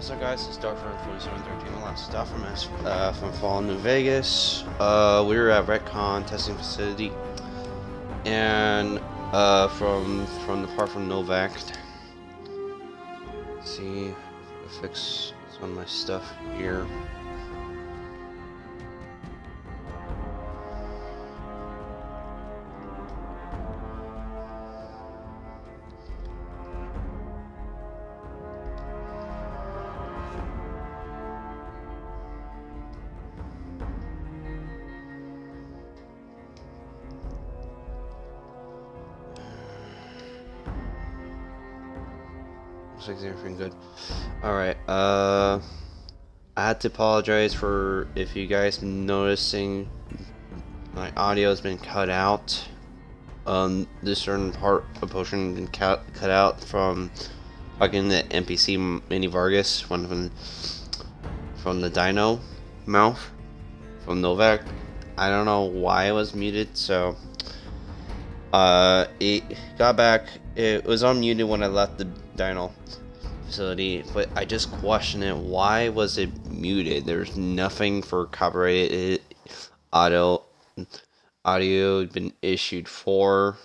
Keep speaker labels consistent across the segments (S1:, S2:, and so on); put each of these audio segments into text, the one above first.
S1: What's up, guys? It's Dark from 4713. The last stuff from us from Fallen New Vegas. We were at Retcon testing facility, and from the part from Novak. Let's see if I can fix some of my stuff here. Looks like everything good. Alright, I had to apologize for if you guys been noticing my audio has been cut out. This certain part of Potion been cut out from fucking the NPC Mini Vargas, one from the Dino mouth from Novak. I don't know why it was muted, so it got back. It was unmuted when I left the Dino facility, but I just questioned it. Why was it muted? There's nothing for copyrighted audio been issued for,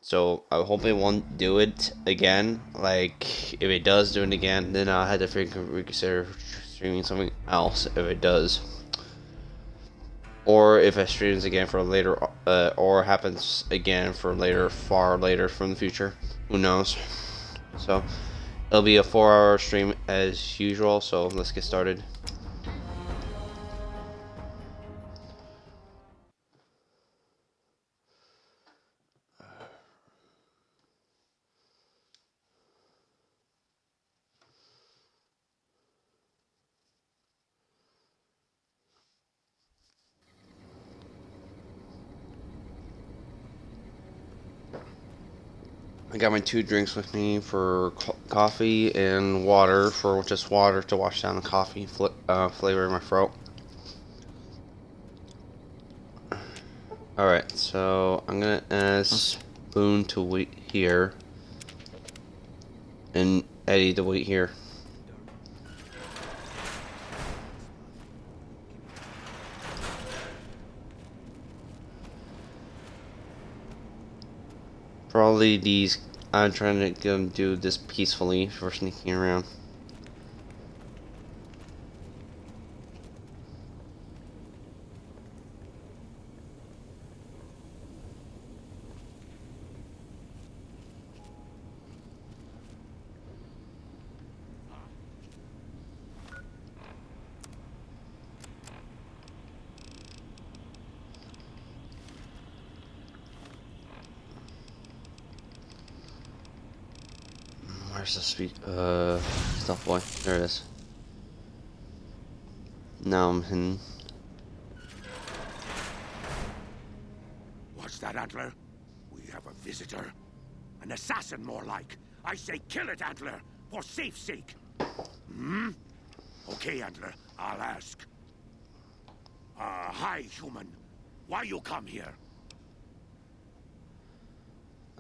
S1: so I hope it won't do it again. Like, if it does do it again, then I'll have to reconsider streaming something else if it does, or if it streams again for later, or happens again for later, far later from the future. Who knows? So it'll be a 4-hour stream as usual, so let's get started. I got my 2 drinks with me for coffee and water, for just water to wash down the coffee flavor in my throat. Alright, so I'm gonna ask Boone to wait here, and Eddie to wait here. Probably these, I'm trying to get them do this peacefully for sneaking around. Where's the stuff boy? There it is. Now I'm hidden.
S2: What's that, Antler? We have a visitor. An assassin, more like. I say kill it, Antler, for safe's sake. Hmm? Okay, Antler, I'll ask. Hi, human. Why you come here?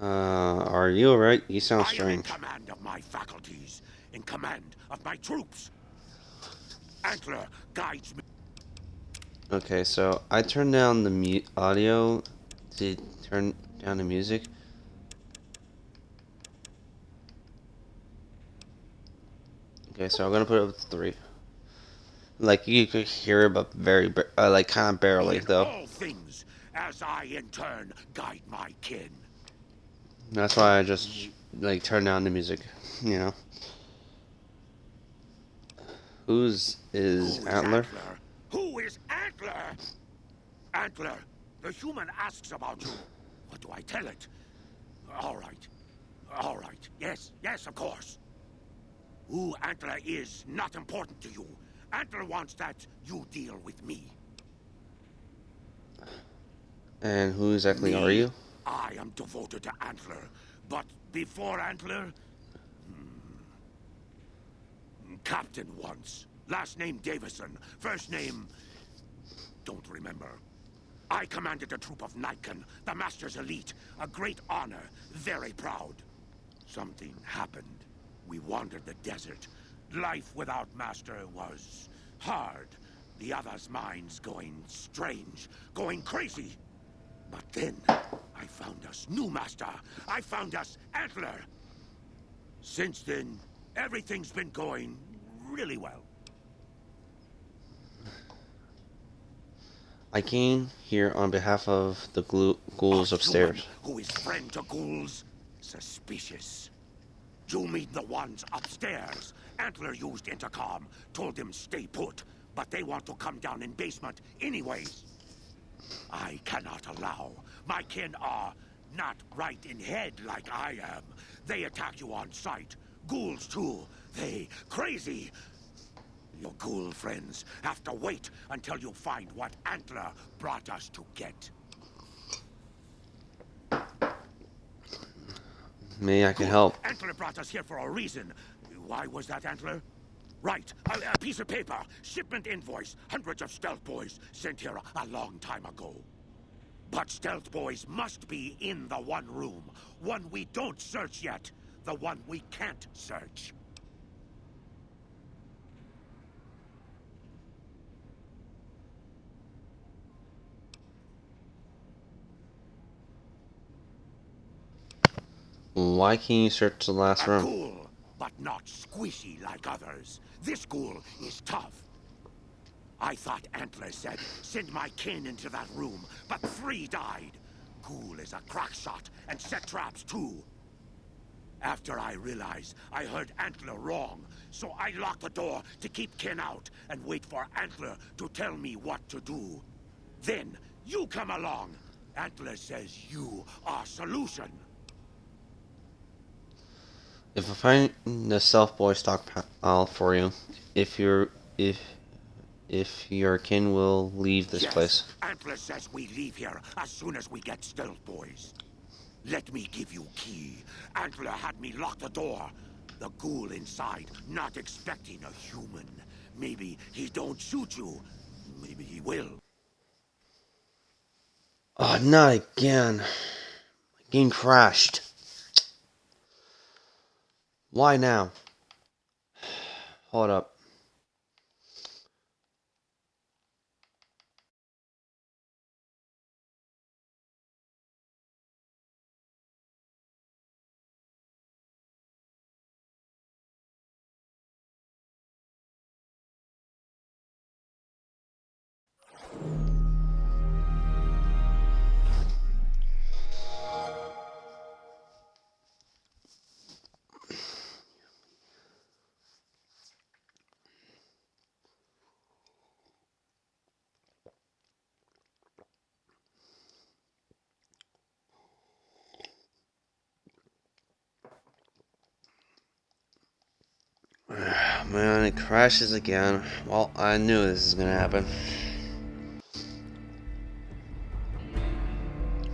S1: Are you alright? You sound strange.
S2: I am in command of my faculties, in command of my troops. Antler guides me.
S1: Okay, so I turned down the audio to turn down the music. Okay, so I'm gonna put it up to 3. Like, you could hear it, but very, like, kind of barely, though.
S2: All things, as I in turn guide my kin.
S1: That's why I just, like, turned down the music, you know. Who is Antler?
S2: Who is Antler? Antler, the human asks about you. What do I tell it? All right. All right. Yes, of course. Who Antler is not important to you. Antler wants that you deal with me.
S1: And who exactly are you?
S2: I am devoted to Antler, but before Antler... Captain once. Last name Davison. First name... Don't remember. I commanded a troop of Nightkin, the Master's elite. A great honor. Very proud. Something happened. We wandered the desert. Life without Master was hard. The others' minds going strange, going crazy. But then, I found us new Master. I found us Antler. Since then, everything's been going really well.
S1: I came here on behalf of the ghouls upstairs.
S2: Who is friend to ghouls? Suspicious. You mean the ones upstairs? Antler used intercom, told them stay put, but they want to come down in basement anyways. I cannot allow. My kin are not right in head like I am. They attack you on sight. Ghouls too. They crazy. Your ghoul friends have to wait until you find what Antler brought us to get.
S1: Maybe I can help.
S2: Antler brought us here for a reason. Why was that, Antler? Right, a piece of paper, shipment invoice, hundreds of stealth boys sent here a long time ago. But stealth boys must be in the one room, one we don't search yet, the one we can't search.
S1: Why can't you search the last room?
S2: Ghoul, but not squishy like others. This ghoul is tough. I thought Antler said, send my kin into that room, but 3 died. Ghoul is a crack shot and set traps too. After I realized I heard Antler wrong, so I locked the door to keep kin out and wait for Antler to tell me what to do. Then you come along. Antler says you are solution.
S1: If I find the Stealth Boy stockpile for you, if your kin will leave this place.
S2: Antler says we leave here as soon as we get stealth boys. Let me give you key. Antler had me lock the door. The ghoul inside, not expecting a human. Maybe he don't shoot you. Maybe he will.
S1: Oh, not again. My game crashed. Why now? Hold up. Man, it crashes again. Well, I knew this was gonna happen.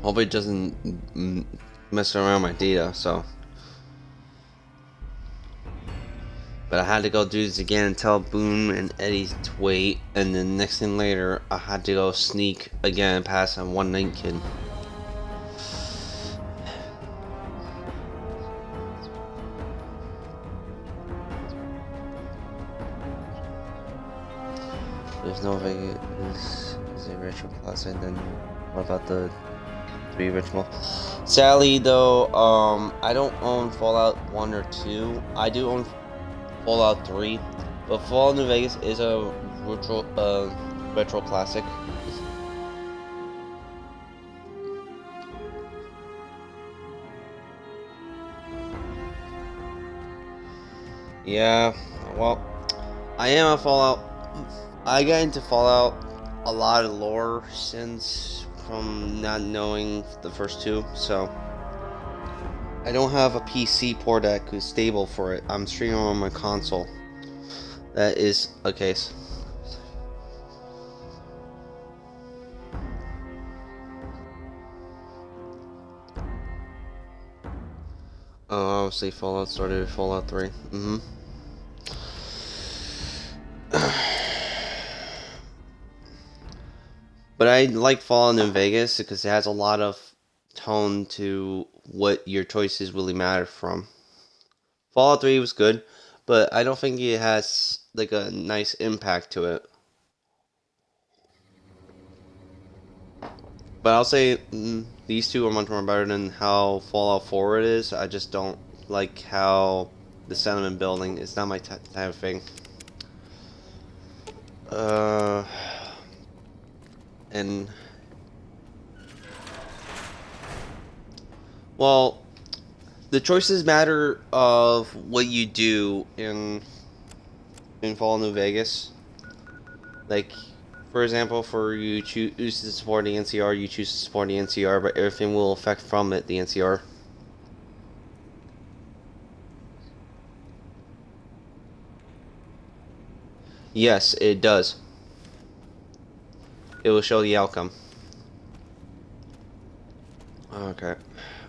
S1: Hope it doesn't mess around my data, so. But I had to go do this again and tell Boone and Eddie to wait, and then next thing later, I had to go sneak again past a one night kid. There's no Vegas is a ritual classic. Then what about the 3 ritual? Sadly, though, I don't own Fallout 1 or 2. I do own Fallout 3, but Fallout New Vegas is a retro classic. Yeah, well, I am a Fallout. I got into Fallout a lot of lore since from not knowing the first 2, so I don't have a PC port that is stable for it. I'm streaming on my console. That is a case. Oh, obviously Fallout started with Fallout 3. But I like Fallout New Vegas because it has a lot of tone to what your choices really matter from. Fallout 3 was good, but I don't think it has like a nice impact to it. But I'll say these two are much more better than how Fallout 4 it is. I just don't like how the sentiment building is not my type of thing. And well, the choices matter of what you do in Fallout New Vegas. Like, for example, for you choose to support the NCR, you choose to support the NCR, but everything will affect from it the NCR. Yes, it does. It will show the outcome. Okay.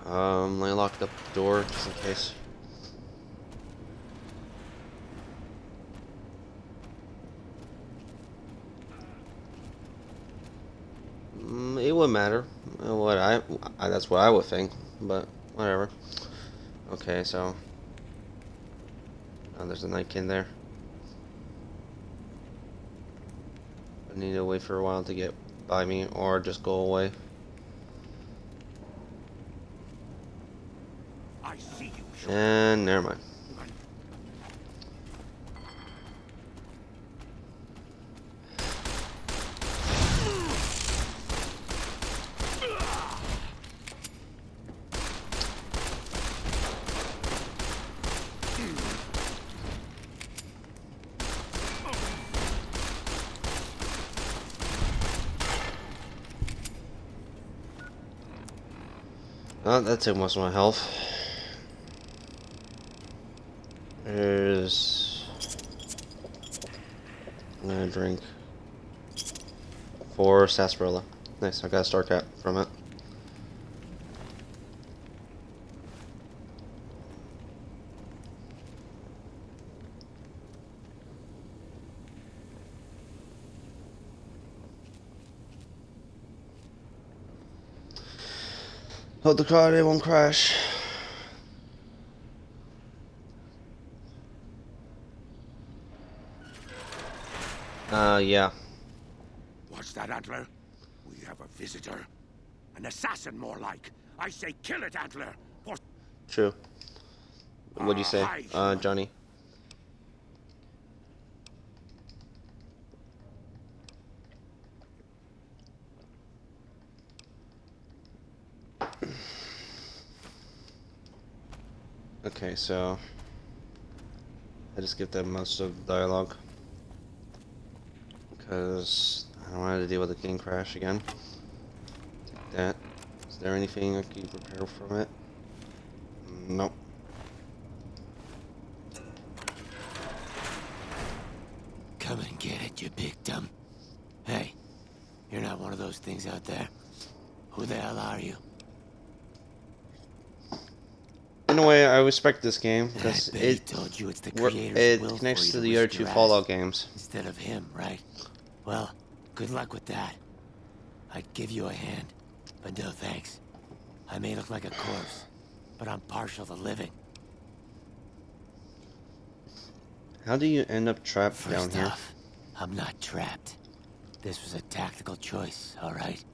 S1: Let me lock the door just in case. It wouldn't matter. That's what I would think, but whatever. Okay, so there's a Nightkin there. I need to wait for a while to get by me, or just go away.
S2: I see you.
S1: And never mind. Oh, that took most of my health. There's... I'm gonna drink 4 sarsaparilla. Nice, I got a star cap from it. Hope the car it won't crash. Yeah.
S2: What's that, Antler? We have a visitor. An assassin, more like. I say kill it, Antler. Or...
S1: True. What'd you say,
S2: hi,
S1: Johnny? Okay, so I just give them most of the dialogue because I don't want to deal with the game crash again. Take that. Is there anything I can prepare from it? Nope.
S3: Come and get it, you big dumb. Hey, you're not one of those things out there. Who the hell are you?
S1: In a way, I respect this game because
S3: it told you it's the creator's will
S1: connects
S3: for
S1: to
S3: you
S1: the
S3: to
S1: other
S3: risk
S1: 2
S3: your
S1: Fallout
S3: ass
S1: games.
S3: instead of him, right? Well, good luck with that. I'd give you a hand, but no thanks. I may look like a corpse, but I'm partial to living.
S1: How do you end up trapped down
S3: First
S1: here?
S3: off, I'm not trapped. This was a tactical choice, all right?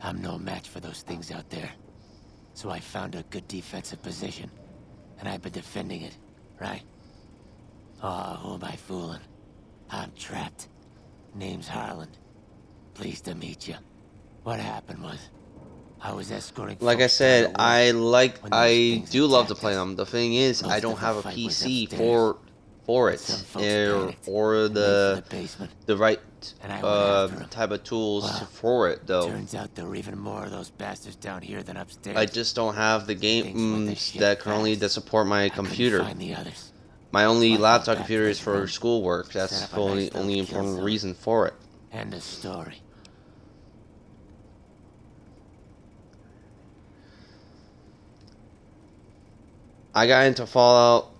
S3: I'm no match for those things out there. So I found a good defensive position, and I've been defending it, right? Oh, who am I fooling? I'm trapped. Name's Harlan. Pleased to meet you. What happened was, I was escorting.
S1: Like I said, I do love to play
S3: us.
S1: them. The thing is, I
S3: Most
S1: don't
S3: of the
S1: have a
S3: fight was
S1: PC
S3: upstairs.
S1: for
S3: Some
S1: it,
S3: folks panicked
S1: or
S3: and made for the basement.
S1: the right
S3: And I went after 'em.
S1: type of tools
S3: Wow.
S1: for it though.
S3: Turns out there were even more of those bastards down here than upstairs.
S1: I just don't have the
S3: Things went to
S1: games
S3: shit
S1: that currently
S3: fast.
S1: that support my
S3: I couldn't
S1: computer.
S3: find the others.
S1: My only
S3: So I fell
S1: laptop
S3: back
S1: computer
S3: to
S1: is
S3: this
S1: for
S3: room,
S1: schoolwork. That's
S3: set up
S1: the
S3: a nice
S1: only
S3: little kill
S1: important
S3: zone.
S1: reason for it.
S3: End of story.
S1: I got into Fallout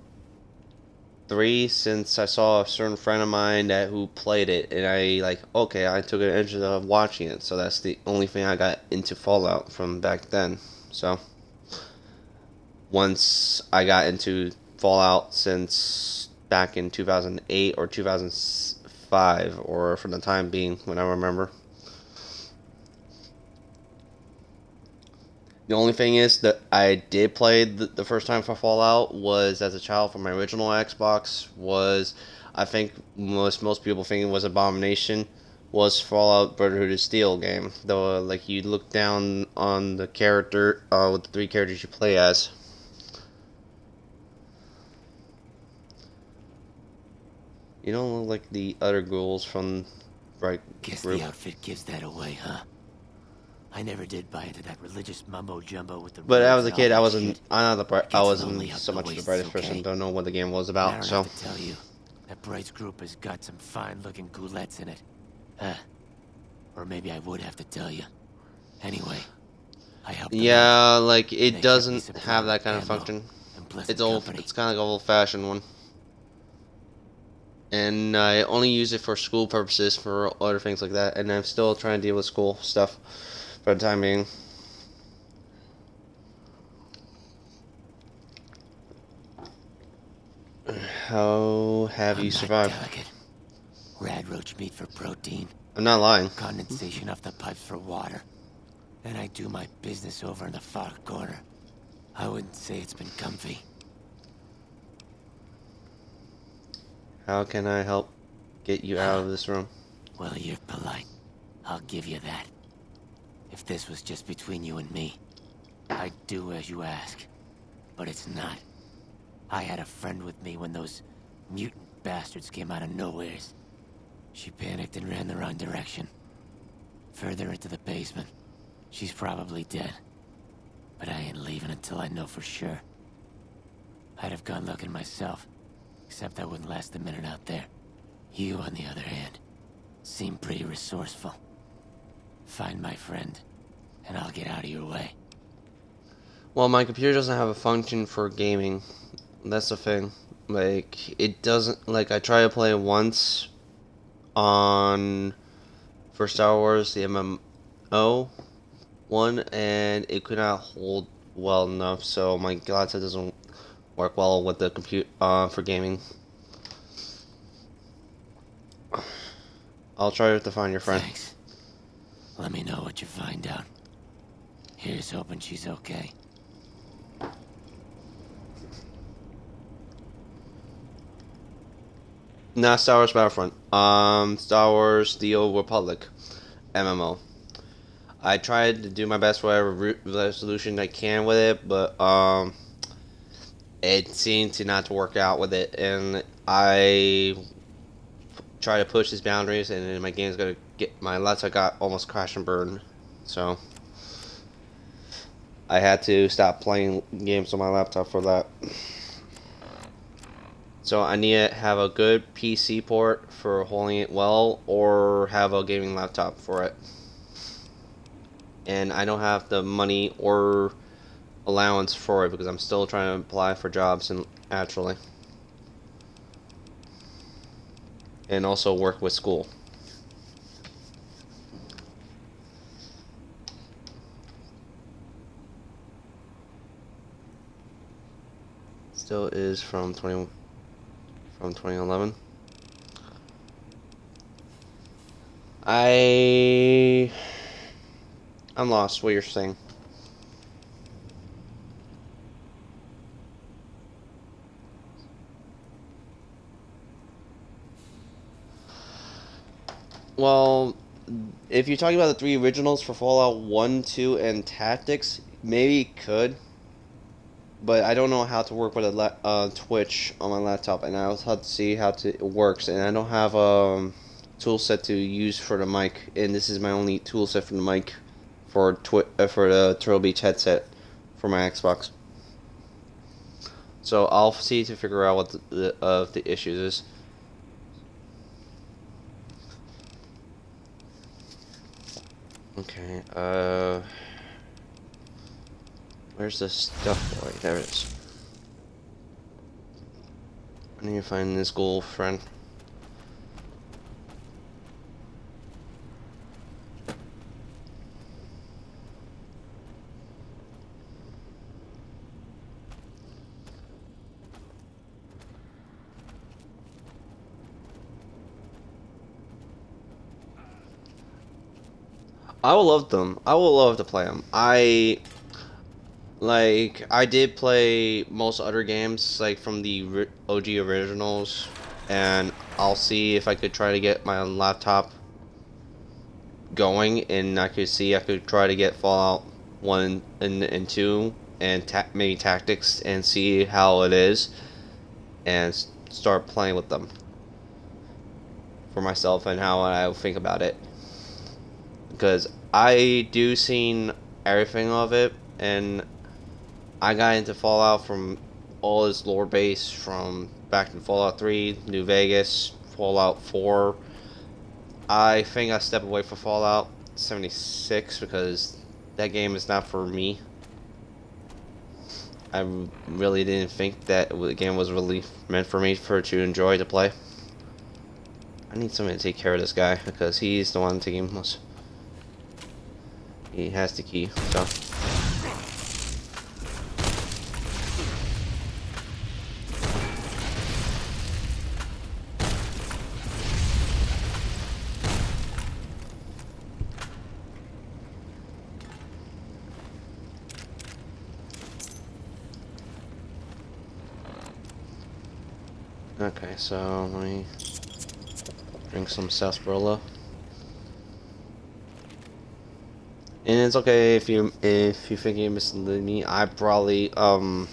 S1: 3 since I saw a certain friend of mine who played it, and I took an interest of watching it. So that's the only thing I got into Fallout from back then. So once I got into Fallout since back in 2008 or 2005, or for the time being, when I remember. The only thing is that I did play the first time for Fallout was as a child for my original Xbox. Was, I think most people think it was Abomination, was Fallout Brotherhood of Steel game. Though, like, you look down on the character with the 3 characters you play as. You don't look like the other ghouls from Bright
S3: Guess
S1: Group.
S3: the outfit gives that away, huh? I never did buy into that religious mumbo jumbo with the.
S1: But I was a
S3: robes and
S1: kid.
S3: all
S1: I
S3: that
S1: wasn't.
S3: shit.
S1: I'm not the. I
S3: Gets lonely
S1: wasn't
S3: up
S1: so
S3: the
S1: much the
S3: wastes,
S1: brightest
S3: okay?
S1: person. Don't know what the game was
S3: And I
S1: about.
S3: don't
S1: So
S3: have to tell you, that Bright's group has got some fine-looking ghoulettes in it. Or maybe I would have to tell you. Anyway, I helped them out.
S1: yeah, like
S3: They
S1: it
S3: kept me
S1: doesn't
S3: supplied
S1: have that
S3: with
S1: kind of
S3: ammo
S1: function.
S3: and pleasant
S1: It's old.
S3: company.
S1: It's kind of like an old-fashioned one. And I only use it for school purposes, for other things like that. And I'm still trying to deal with school stuff for the time being. How have
S3: I'm
S1: you
S3: not
S1: survived?
S3: delicate. Radroach meat for protein,
S1: I'm not lying.
S3: condensation off the pipes for water. And I do my business over in the far corner. I wouldn't say it's been comfy.
S1: How can I help get you out of this room?
S3: Well, you're polite. I'll give you that. If this was just between you and me, I'd do as you ask. But it's not. I had a friend with me when those mutant bastards came out of nowheres. She panicked and ran the wrong direction. Further into the basement. She's probably dead. But I ain't leaving until I know for sure. I'd have gone looking myself, except I wouldn't last a minute out there. You, on the other hand, seem pretty resourceful. Find my friend, and I'll get out of your way.
S1: Well, my computer doesn't have a function for gaming. That's the thing. Like, it doesn't. Like, I tried to play it once on for Star Wars, the MMO one, and it could not hold well enough. So my laptop doesn't work well with the compute for gaming. I'll try to find your friend.
S3: Thanks. Let me know what you find out. Here's hoping she's okay.
S1: Not Star Wars Battlefront. Star Wars: The Old Republic, MMO. I tried to do my best whatever resolution I can with it, but it seemed to not to work out with it, and I try to push these boundaries, and then my game's gonna get my laptop got almost crash and burn, so I had to stop playing games on my laptop for that. So I need to have a good PC port for holding it well, or have a gaming laptop for it. And I don't have the money or allowance for it because I'm still trying to apply for jobs and actually, and also work with school. Still is from 2011. I'm lost. What you're saying? Well, if you're talking about the 3 originals for Fallout 1, 2, and Tactics, maybe it could. But I don't know how to work with a Twitch on my laptop, and I also have to see how it works. And I don't have a tool set to use for the mic, and this is my only tool set for the mic for the Turtle Beach headset for my Xbox. So I'll see to figure out what the issues is. Okay, where's the stuff boy? There it is. I need to find this girlfriend. I would love them. I would love to play them. I did play most other games like from the OG originals, and I'll see if I could try to get my laptop going, and I could try to get Fallout 1 and 2 and maybe Tactics and see how it is, and start playing with them for myself and how I think about it, because I do seen everything of it, and I got into Fallout from all its lore base from back in Fallout 3, New Vegas, Fallout 4. I think I stepped away from Fallout 76 because that game is not for me. I really didn't think that the game was really meant for me to enjoy to play. I need somebody to take care of this guy because he's the one taking most. He has the key, so. Okay, so let me drink some sarsaparilla. And it's okay if you think you misled me. I probably I'll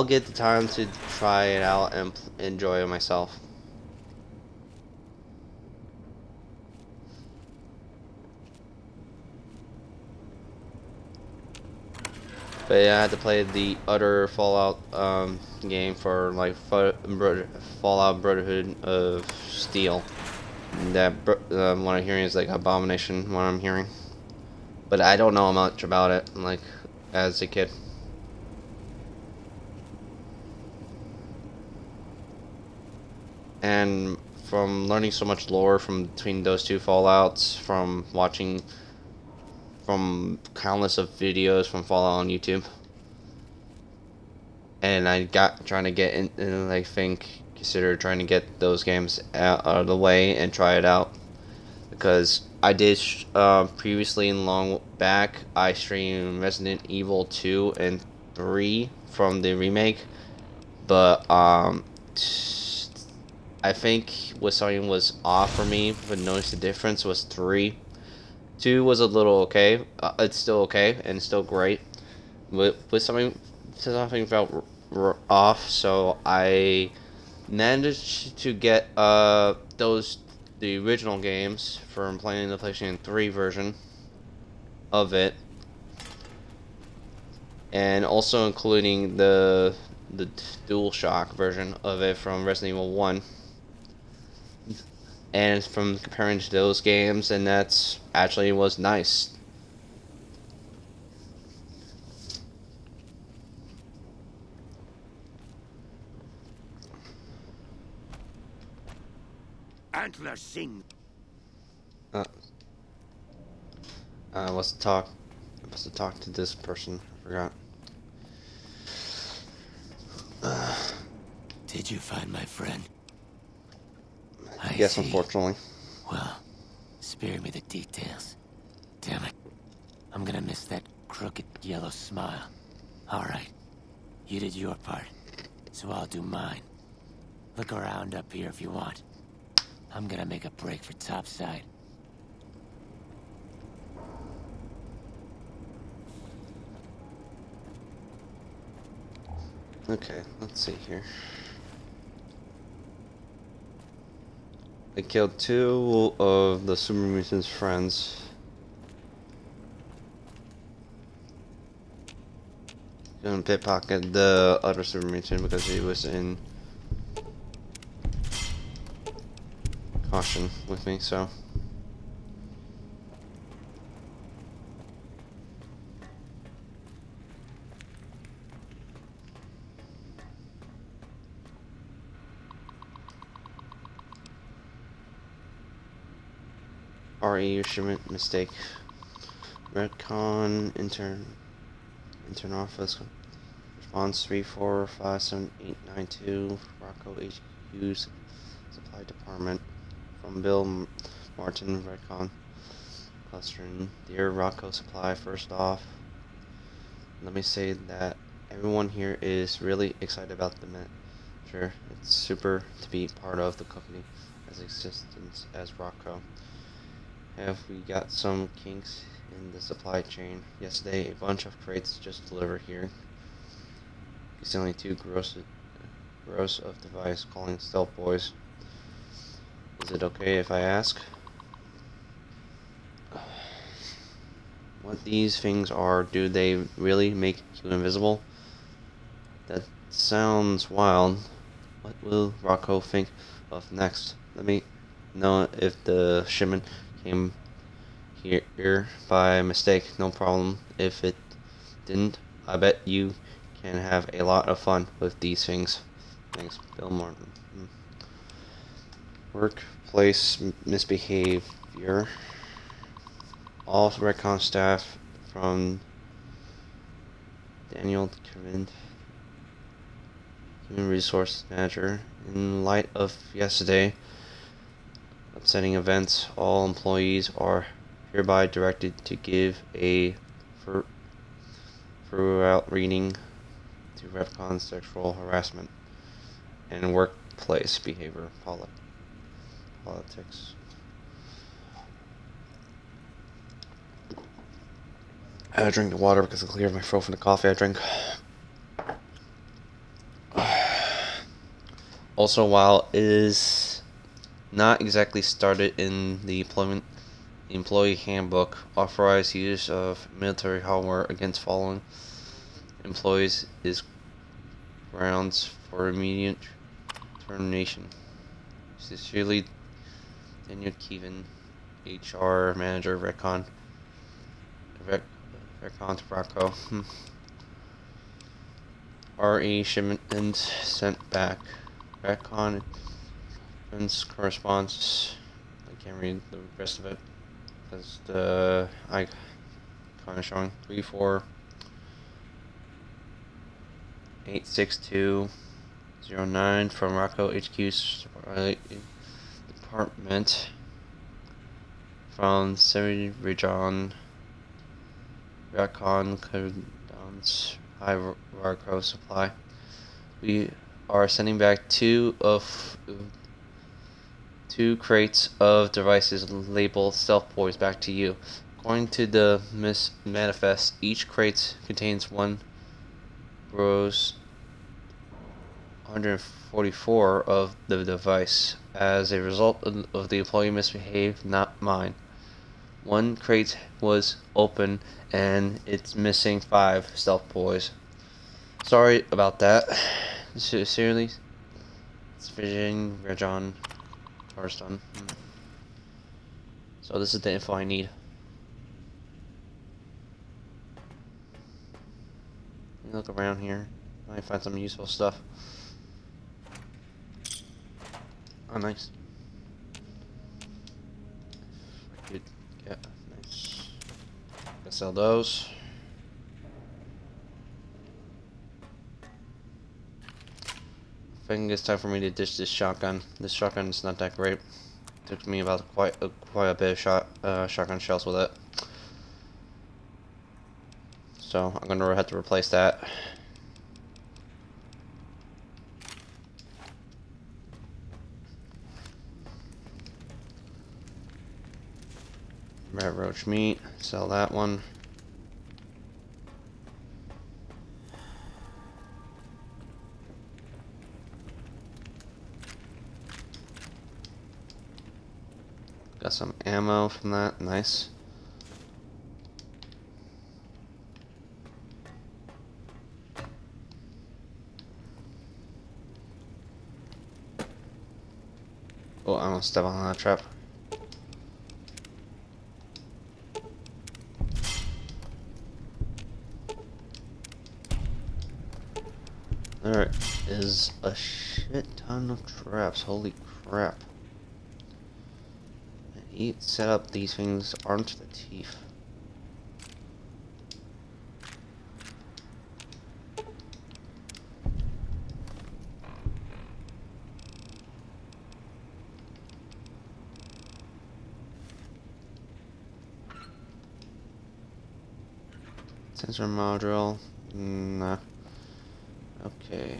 S1: get the time to try it out and enjoy it myself. But yeah, I had to play the other Fallout game for like Fallout Brotherhood of Steel. That what I'm hearing is like Abomination. What I'm hearing, but I don't know much about it. Like as a kid. And from learning so much lore from between those two Fallouts, from watching from countless of videos from Fallout on YouTube, and I got trying to get in, and I think consider trying to get those games out of the way and try it out, because I did previously and long back I streamed Resident Evil 2 and 3 from the remake, but I think what something was off for me, but noticed the difference was 3. 2 was a little okay. It's still okay and still great. But with something felt off, so I managed to get the original games from playing the PlayStation 3 version of it, and also including the DualShock version of it from Resident Evil 1. And from comparing to those games, and that's actually was nice.
S2: Antler sing.
S1: Uh, I was to talk to this person. I forgot.
S3: Did you find my friend?
S1: Yes,
S3: see.
S1: unfortunately.
S3: Well, spare me the details. Damn it. I'm gonna miss that crooked yellow smile. Alright. You did your part, so I'll do mine. Look around up here if you want. I'm gonna make a break for topside.
S1: Okay, let's see here. I killed 2 of the Super Mutant's friends. Gonna pickpocket the other Super Mutant because he was in caution with me, so. RE shipment mistake. Redcon intern office response 3457892 Rocco HQ supply department from Bill Martin, Redcon, Cluster, and Dear Rocco Supply. First off, let me say that everyone here is really excited about the measure. It's super to be part of the company as existence as Rocco. Have we got some kinks in the supply chain? Yesterday, a bunch of crates just delivered here. It's only two gross of device calling Stealth Boys. Is it okay if I ask what these things are? Do they really make you invisible? That sounds wild. What will Rocco think of next? Let me know if the shipment came here by mistake. No problem if it didn't. I bet you can have a lot of fun with these things. Thanks, Bill Martin. Workplace misbehavior. All Recon staff from Daniel Kevin, Human Resource Manager. In light of yesterday upsetting events, all employees are hereby directed to give a throughout reading to Repcon sexual harassment and workplace behavior politics. I had to drink the water because it cleared my throat from the coffee I drank. Also, while it is not exactly started in the employee handbook, authorized use of military hardware against following employees is grounds for immediate termination. Sincerely, Daniel Kevin, HR Manager, Recon to Rocco. RE shipment sent back. Recon corresponds. I can't read the rest of it because the icon is showing 3486209 from Rocco HQ's department from Semi Region Recon Codons High Rocco Supply. We are sending back two crates of devices labeled Stealth Boys back to you. According to the manifest, each crate contains one gross 144 of the device. As a result of the employee misbehaved, not mine. One crate was open and it's missing 5 Stealth Boys. Sorry about that. Sincerely, it's Vision Rajon Tarston. So this is the info I need. Let me look around here. Might find some useful stuff. Oh, nice. I could get nice. Gotta sell those. I think it's time for me to ditch this shotgun. This shotgun is not that great. Took me about quite a bit of shotgun shells with it. So I'm gonna have to replace that. Red roach meat, sell that one. Got some ammo from that, nice. Oh, I almost stepped on that trap. There is a shit ton of traps, holy crap. He set up these things armed to the teeth. Sensor module. Nah. Okay.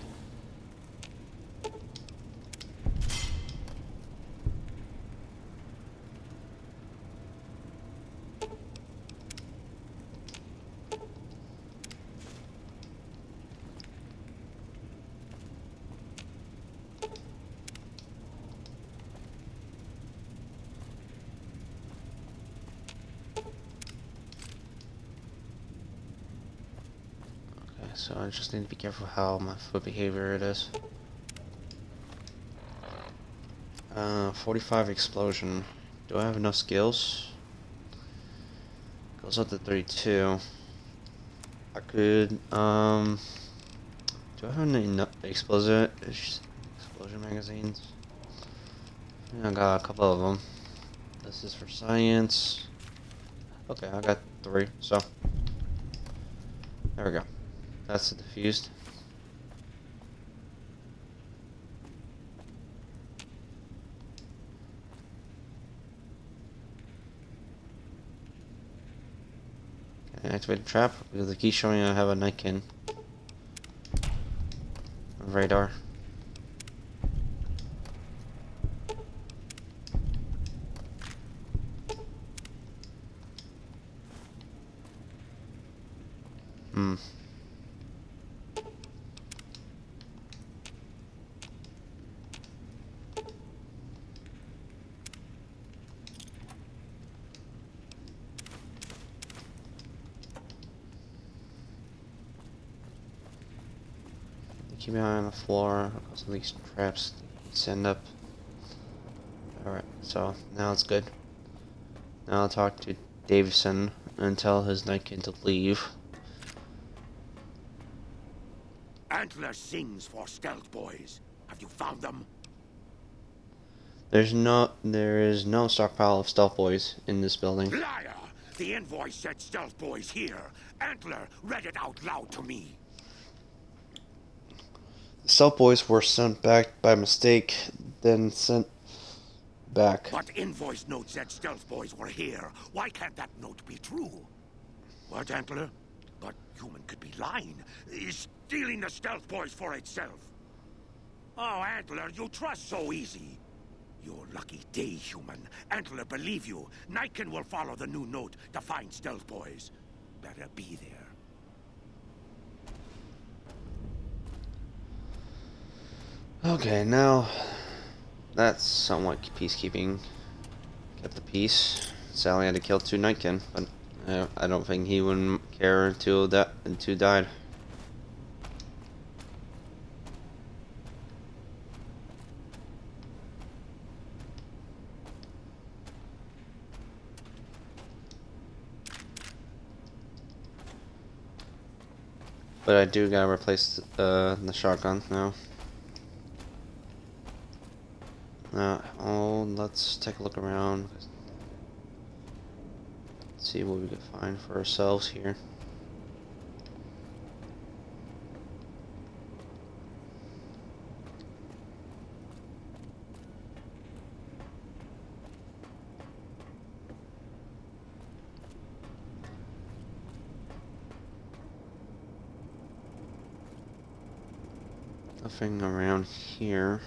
S1: So I just need to be careful how my foot behavior it is. 45 explosion. Do I have enough skills? Goes up to 32. I could, do I have any explosion magazines? Yeah, I got a couple of them. This is for science. Okay, I got 3, so. There we go. That's diffused. Okay, activate the trap. With the key showing I have a Nightkin. Radar. Hmm. Keep an eye on the floor because of these traps send up. Alright, so now it's good. Now I'll talk to Davison and tell his Nightkin to leave.
S2: Antler sings for Stealth Boys. Have you found them?
S1: There is no stockpile of Stealth Boys in this building.
S2: Liar! The invoice said Stealth Boys here. Antler read it out loud to me.
S1: The Stealth Boys were sent back by mistake, then sent back.
S2: But invoice note said Stealth Boys were here. Why can't that note be true? What, Antler? But human could be lying. Is stealing the Stealth Boys for itself. Oh, Antler, you trust so easy. Your lucky day, human. Antler, believe you. Nightkin will follow the new note to find Stealth Boys. Better be there.
S1: Okay, now that's somewhat peacekeeping. Kept the peace. Sally had to kill 2 Nightkin, but I don't think he wouldn't care until 2 died. But I do gotta replace the shotgun now. Let's take a look around. See what we can find for ourselves here. Nothing around here.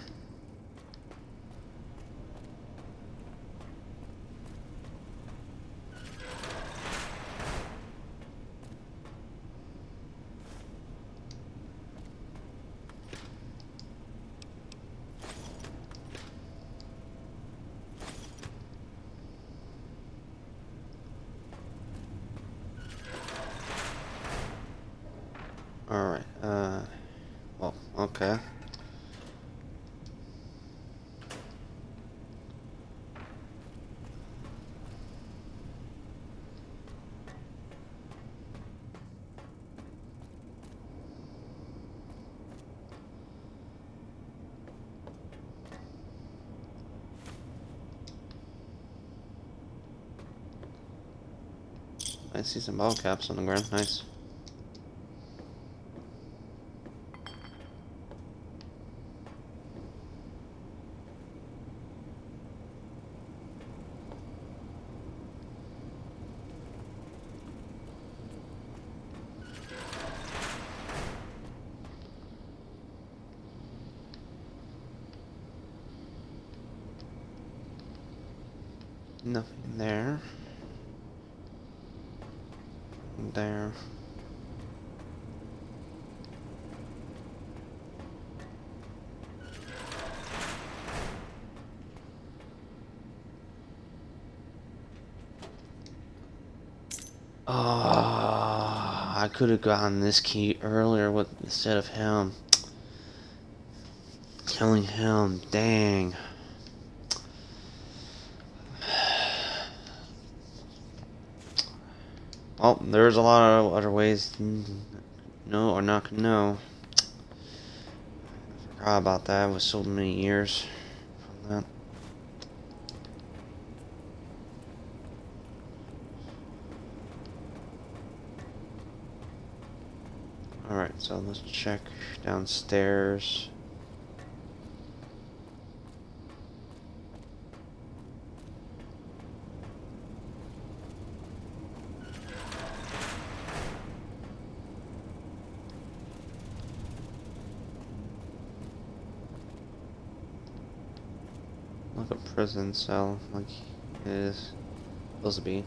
S1: Alright, well, okay. I see some bottle caps on the ground, nice. Nothing there. There. I could have gotten this key earlier with instead of him. Killing him, dang. Well, there's a lot of other ways to know or not to know. I forgot about that. It was so many years from that. Alright, so let's check downstairs. Like a prison cell, like it is supposed to be.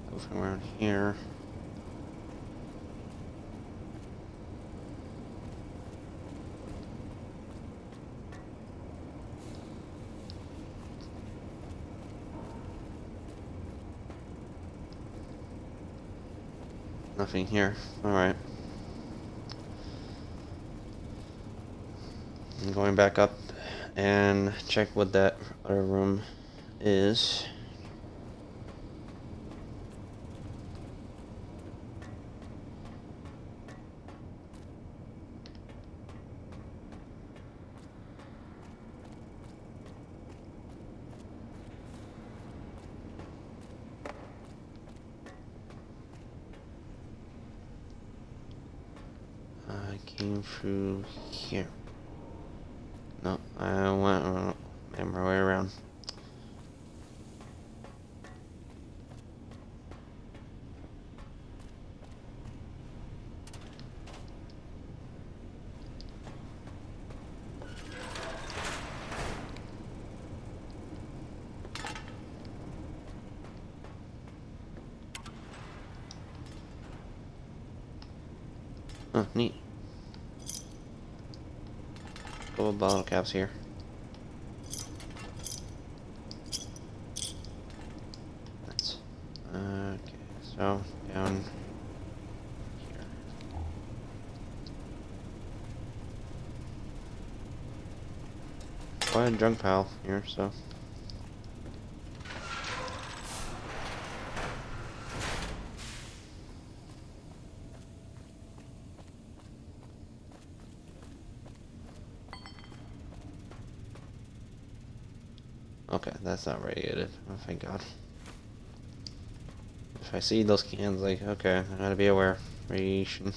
S1: Moving around here. Nothing here. Alright. I'm going back up and check what that other room is. I came through here. No, I went my way around. Oh, neat. Couple of bottle caps here. That's okay. So down here. Quite a drunk pile here, so. Okay, that's not radiated. Oh, thank God. If I see those cans, like, okay, I gotta be aware. Radiation.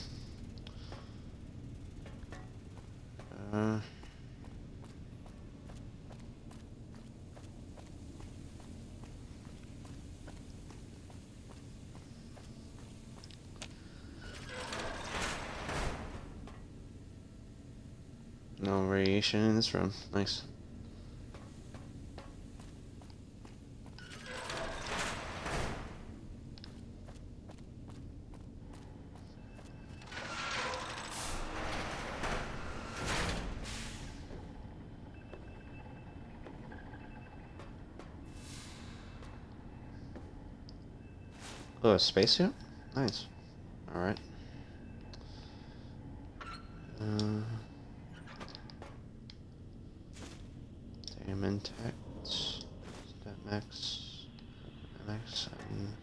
S1: No radiation in this room. Nice. Oh, a spacesuit? Nice. Alright. Stadium intact. Stat max. Max. And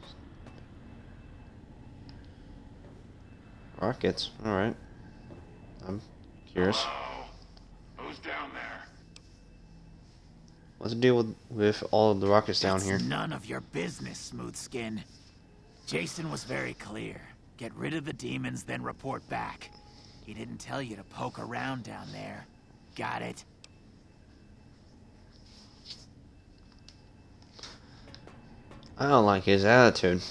S1: rockets. Alright. I'm curious.
S2: Who's down there?
S1: What's the deal with all of the rockets down
S3: It's
S1: here?
S3: none of your business, Smoothskin. Jason was very clear. Get rid of the demons, then report back. He didn't tell you to poke around down there. Got it?
S1: I don't like his attitude.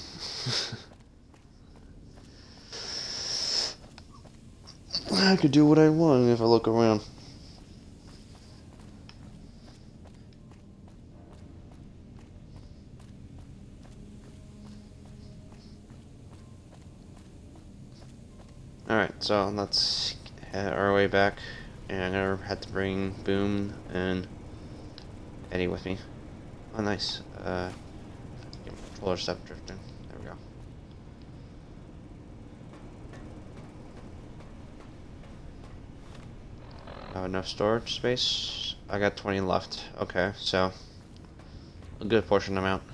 S1: I could do what I want if I look around. Alright, so let's head our way back. And I'm gonna have to bring Boom and Eddie with me. Oh, nice. Get my controller stop drifting. There we go. Have enough storage space? I got 20 left. Okay, so a good portion amount.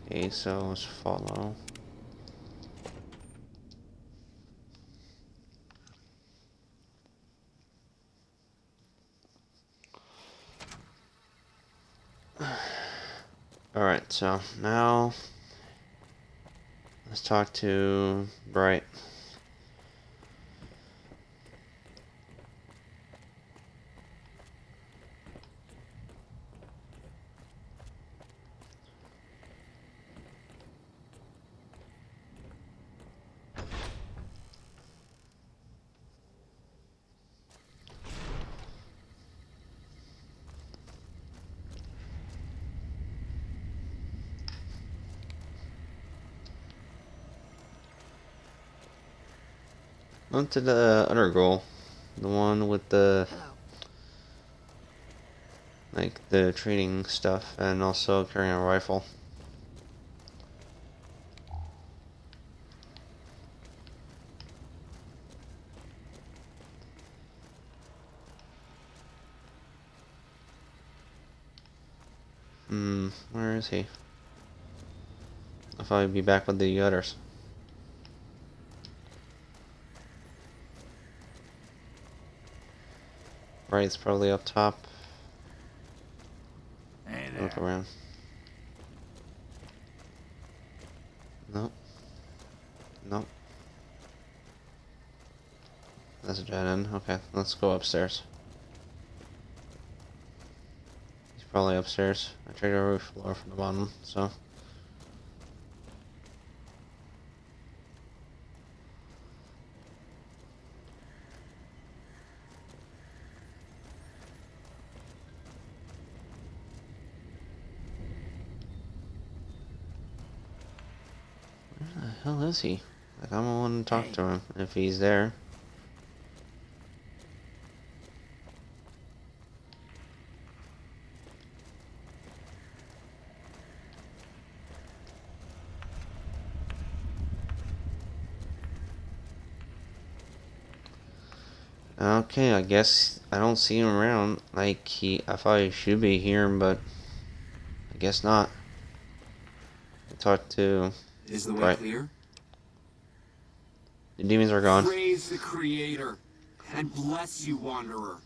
S1: Okay, so let's follow. Alright, so now let's talk to Bright. On to the other goal. The one with the like the trading stuff and also carrying a rifle. Where is he? I'll probably be back with the others. Right, it's probably up top.
S2: Hey
S1: Look
S2: there.
S1: around. Nope. Nope. That's a dead end. Okay, let's go upstairs. He's probably upstairs. I tried a roof floor from the bottom, so. Where the hell is he? Like, I'm gonna want to talk to him if he's there. Okay, I guess I don't see him around. Like, I thought he should be here, but I guess not. I talked to.
S4: Is the way
S1: Right.
S4: clear?
S1: The demons are gone.
S4: Praise the Creator, and bless you, Wanderer.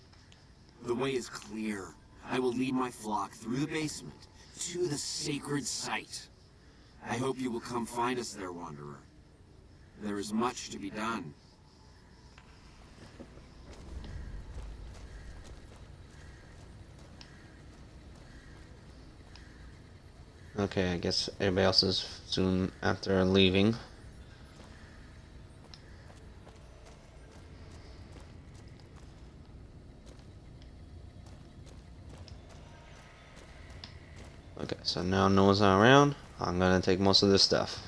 S4: The way is clear. I will lead my flock through the basement to the sacred site. I hope you will come find us there, Wanderer. There is much to be done.
S1: Okay, I guess everybody else is soon after leaving. Okay, so now no one's not around. I'm gonna take most of this stuff.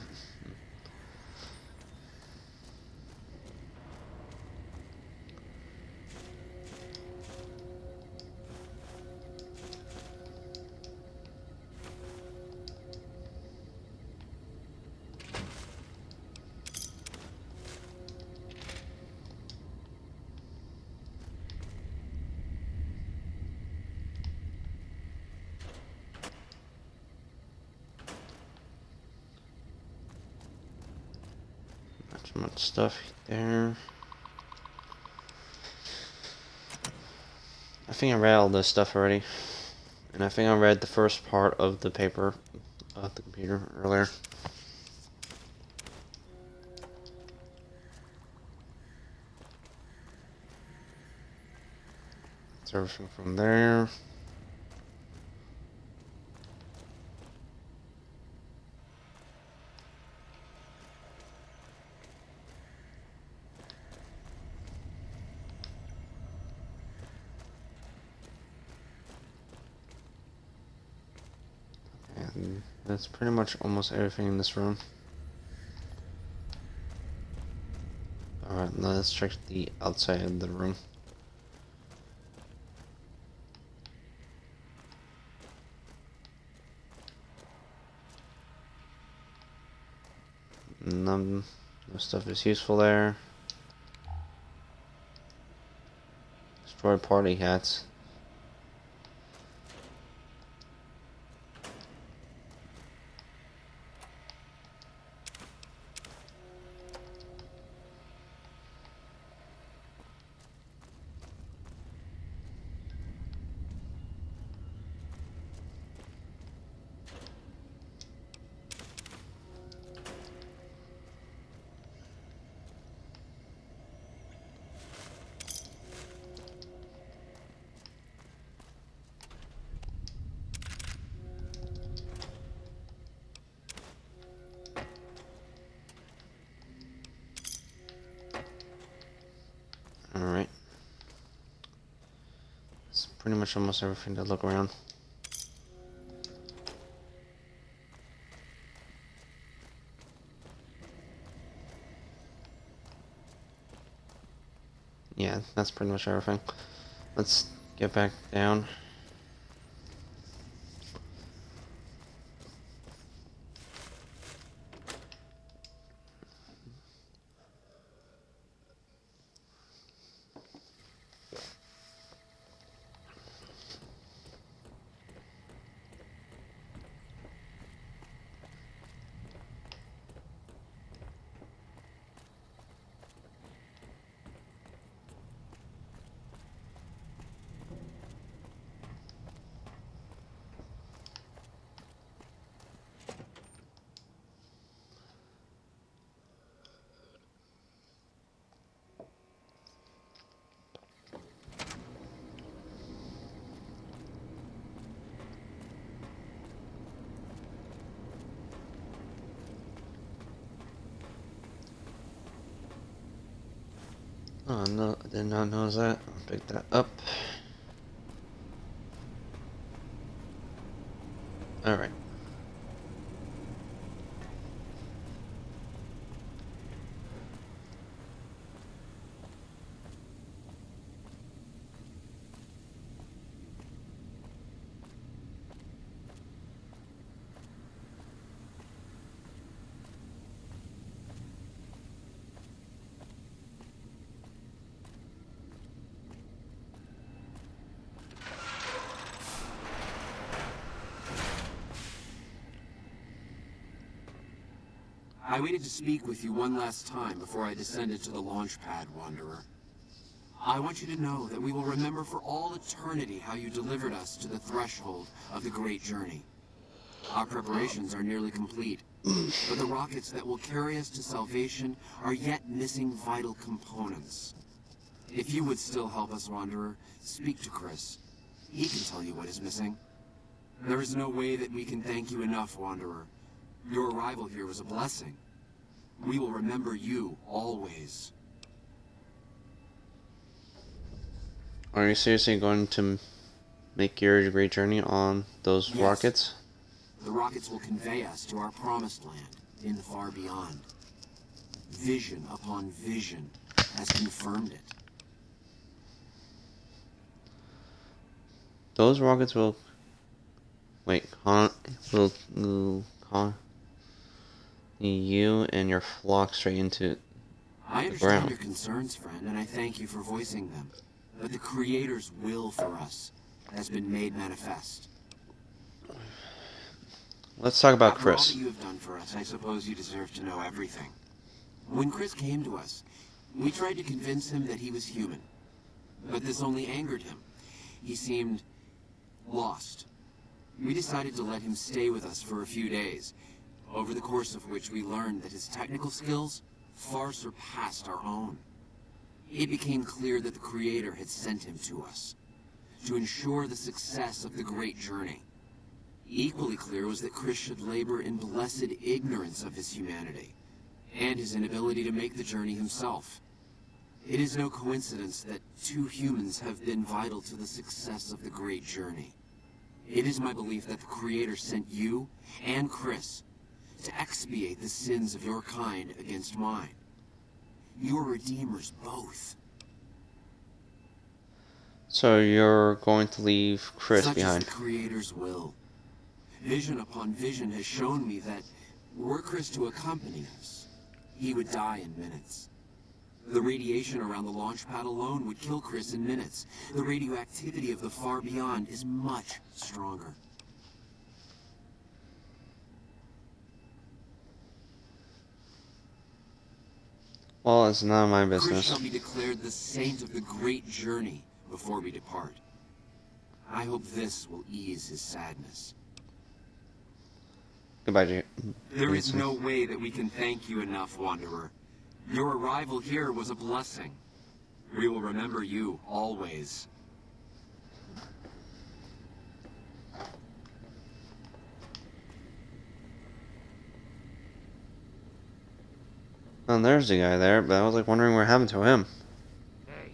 S1: Not too much stuff there. I think I read all this stuff already. And I think I read the first part of the paper of the computer earlier. That's everything from there. And that's pretty much almost everything in this room. Alright, now let's check the outside of the room. No stuff is useful there. Destroy party hats. Alright. That's pretty much almost everything to look around. Yeah, that's pretty much everything. Let's get back down. Oh no, I did not notice that. I'll pick that up. Alright.
S4: I waited to speak with you one last time before I descended to the launch pad, Wanderer. I want you to know that we will remember for all eternity how you delivered us to the threshold of the great journey. Our preparations are nearly complete, but the rockets that will carry us to salvation are yet missing vital components. If you would still help us, Wanderer, speak to Chris. He can tell you what is missing. There is no way that we can thank you enough, Wanderer. Your arrival here was a blessing. We will remember you always.
S1: Are you seriously going to make your great journey on those
S4: Yes.
S1: rockets?
S4: The rockets will convey us to our promised land in the far beyond. Vision upon vision has confirmed it.
S1: Those rockets will... Wait, will you and your flock straight into
S4: I
S1: the
S4: understand
S1: ground.
S4: your concerns, friend, and I thank you for voicing them. But the Creator's will for us has been made manifest.
S1: Let's talk about
S4: After all
S1: Chris.
S4: that you have done for us, I suppose you deserve to know everything. When Chris came to us, we tried to convince him that he was human. But this only angered him. He seemed lost. We decided to let him stay with us for a few days, over the course of which we learned that his technical skills far surpassed our own. It became clear that the Creator had sent him to us. to ensure the success of the great journey. Equally clear was that Chris should labor in blessed ignorance of his humanity, and his inability to make the journey himself. It is no coincidence that two humans have been vital to the success of the great journey. It is my belief that the Creator sent you and Chris to expiate the sins of your kind against mine. You are redeemers both.
S1: So you're going to leave Chris
S4: Such
S1: behind.
S4: is the Creator's will. Vision upon vision has shown me that were Chris to accompany us, he would die in minutes. The radiation around the launch pad alone would kill Chris in minutes. The radioactivity of the far beyond is much stronger.
S1: Well, it's none of my
S4: Chris
S1: business.
S4: shall be declared the saint of the great journey before we depart. I hope this will ease his sadness.
S1: Goodbye, Jay.
S4: There is no way that we can thank you enough, Wanderer. Your arrival here was a blessing. We will remember you always.
S1: Oh, there's the guy there, but I was like wondering what happened to him.
S2: Hey,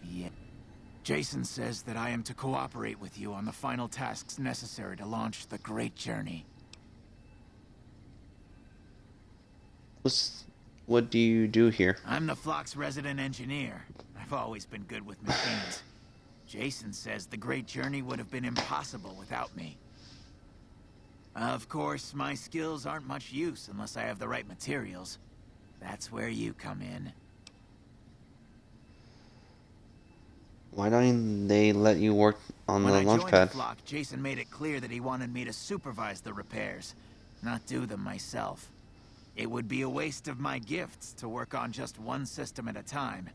S5: Yeah. Jason says that I am to cooperate with you on the final tasks necessary to launch the Great Journey.
S1: What do you do here?
S5: I'm the Flock's resident engineer. I've always been good with machines. Jason says the Great Journey would have been impossible without me. Of course, my skills aren't much use unless I have the right materials. That's where you come in.
S1: Why don't they let you work on
S5: When
S1: the
S5: I
S1: launch
S5: joined
S1: pad?
S5: the Flock, Jason made it clear that he wanted me to supervise the repairs, not do them myself. It would be a waste of my gifts to work on just one system at a time.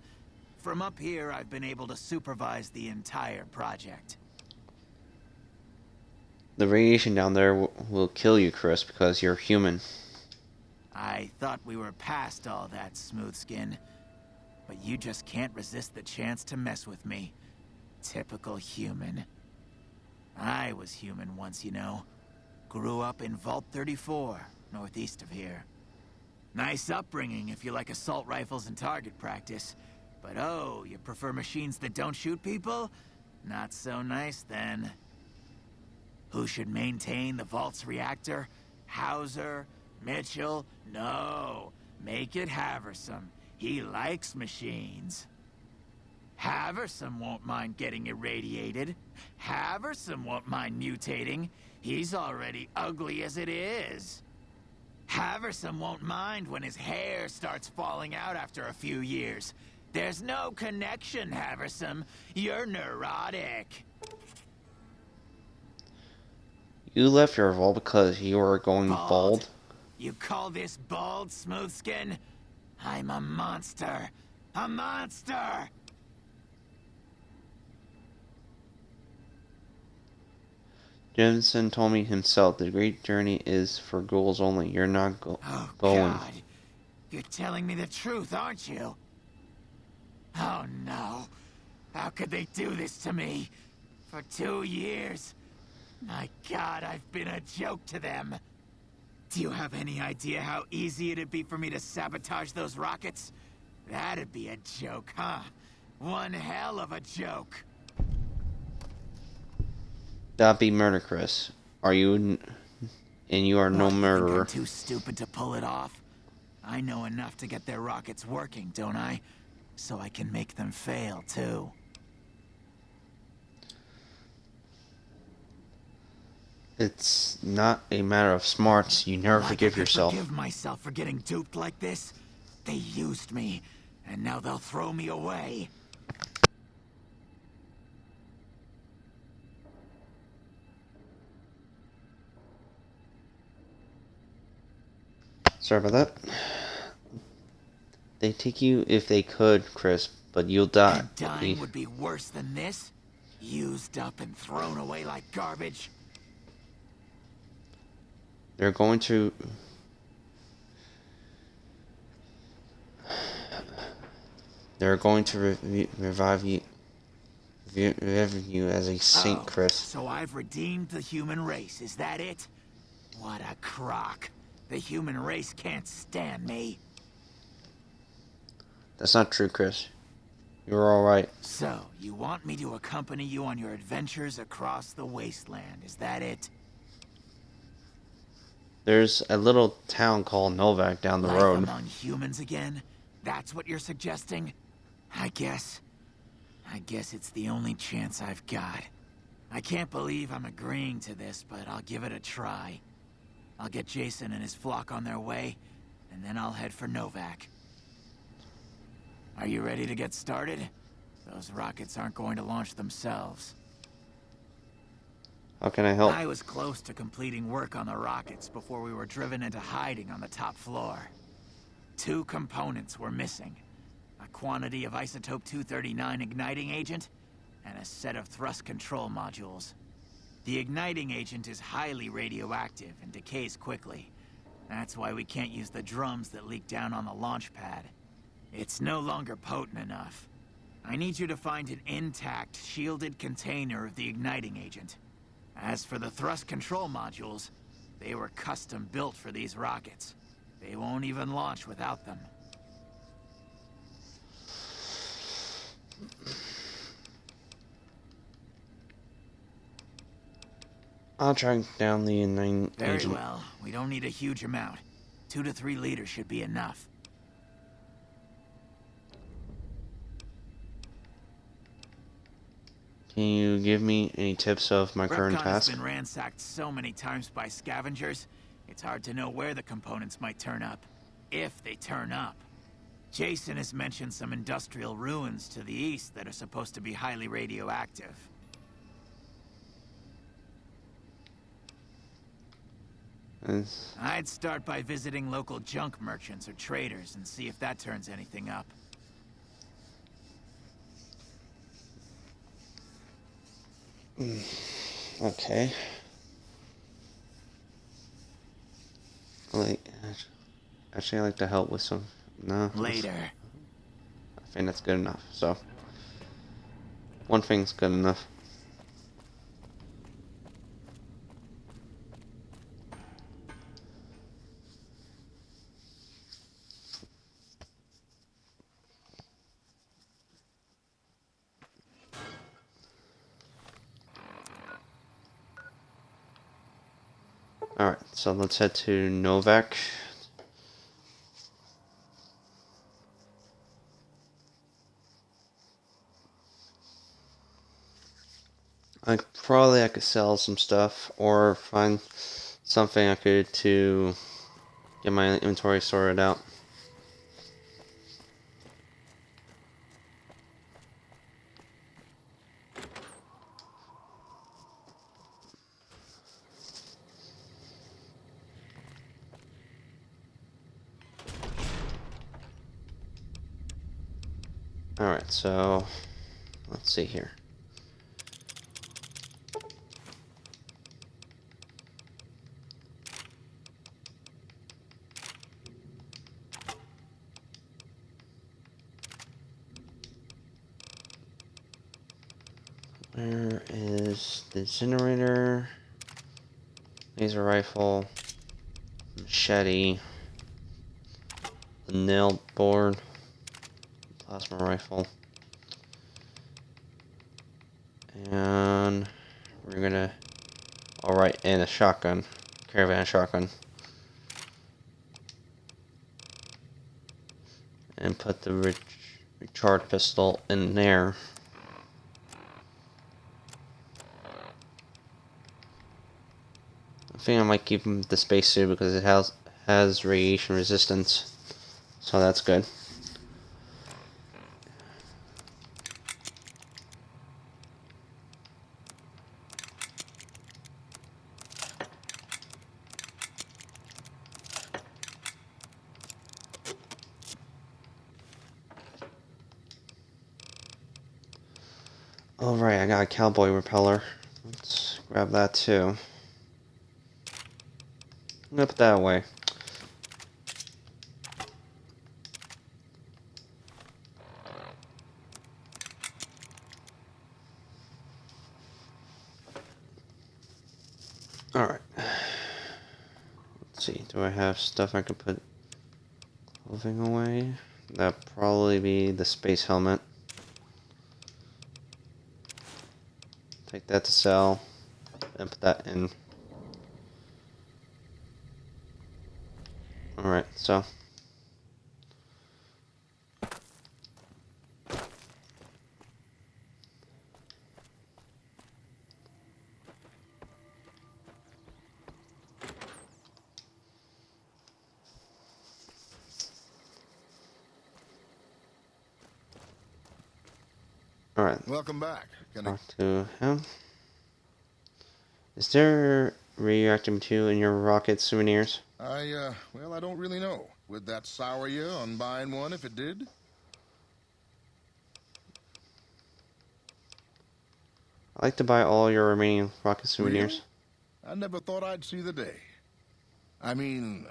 S5: From up here, I've been able to supervise the entire project.
S1: The radiation down there will kill you, Chris, because you're human.
S5: I thought we were past all that, Smoothskin. But you just can't resist the chance to mess with me. Typical human. I was human once, you know. Grew up in Vault 34, northeast of here. Nice upbringing if you like assault rifles and target practice. But oh, you prefer machines that don't shoot people? Not so nice then. Who should maintain the Vault's reactor? Hauser? Mitchell? No. Make it Haversam. He likes machines. Haversam won't mind getting irradiated. Haversam won't mind mutating. He's already ugly as it is. Haversam won't mind when his hair starts falling out after a few years. There's no connection, Haversam. You're neurotic.
S1: You left your vault because you were going bald?
S5: You call this bald, Smoothskin? I'm a monster. A monster!
S1: Jensen told me himself the great journey is for ghouls only. You're not
S5: Oh,
S1: going.
S5: God. You're telling me the truth, aren't you? Oh, no. How could they do this to me? For 2 years. My God, I've been a joke to them. Do you have any idea how easy it'd be for me to sabotage those rockets? That'd be a joke, huh? One hell of a joke.
S1: That'd be murder, Chris. Are you... And you are no
S5: What, you think
S1: murderer.
S5: I'm too stupid to pull it off? I know enough to get their rockets working, don't I? So I can make them fail, too.
S1: It's not a matter of smarts. You never
S5: Like
S1: forgive
S5: I could
S1: yourself.
S5: Forgive myself for getting duped like this. They used me, and now they'll throw me away.
S1: Sorry about that. They take you if they could, Chris, but you'll die.
S5: And dying would be worse than this? Used up and thrown away like garbage?
S1: They're going to... They're going to revive you, revive you as a saint,
S5: Oh,
S1: Chris.
S5: so I've redeemed the human race, is that it? What a crock. The human race can't stand me.
S1: That's not true, Chris. You're alright.
S5: So, you want me to accompany you on your adventures across the wasteland, is that it?
S1: There's a little town called Novak down the
S5: Life
S1: road.
S5: among humans again? That's what you're suggesting? I guess it's the only chance I've got. I can't believe I'm agreeing to this, but I'll give it a try. I'll get Jason and his flock on their way, and then I'll head for Novak. Are you ready to get started? Those rockets aren't going to launch themselves.
S1: How can I help?
S5: I was close to completing work on the rockets before we were driven into hiding on the top floor. 2 components were missing. A quantity of isotope 239 igniting agent, and a set of thrust control modules. The igniting agent is highly radioactive and decays quickly. That's why we can't use the drums that leak down on the launch pad. It's no longer potent enough. I need you to find an intact, shielded container of the igniting agent. As for the thrust control modules, they were custom built for these rockets. They won't even launch without them.
S1: I'll track down the igniting
S5: Very
S1: agent.
S5: well. We don't need a huge amount. 2 to 3 liters should be enough.
S1: Can you give me any tips of my current
S5: Repcon has
S1: task?
S5: been ransacked so many times by scavengers, it's hard to know where the components might turn up. If they turn up. Jason has mentioned some industrial ruins to the east that are supposed to be highly radioactive.
S1: It's-
S5: I'd start by visiting local junk merchants or traders and see if that turns anything up.
S1: Okay. Like, actually, I like to help with some. No.
S5: Later.
S1: I think that's good enough. So, one thing's good enough. Alright, so let's head to Novak. I could sell some stuff or find something I could to get my inventory sorted out. Alright, so let's see here. Where is the incinerator? Laser rifle, machete, the nail board, plasma rifle, and we're gonna. Alright, and a shotgun, caravan shotgun, and put the recharge pistol in there. I think I might keep the spacesuit because it has radiation resistance, so that's good. Alright, I got a cowboy repeller. Let's grab that too. I'm gonna put that away. Let's see, do I have stuff I could put clothing away? That'd probably be the space helmet. Take that to sell and put that in. Alright, so. Alright,
S6: Welcome back.
S1: talk to him. Is there radioactive material in your rocket souvenirs?
S6: Well, I don't really know. Would that sour you on buying one if it did?
S1: I'd like to buy all your remaining rocket souvenirs.
S6: Really? I never thought I'd see the day. I mean,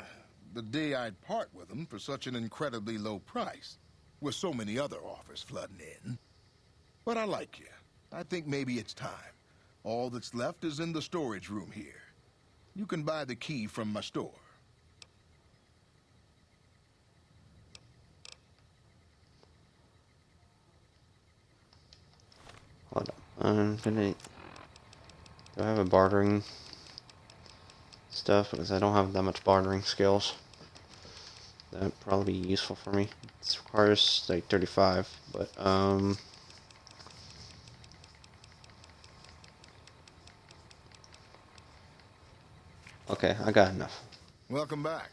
S6: the day I'd part with them for such an incredibly low price, with so many other offers flooding in. But I like you. I think maybe it's time. All that's left is in the storage room here. You can buy the key from my store.
S1: Hold on. I'm gonna. Do I have a bartering stuff? Because I don't have that much bartering skills. That'd probably be useful for me. It requires like 35, but okay, I got enough.
S6: Welcome back.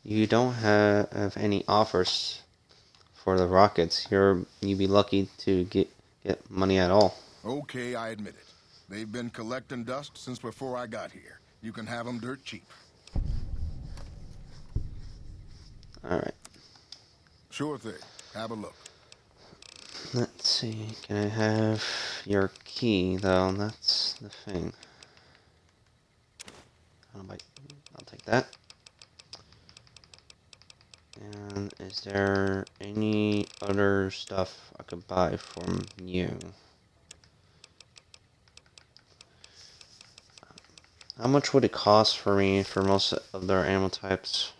S1: You don't have any offers for the rockets. You'd be lucky to get money at all.
S6: Okay, I admit it. They've been collecting dust since before I got here. You can have them dirt cheap.
S1: Alright.
S6: Sure thing. Have a look.
S1: Let's see. Can I have your key, though? That's the thing. I'll take that. And is there any other stuff I could buy from you? How much would it cost for me for most of their animal types?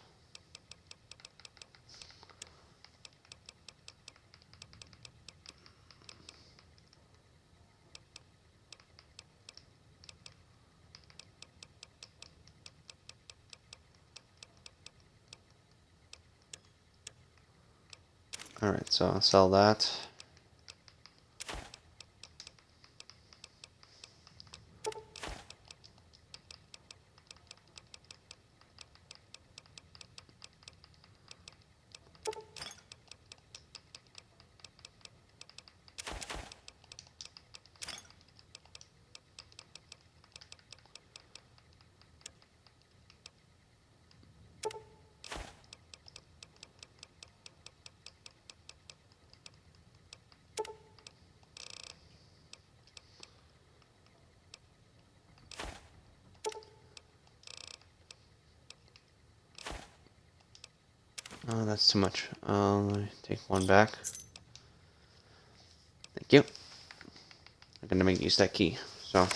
S1: Alright, so I'll sell that. Oh, that's too much. Let me take one back. Thank you. I'm gonna make use of that key. So.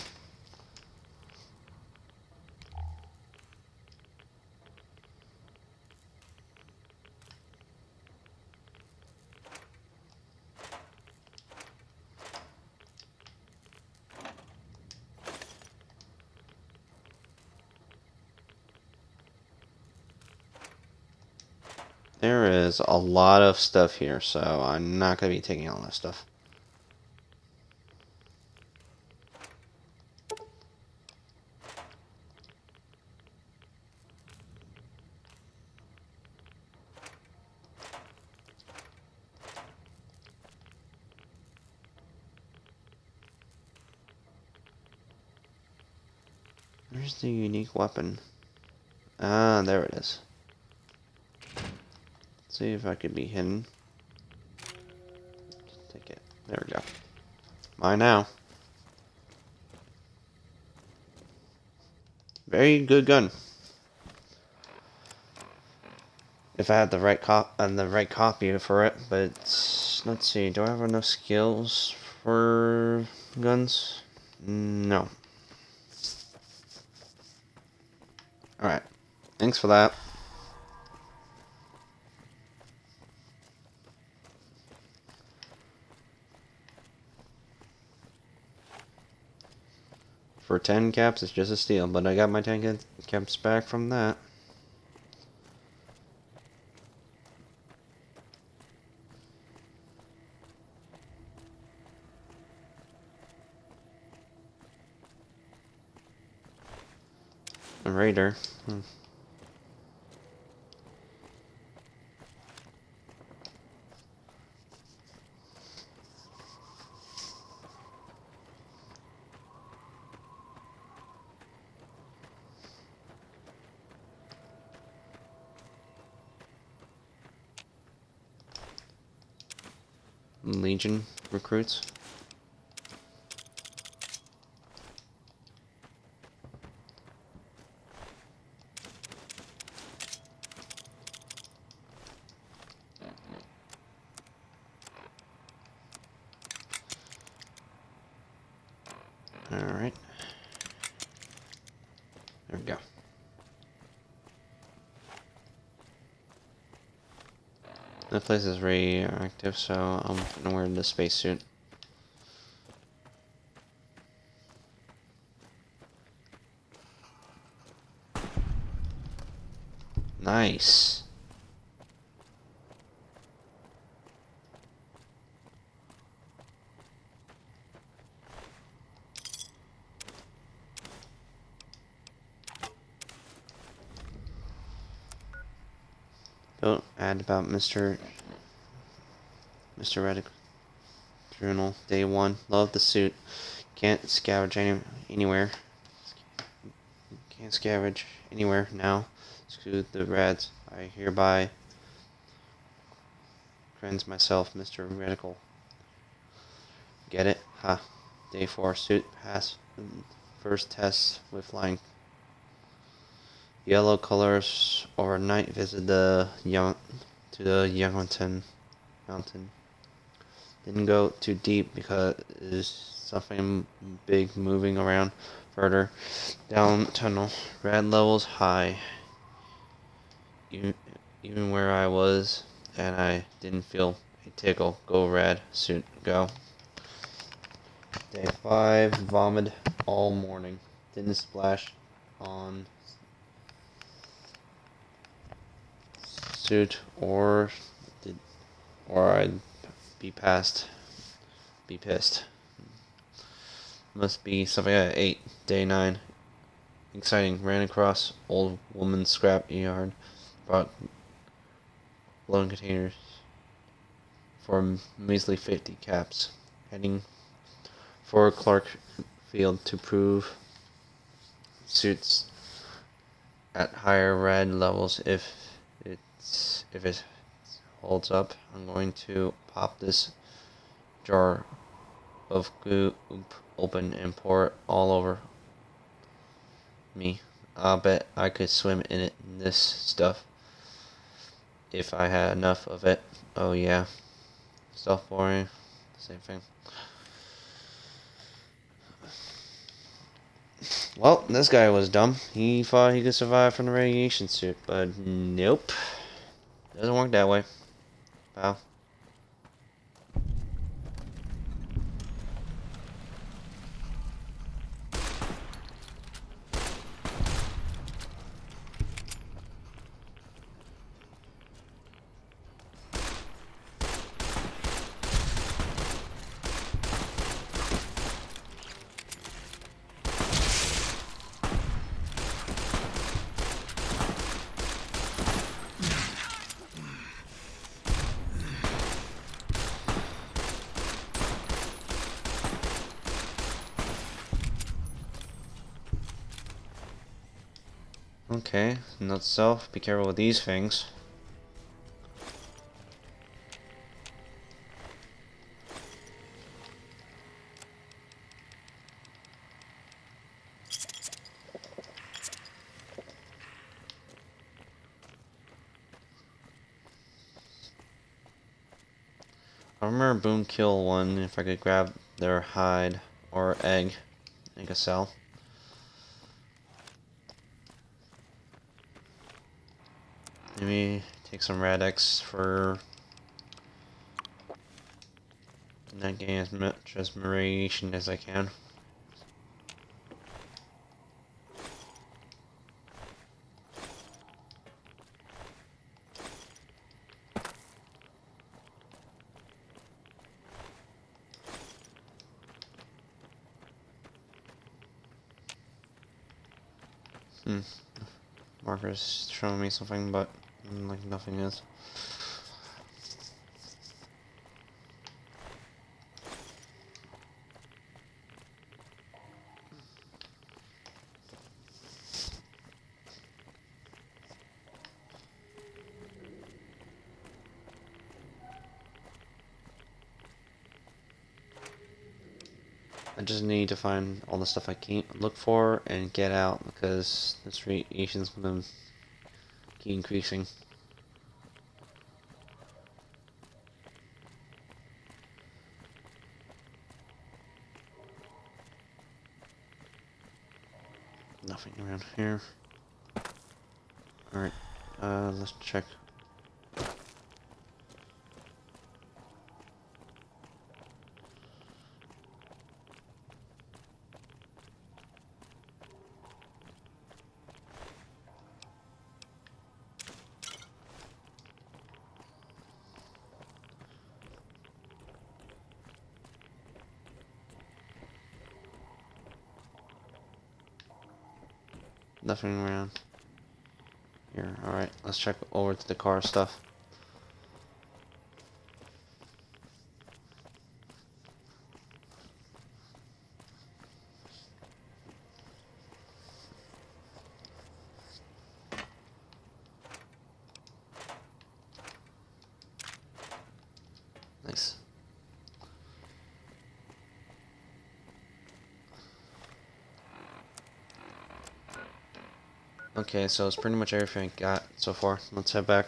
S1: There is a lot of stuff here, so I'm not going to be taking all that stuff. Where's the unique weapon? Ah, there it is. Let's see if I could be hidden. Take it. There we go. Mine now. Very good gun. If I had the right copy for it, but let's see. Do I have enough skills for guns? No. Alright. Thanks for that. For 10 caps, it's just a steal, but I got my 10 caps back from that. A raider. Legion recruits. Alright. There we go. That place is radioactive, so I'm gonna wear the spacesuit. Nice. Don't add about Mr. Reddick Journal. Day 1. Love the suit. Can't scavenge anywhere. Can't scavenge anywhere now. Screw the rads. I hereby cleanse myself, Mr. Radical. Get it? Ha. Day 4. Suit pass. First test with flying. Yellow colors overnight. Visit the Yangtze Mountain. Didn't go too deep because there's something big moving around further down the tunnel. Rad levels high. Even where I was, and I didn't feel a tickle. Go rad suit, go. Day 5, vomited all morning. Didn't splash on suit or I'd be pissed. Must be something at 8. Day 9. Exciting. Ran across old woman's scrap yard. Bought blown containers for measly 50 caps. Heading for Clark Field to prove suits at higher rad levels. If it holds up, I'm going to pop this jar of goop open and pour it all over me. I'll bet I could swim in it. This stuff, if I had enough of it. Oh yeah, stuff boring. Same thing. Well, this guy was dumb. He thought he could survive from the radiation suit, but nope. Doesn't work that way, pal. Okay, note self, be careful with these things. I remember Boom Kill one if I could grab their hide or egg. I could sell. Maybe take some Radix for not getting as much as radiation as I can. Marker's showing me something, but like nothing is. I just need to find all the stuff I can't look for and get out because this radiation's gonna keep increasing. Nothing around here. Alright, let's check. Nothing around here. Alright, let's check over to the car stuff. Nice. Okay, so it's pretty much everything I got so far. Let's head back.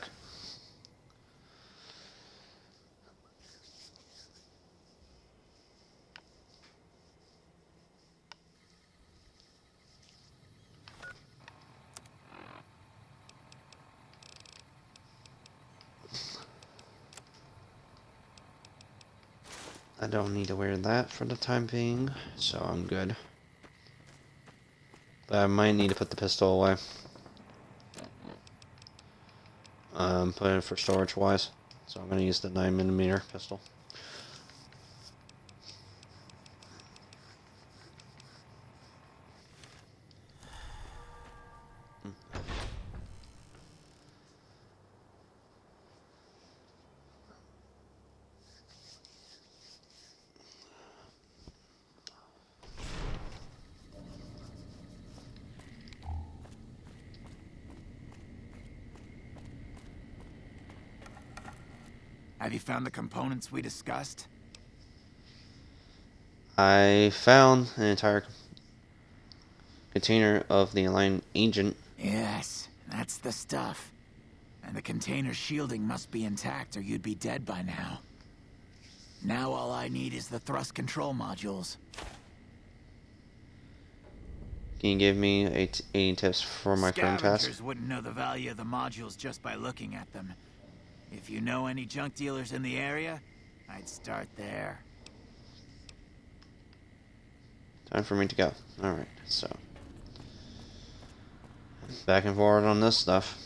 S1: I don't need to wear that for the time being, so I'm good. But I might need to put the pistol away. Put it for storage wise. So I'm going to use the 9mm pistol.
S5: Have you found the components we discussed?
S1: I found an entire container of the Align agent.
S5: Yes, that's the stuff. And the container's shielding must be intact or you'd be dead by now. Now all I need is the thrust control modules.
S1: Can you give me 80 tips for my current task?
S5: Scavengers wouldn't know the value of the modules just by looking at them. If you know any junk dealers in the area, I'd start there.
S1: Time for me to go. Alright, so. Back and forward on this stuff.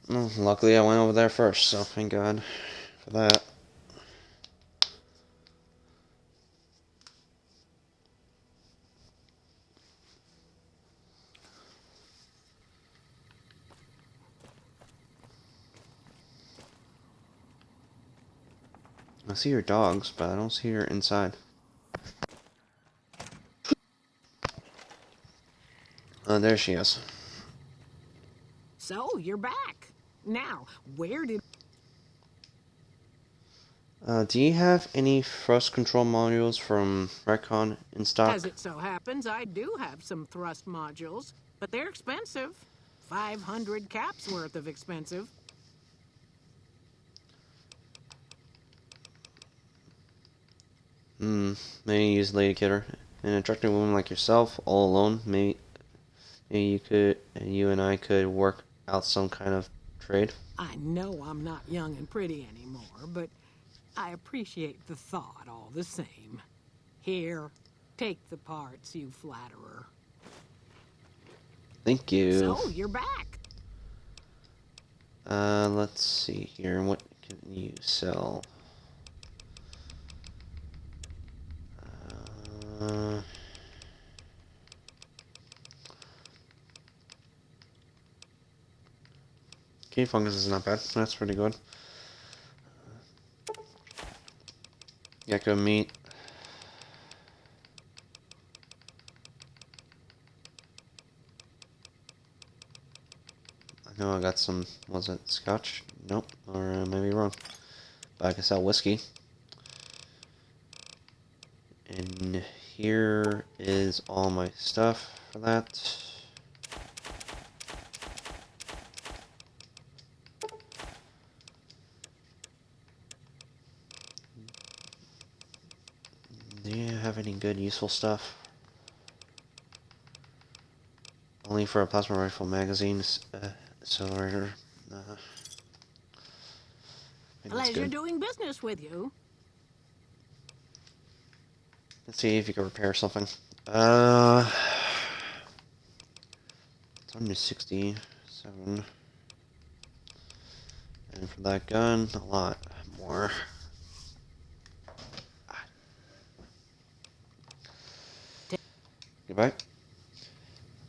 S1: Well, luckily I went over there first, so thank God for that. I see your dogs, but I don't see her inside. Oh, there she is.
S7: So, you're back. Now, where did...
S1: Do you have any thrust control modules from Recon in stock?
S7: As it so happens, I do have some thrust modules, but they're expensive. 500 caps worth of expensive.
S1: Maybe use Lady Killer. An attractive woman like yourself, all alone. Maybe you and I could work out some kind of trade.
S7: I know I'm not young and pretty anymore, but I appreciate the thought all the same. Here, take the parts, you flatterer.
S1: Thank you.
S7: So, you're back.
S1: Let's see here. What can you sell? Key fungus is not bad. That's pretty good. Gecko meat. I know I got some. Was it scotch? Nope. Or maybe wrong. But I can sell whiskey. And here is all my stuff for that. Do you have any good useful stuff? Only for a plasma rifle magazine accelerator. Maybe that's
S7: Pleasure
S1: good.
S7: doing business with you.
S1: Let's see if you can repair something. It's under 67. And for that gun, a lot more. Goodbye.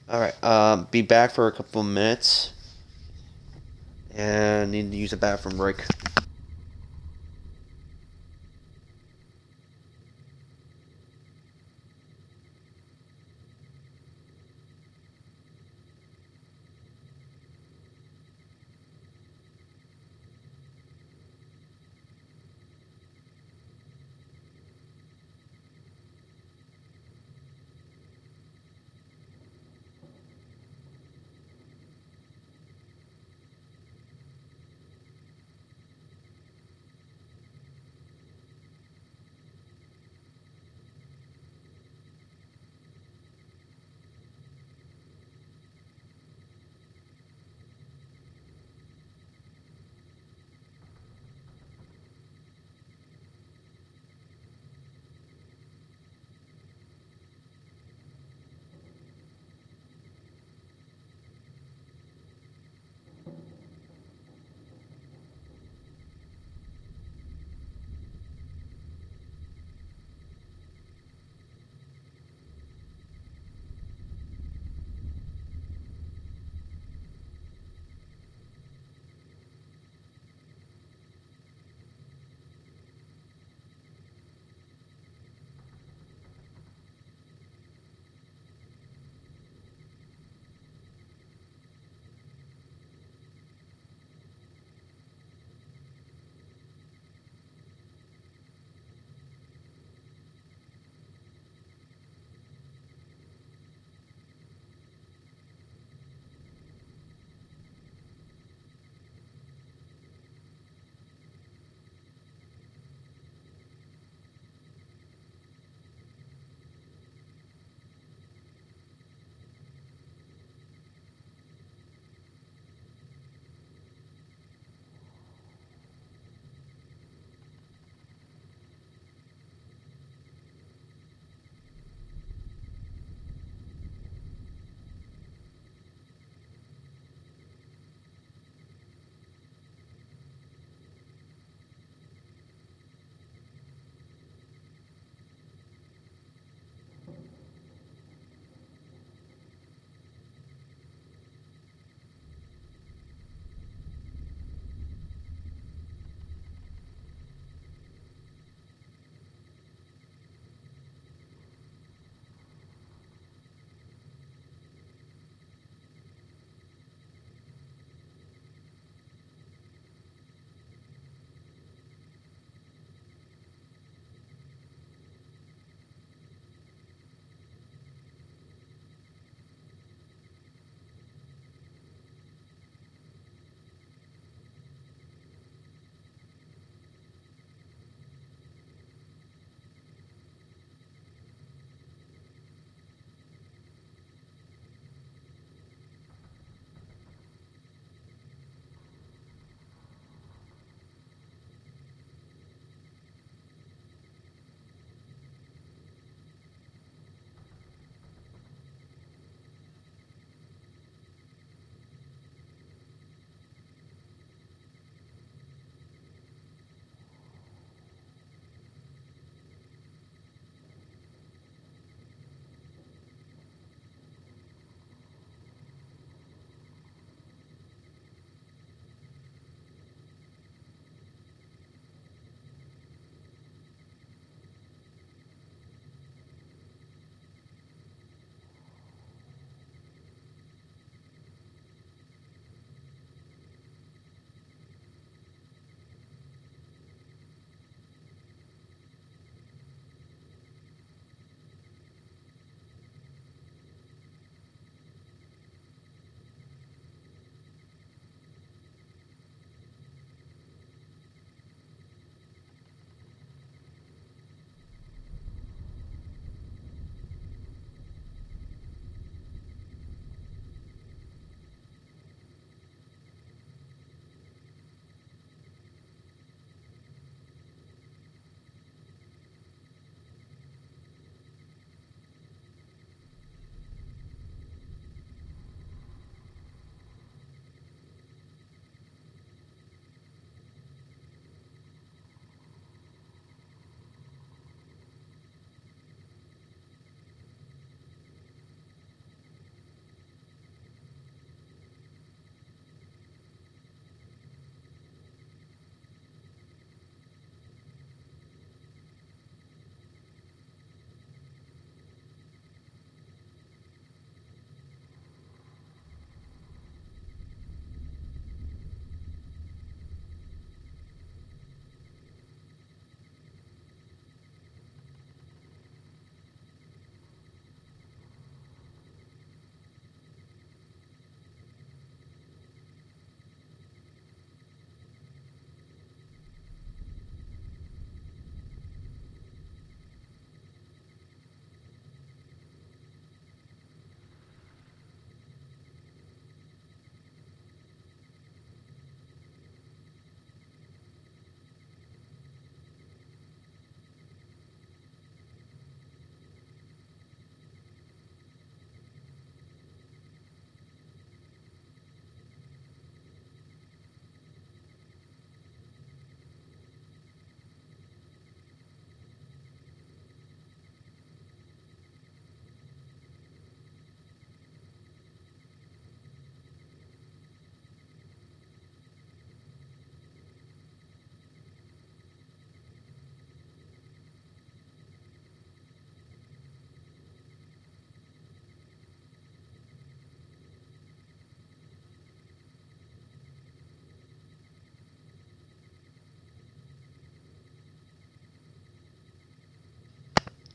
S1: Alright, be back for a couple of minutes. And need to use a bathroom break.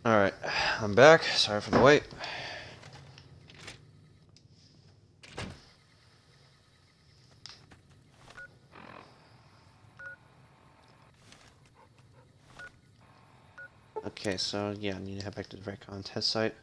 S1: Alright, I'm back. Sorry for the wait. Okay, so yeah, I need to head back to the Recon test site.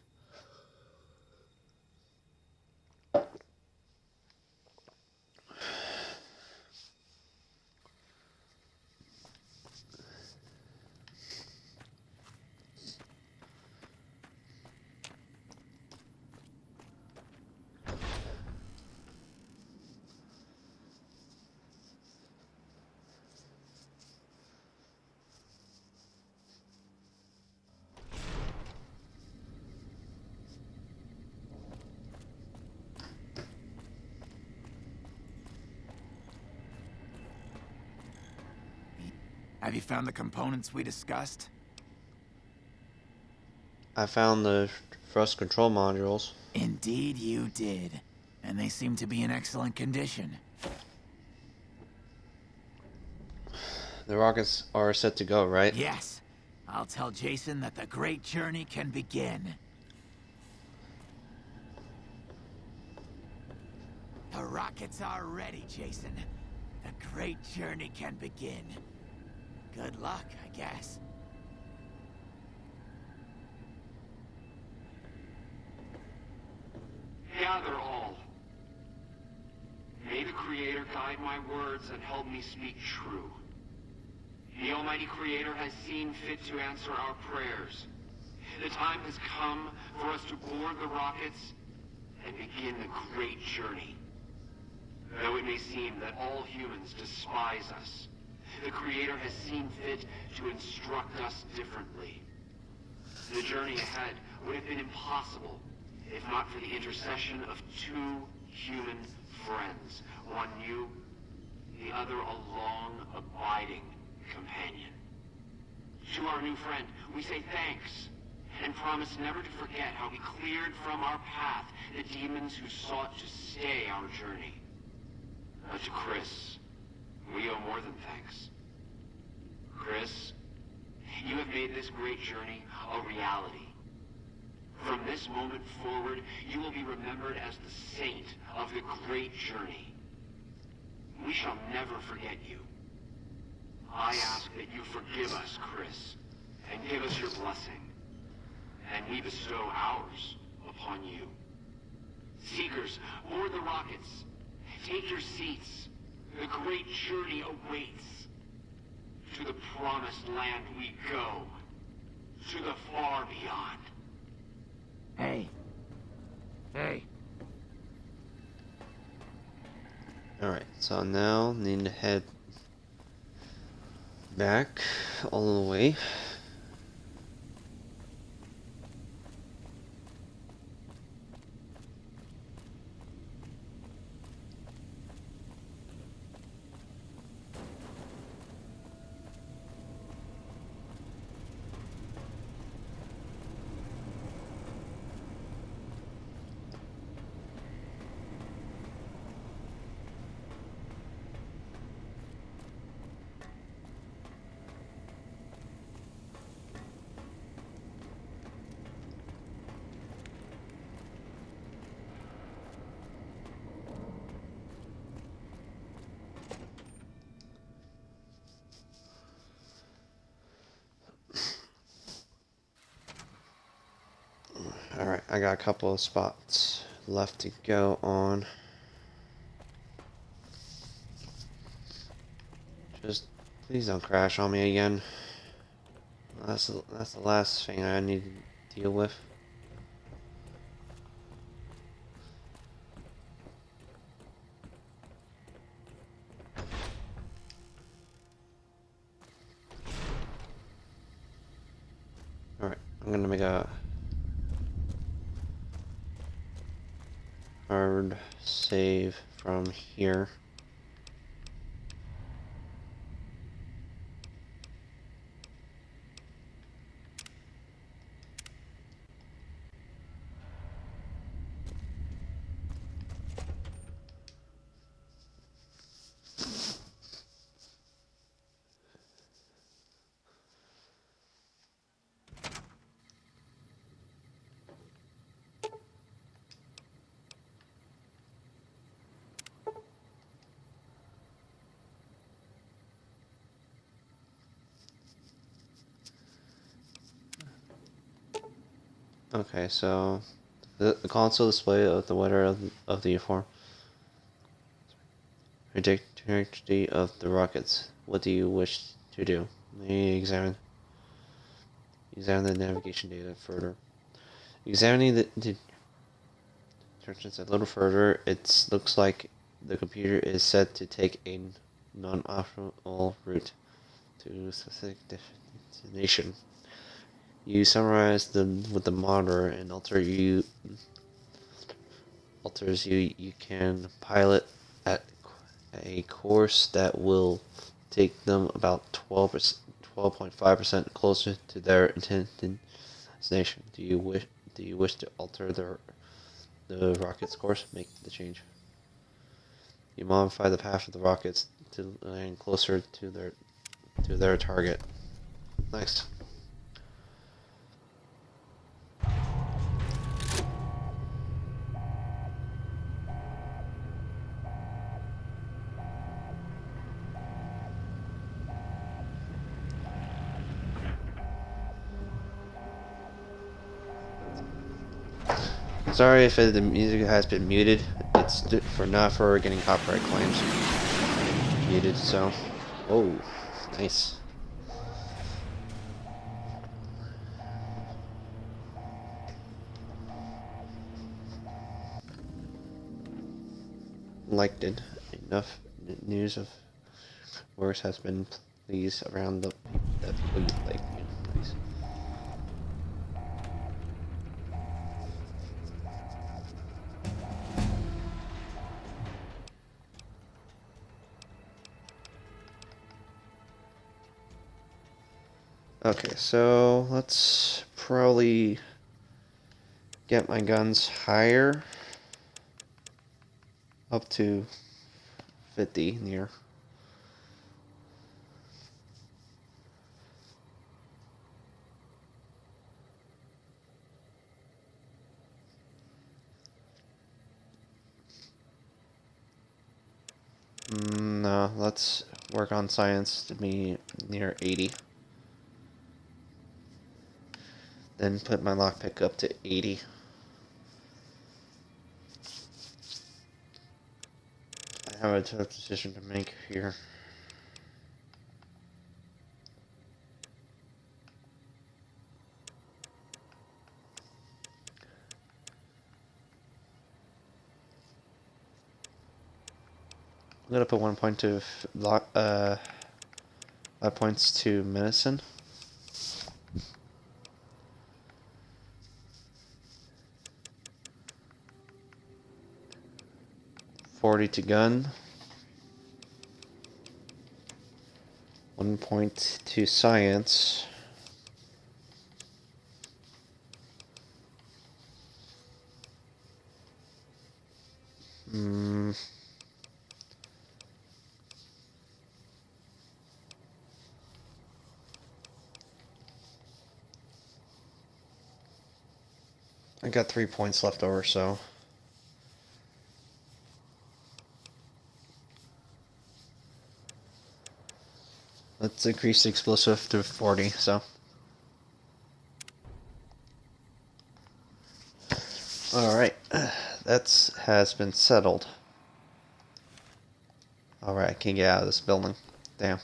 S5: Have you found the components we discussed?
S1: I found the thrust control modules.
S5: Indeed you did. And they seem to be in excellent condition.
S1: The rockets are set to go, right?
S5: Yes. I'll tell Jason that the great journey can begin. The rockets are ready, Jason. The great journey can begin. Good luck, I guess.
S4: Gather all. May the Creator guide my words and help me speak true. The Almighty Creator has seen fit to answer our prayers. The time has come for us to board the rockets and begin the great journey. Though it may seem that all humans despise us, the Creator has seen fit to instruct us differently. The journey ahead would have been impossible if not for the intercession of two human friends, one new, the other a long, abiding companion. To our new friend, we say thanks, and promise never to forget how we cleared from our path the demons who sought to stay our journey. But to Chris, we owe more than thanks. Chris, you have made this great journey a reality. From this moment forward, you will be remembered as the saint of the great journey. We shall never forget you. I ask that you forgive us, Chris, and give us your blessing. And we bestow ours upon you. Seekers, board the rockets. Take your seats. The great journey awaits. To the promised land we go. To the far beyond.
S5: Hey. Hey.
S1: Alright, so now need to head back all the way. Alright, I got a couple of spots left to go on. Just please don't crash on me again. That's the last thing I need to deal with. Alright, I'm gonna make a hard save from here. Okay, so the console display of the weather of the uniform. Trajectory of the rockets. What do you wish to do? Let me examine the navigation data further. Examining the directions a little further, it looks like the computer is set to take a non-optimal route to a specific destination. You summarize them with the monitor and alters you can pilot at a course that will take them about 12.5% closer to their intended destination. Do you wish to alter the rocket's course? Make the change. You modify the path of the rockets to land closer to their target. Next. Sorry if the music has been muted. It's not for getting copyright claims. Muted, so. Oh, nice. Liked it. Enough news of worse has been pleased around the people you like. Please. Okay, so let's probably get my guns higher. Up to 50 near. No, let's work on science to be near 80. Then put my lockpick up to 80. I have a tough decision to make here. I'm gonna put 1 point to 5 points to medicine. $40 to gun. 1 point to science. I got 3 points left over, so. Let's increase the explosive to 40, so. Alright, that has been settled. Alright, I can't get out of this building. Damn.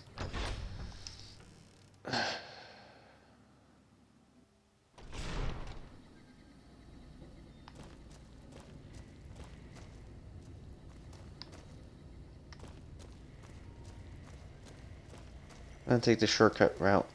S1: I'm gonna take the shortcut route.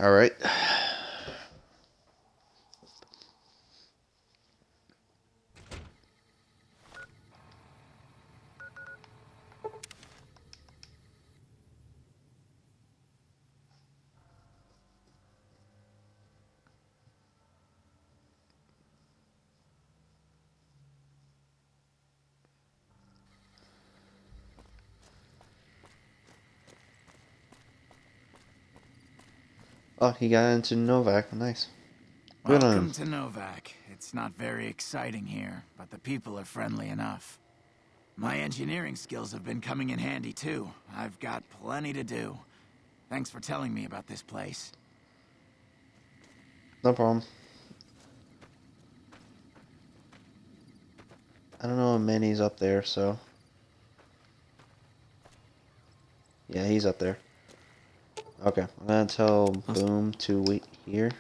S1: Alright. Oh, he got into Novak. Nice. Good on him.
S5: Welcome to Novak. It's not very exciting here, but the people are friendly enough. My engineering skills have been coming in handy too. I've got plenty to do. Thanks for telling me about this place.
S1: No problem. I don't know if Manny's up there, so... Yeah, he's up there. Okay, I'm gonna tell Boom to wait here.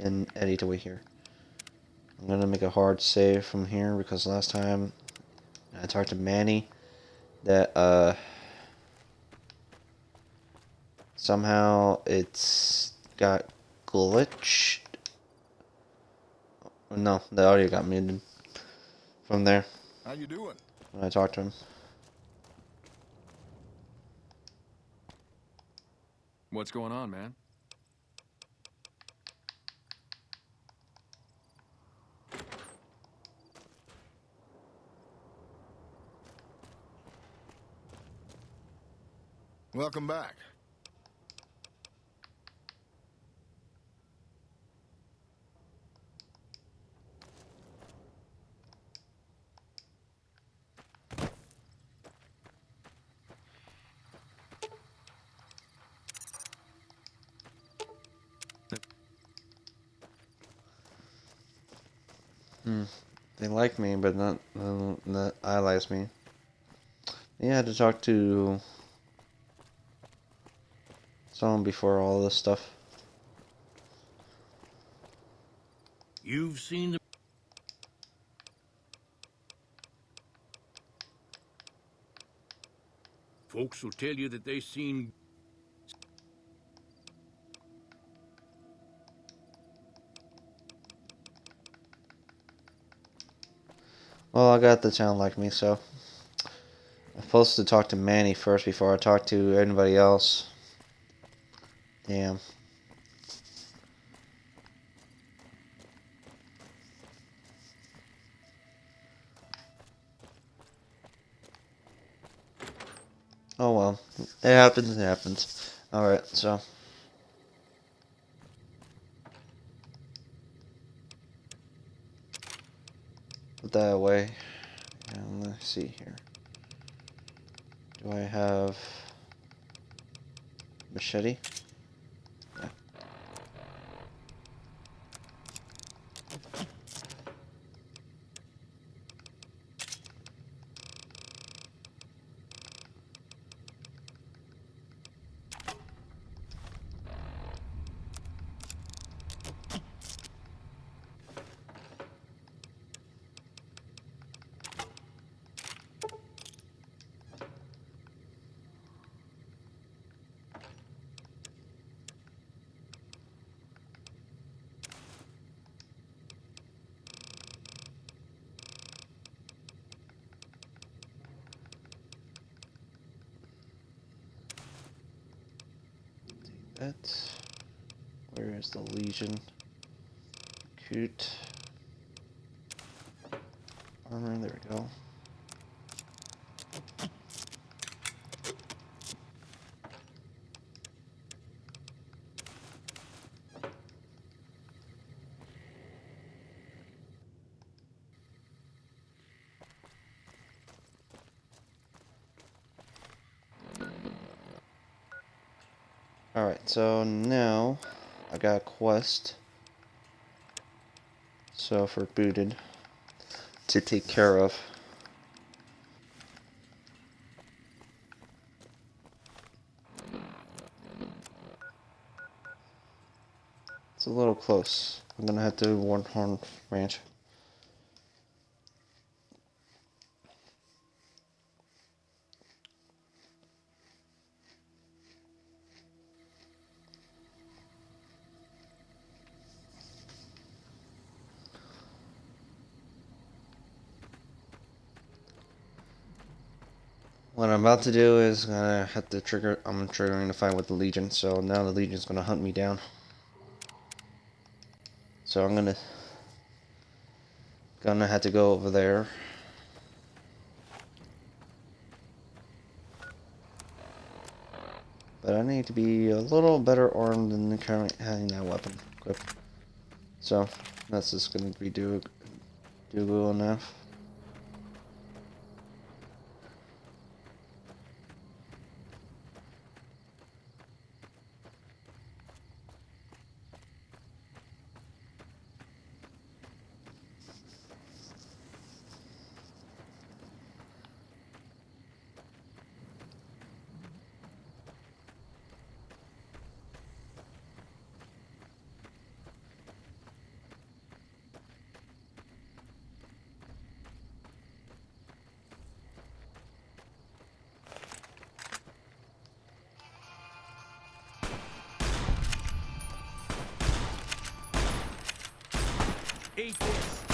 S1: And Eddie to wait here. I'm gonna make a hard save from here because last time I talked to Manny that somehow it's got glitched. No, the audio got muted from there
S6: How you doing?
S1: when I talked to him.
S8: What's going on, man?
S6: Welcome back.
S1: They like me, but not I likes me. Yeah, I had to talk to someone before all this stuff.
S2: You've seen the... Folks will tell you that they seen...
S1: Well, I got the town like me, so I'm supposed to talk to Manny first before I talk to anybody else. Damn. Oh well, it happens. It happens. All right, so. Put that away. And let's see here. Do I have machete? Yeah. That. Where is the Legion? Cute. Armor, there we go. Alright, so now I got a quest. So for Booted to take care of. It's a little close. I'm gonna have to Warthorn Ranch. What I'm about to do is gonna have to trigger. I'm triggering the fight with the Legion, so now the Legion's gonna hunt me down. So I'm gonna have to go over there. but I need to be a little better armed than currently having that weapon equipped. So that's just gonna be doable enough.
S2: Eat this.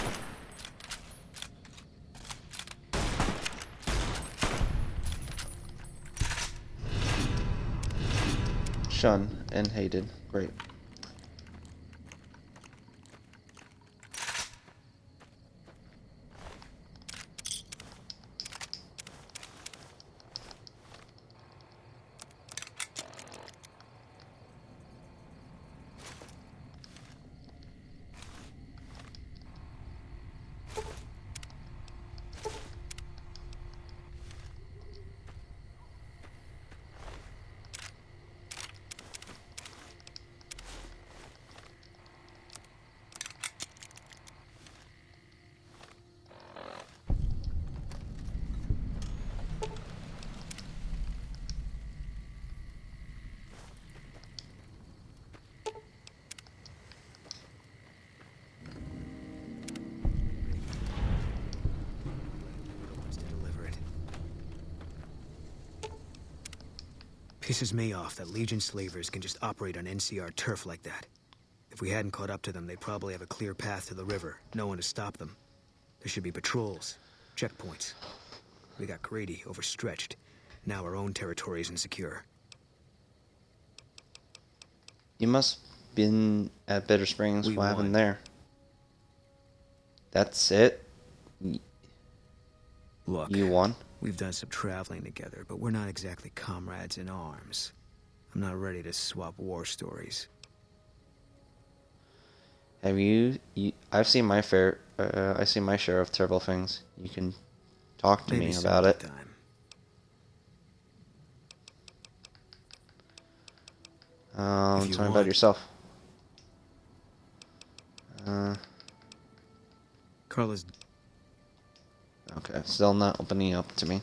S1: Shunned and hated. Great.
S9: To deliver it. Pisses me off that Legion slavers can just operate on NCR turf like that. If we hadn't caught up to them, they'd probably have a clear path to the river. No one to stop them. There should be patrols, checkpoints. We got greedy, overstretched. Now our own territory is insecure.
S1: You must been at Bitter Springs.
S9: We
S1: What happened
S9: won.
S1: there? That's it?
S9: Look,
S1: You won?
S9: we've done some traveling together, but we're not exactly comrades in arms. I'm not ready to swap war stories.
S1: Have I've seen my I've seen my share of terrible things. You can talk to
S9: Maybe
S1: me
S9: some
S1: about
S9: other
S1: it.
S9: time. If you
S1: Tell me about
S9: want.
S1: yourself.
S9: Carla's
S1: Okay, still not opening up to me.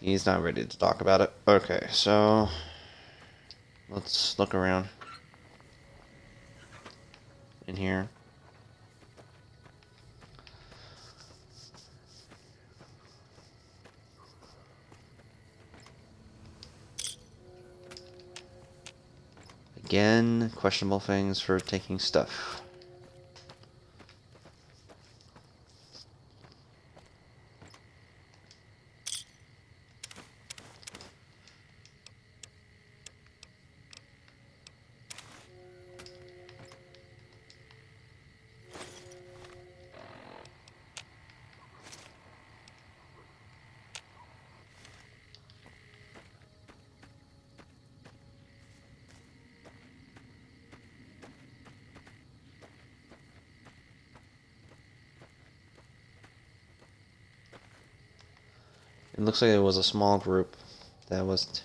S1: He's not ready to talk about it. Okay, so let's look around in here. Again, questionable things for taking stuff. It looks like it was a small group that was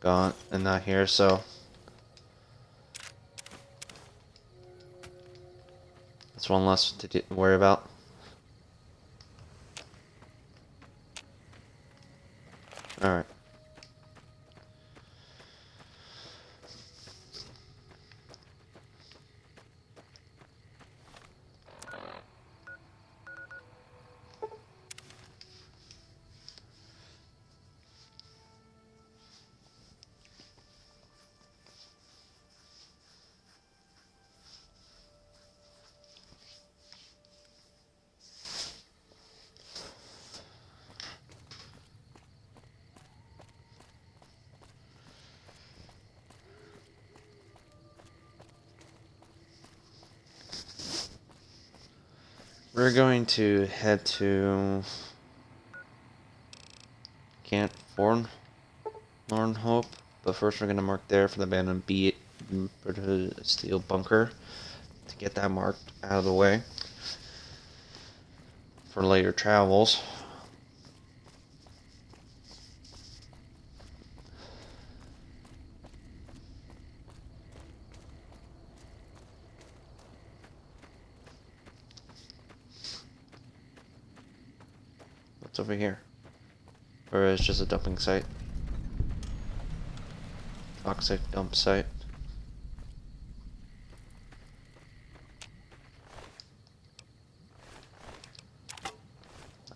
S1: gone and not here, so that's one less to worry about. Alright. We're going to head to Thornhope. But first we're gonna mark there for the abandoned steel bunker to get that marked out of the way for later travels. What's over here? Or is it just a dumping site? Toxic dump site.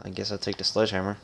S1: I guess I'll take the sledgehammer.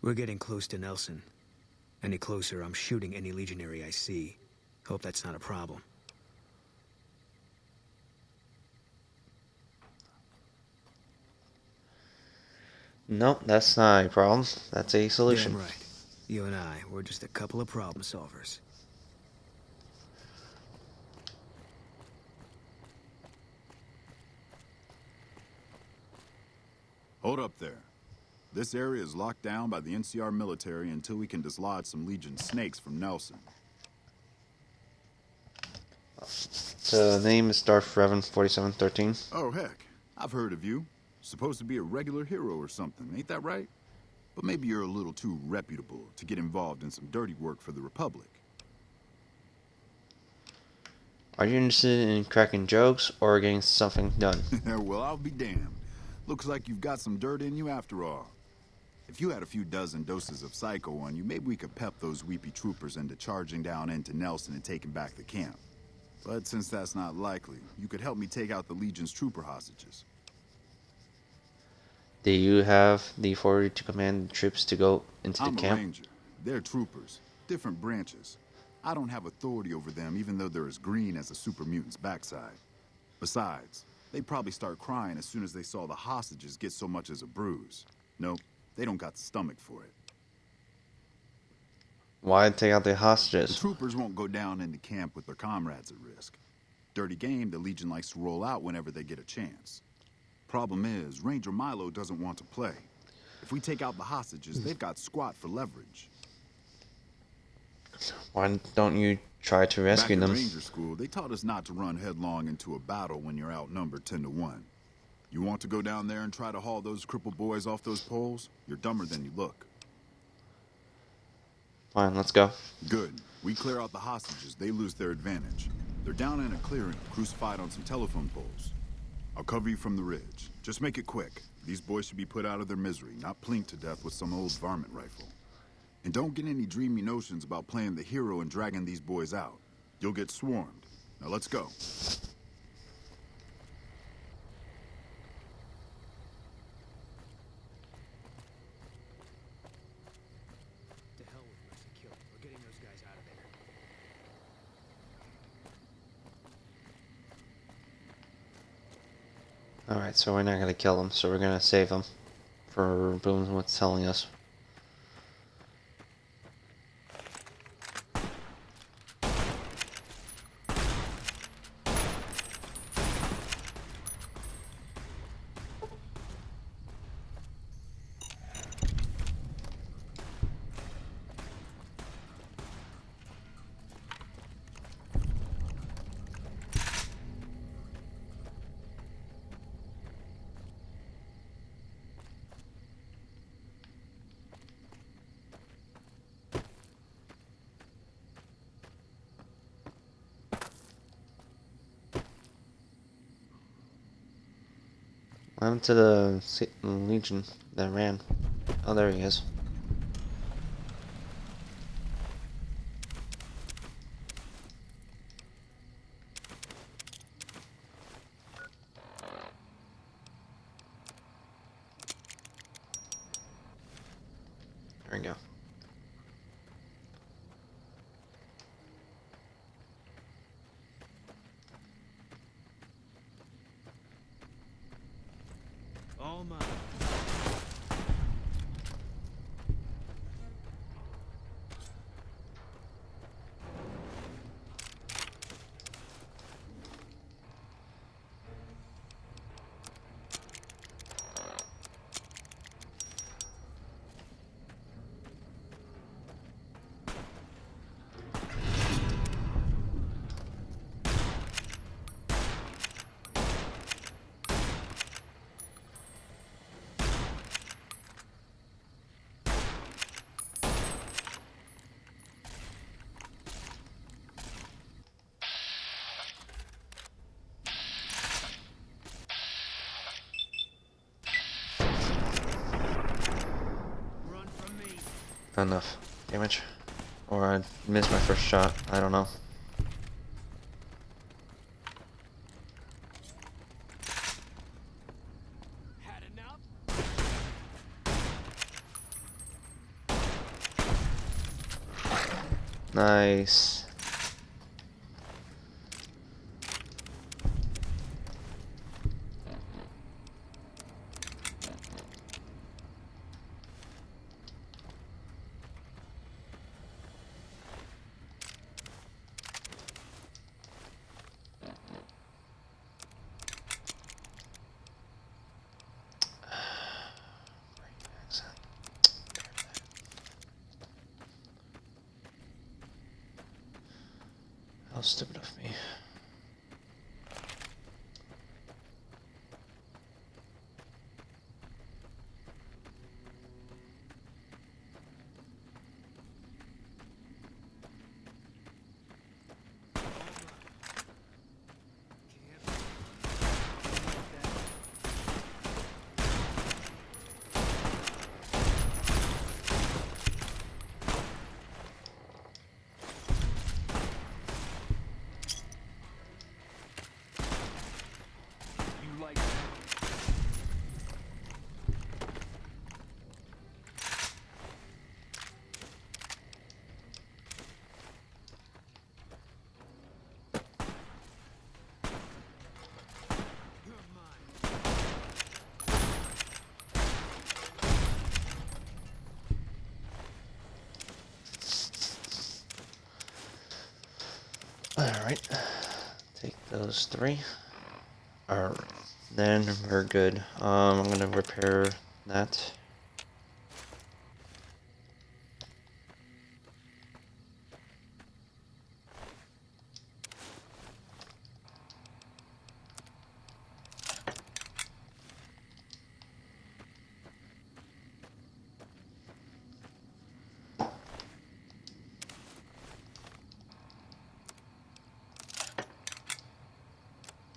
S9: We're getting close to Nelson. Any closer, I'm shooting any legionary I see. Hope that's not a problem.
S1: Nope, that's not a problem. That's a solution.
S9: Damn right. You and I, we're just a couple of problem solvers.
S10: Hold up there. This area is locked down by the NCR military until we can dislodge some Legion snakes from Nelson.
S1: So the name is Darth Revan 4713.
S10: Oh, heck. I've heard of you. Supposed to be a regular hero or something, ain't that right? But maybe you're a little too reputable to get involved in some dirty work for the Republic.
S1: Are you interested in cracking jokes or getting something done?
S10: Well, I'll be damned. Looks like you've got some dirt in you after all. If you had a few dozen doses of Psycho on you, maybe we could pep those weepy troopers into charging down into Nelson and taking back the camp. But since that's not likely, you could help me take out the Legion's trooper hostages.
S1: Do you have the authority to command the troops to go into the
S10: I'm
S1: camp?
S10: a ranger. They're troopers. Different branches. I don't have authority over them even though they're as green as a super mutant's backside. Besides, they'd probably start crying as soon as they saw the hostages get so much as a bruise. Nope, they don't got the stomach for it.
S1: Why take out the
S10: The
S1: hostages?
S10: troopers won't go down into camp with their comrades at risk. Dirty game the Legion likes to roll out whenever they get a chance. Problem is, Ranger Milo doesn't want to play. If we take out the hostages, they've got squat for leverage.
S1: Why don't you try to rescue
S10: Back
S1: them?
S10: at Ranger School, they taught us not to run headlong into a battle when you're outnumbered 10 to 1. You want to go down there and try to haul those crippled boys off those poles? You're dumber than you look.
S1: Fine, let's go.
S10: Good. We clear out the hostages, they lose their advantage. They're down in a clearing, crucified on some telephone poles. I'll cover you from the ridge. Just make it quick. These boys should be put out of their misery, not plinked to death with some old varmint rifle. And don't get any dreamy notions about playing the hero and dragging these boys out. You'll get swarmed. Now let's go.
S9: To hell with Mercy Kill. We're getting those guys out of there.
S1: Alright, so we're not gonna kill them, so we're gonna save them. For Boom's what's telling us. What happened to the Legion that ran? Oh, there he is. There we go.
S9: All mine.
S1: Not enough damage. Or I missed my first shot. I don't know.
S3: Had enough?
S1: Nice. How stupid of me. Alright, take those 3. Alright, then we're good. I'm gonna repair that.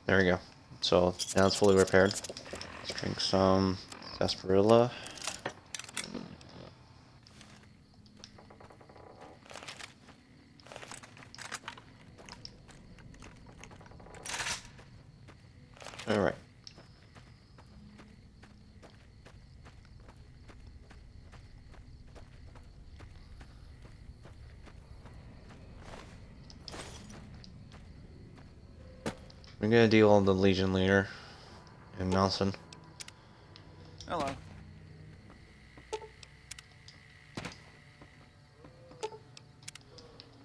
S1: There we go. So now it's fully repaired. Let's drink some sarsaparilla. All right. We're gonna deal with the Legion leader and Nelson.
S8: Hello.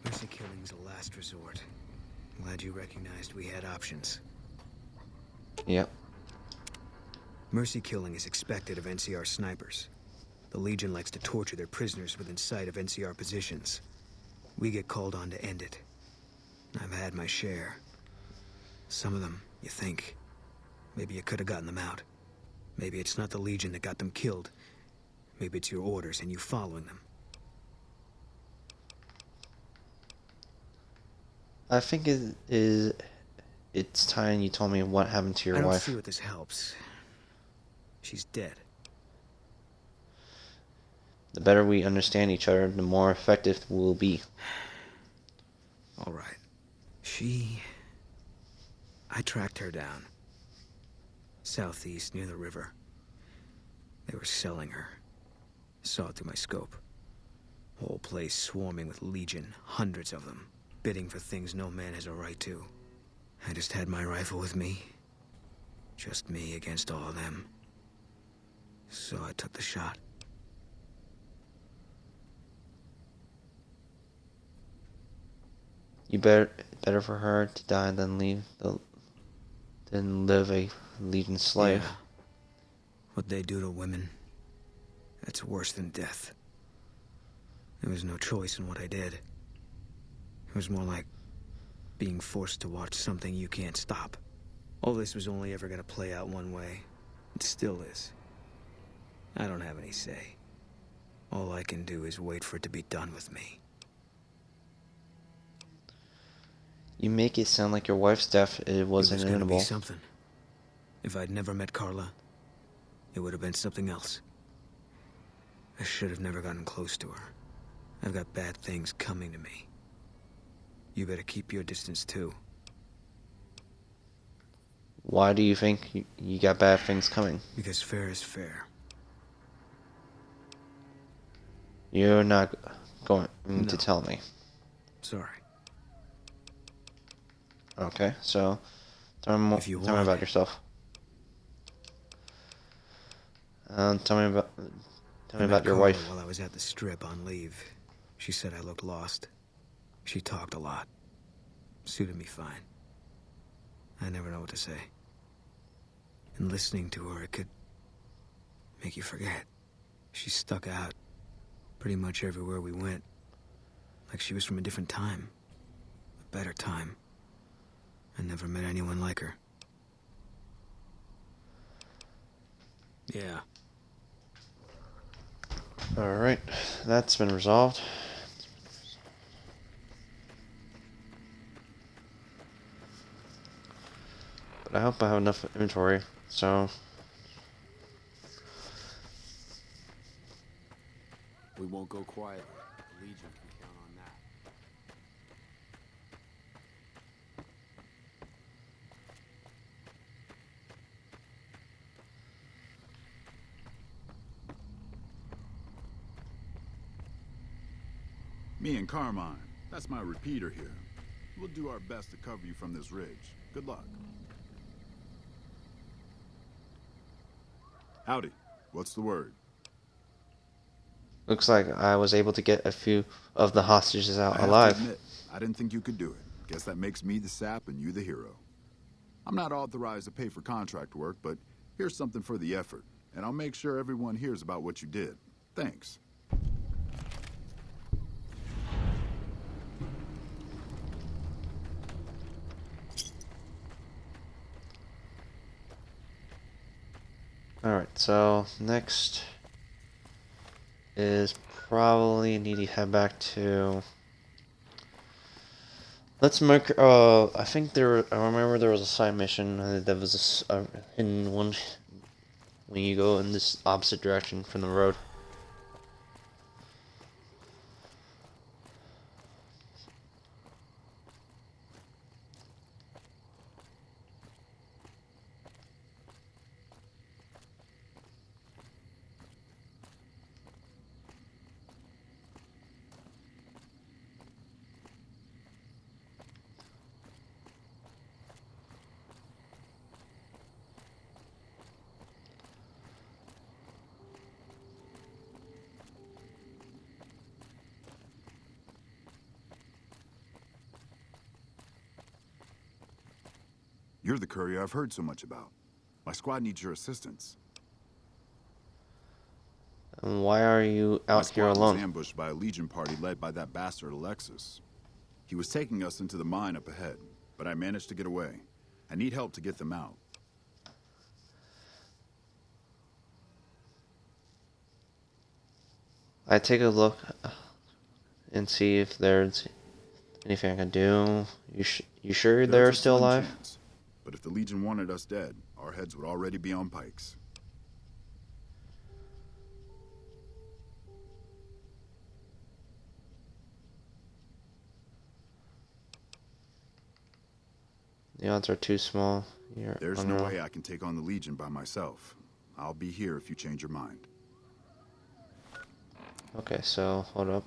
S9: Mercy killing's a last resort. Glad you recognized we had options.
S1: Yep.
S9: Mercy killing is expected of NCR snipers. The Legion likes to torture their prisoners within sight of NCR positions. We get called on to end it. I've had my share. Some of them, you think. Maybe you could have gotten them out. Maybe it's not the Legion that got them killed. Maybe it's your orders and you following them.
S1: I think it's time you told me what happened to your
S9: I don't
S1: wife.
S9: see what this helps. She's dead.
S1: The better we understand each other, the more effective we'll be.
S9: All right. I tracked her down. Southeast, near the river. They were selling her. Saw it through my scope. Whole place swarming with Legion, hundreds of them, bidding for things no man has a right to. I just had my rifle with me. Just me against all of them. So I took the shot.
S1: You better for her to die than live a Legion slave.
S9: Yeah. What they do to women, that's worse than death. There was no choice in what I did. It was more like being forced to watch something you can't stop. All this was only ever gonna play out one way. It still is. I don't have any say. All I can do is wait for it to be done with me.
S1: You make it sound like your wife's death it was
S9: It was
S1: inevitable.
S9: gonna be something. If I'd never met Carla, it would have been something else. I should have never gotten close to her. I've got bad things coming to me. You better keep your distance too.
S1: Why do you think you got bad things coming?
S9: Because fair is fair.
S1: You're not going
S9: No.
S1: to tell me.
S9: Sorry.
S1: Okay, so tell me
S9: If you
S1: tell me
S9: want.
S1: about yourself. Tell me about
S9: I met
S1: your
S9: Carla
S1: wife.
S9: while I was at the strip on leave. She said I looked lost. She talked a lot. Suited me fine. I never know what to say. And listening to her, it could make you forget. She stuck out pretty much everywhere we went. Like she was from a different time. A better time. I never met anyone like her. Yeah.
S1: Alright, that's been resolved. But I hope I have enough inventory, so...
S4: We won't go quietly. The Legion can count on that.
S10: Me and Carmine. That's my repeater here. We'll do our best to cover you from this ridge. Good luck. Howdy. What's the word?
S1: Looks like I was able to get a few of the hostages out
S10: I have to
S1: alive.
S10: admit, I didn't think you could do it. Guess that makes me the sap and you the hero. I'm not authorized to pay for contract work, but here's something for the effort. And I'll make sure everyone hears about what you did. Thanks.
S1: Alright, so next is probably need to head back to... Let's make, I think I remember there was a side mission that was a hidden one when you go in this opposite direction from the road.
S10: You're the courier I've heard so much about. My squad needs your assistance.
S1: And why are you
S10: My
S1: out here
S10: squad was
S1: alone?
S10: ambushed by a Legion party led by that bastard Alexis. He was taking us into the mine up ahead, but I managed to get away. I need help to get them out.
S1: I take a look and see if there's anything I can do. You sure they're
S10: There's a
S1: still
S10: slim
S1: alive?
S10: chance, but if the Legion wanted us dead, our heads would already be on pikes.
S1: The odds are too small.
S10: There's
S1: on
S10: no
S1: your
S10: way
S1: own.
S10: I can take on the Legion by myself. I'll be here if you change your mind.
S1: Okay, so hold up.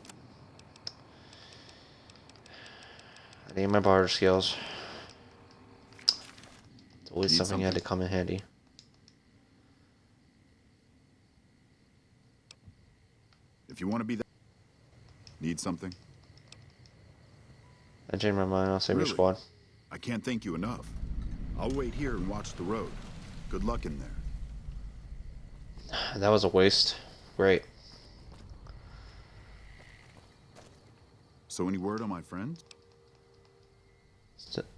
S1: I need my barter skills. It's always
S10: Need
S1: something that had to
S10: something?
S1: come in handy.
S10: If you want to be that... Need something?
S1: I changed my mind. I'll save your
S10: Really?
S1: squad.
S10: I can't thank you enough. I'll wait here and watch the road. Good luck in there.
S1: That was a waste. Great.
S10: So any word on my friends?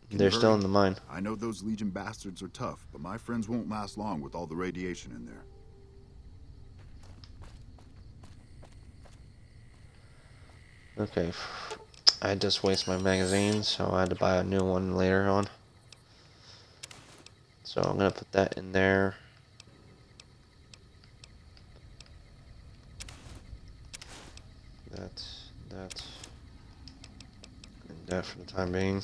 S1: They're still in
S10: hurry.
S1: the mine.
S10: I know those Legion bastards are tough, but my friends won't last long with all the radiation in there.
S1: Okay. I just wasted my magazine, so I had to buy a new one later on. So I'm gonna put that in there. That, and that for the time being.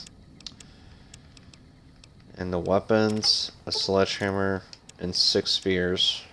S1: And the weapons, a sledgehammer, and 6 spears.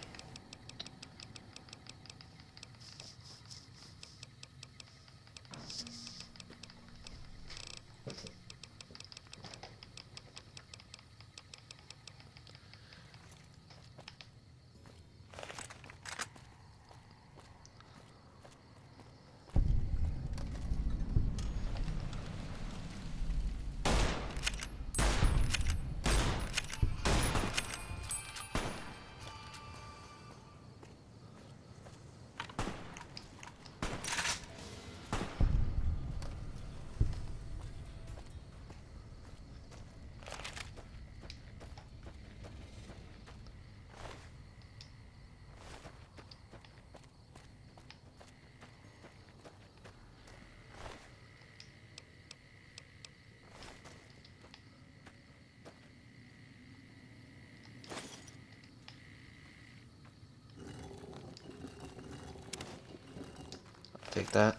S1: Take that.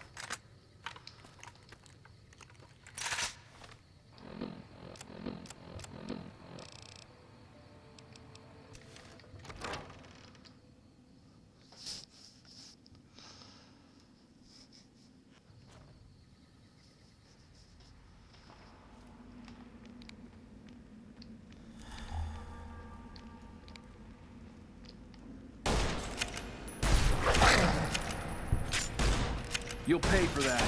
S11: You'll pay for that.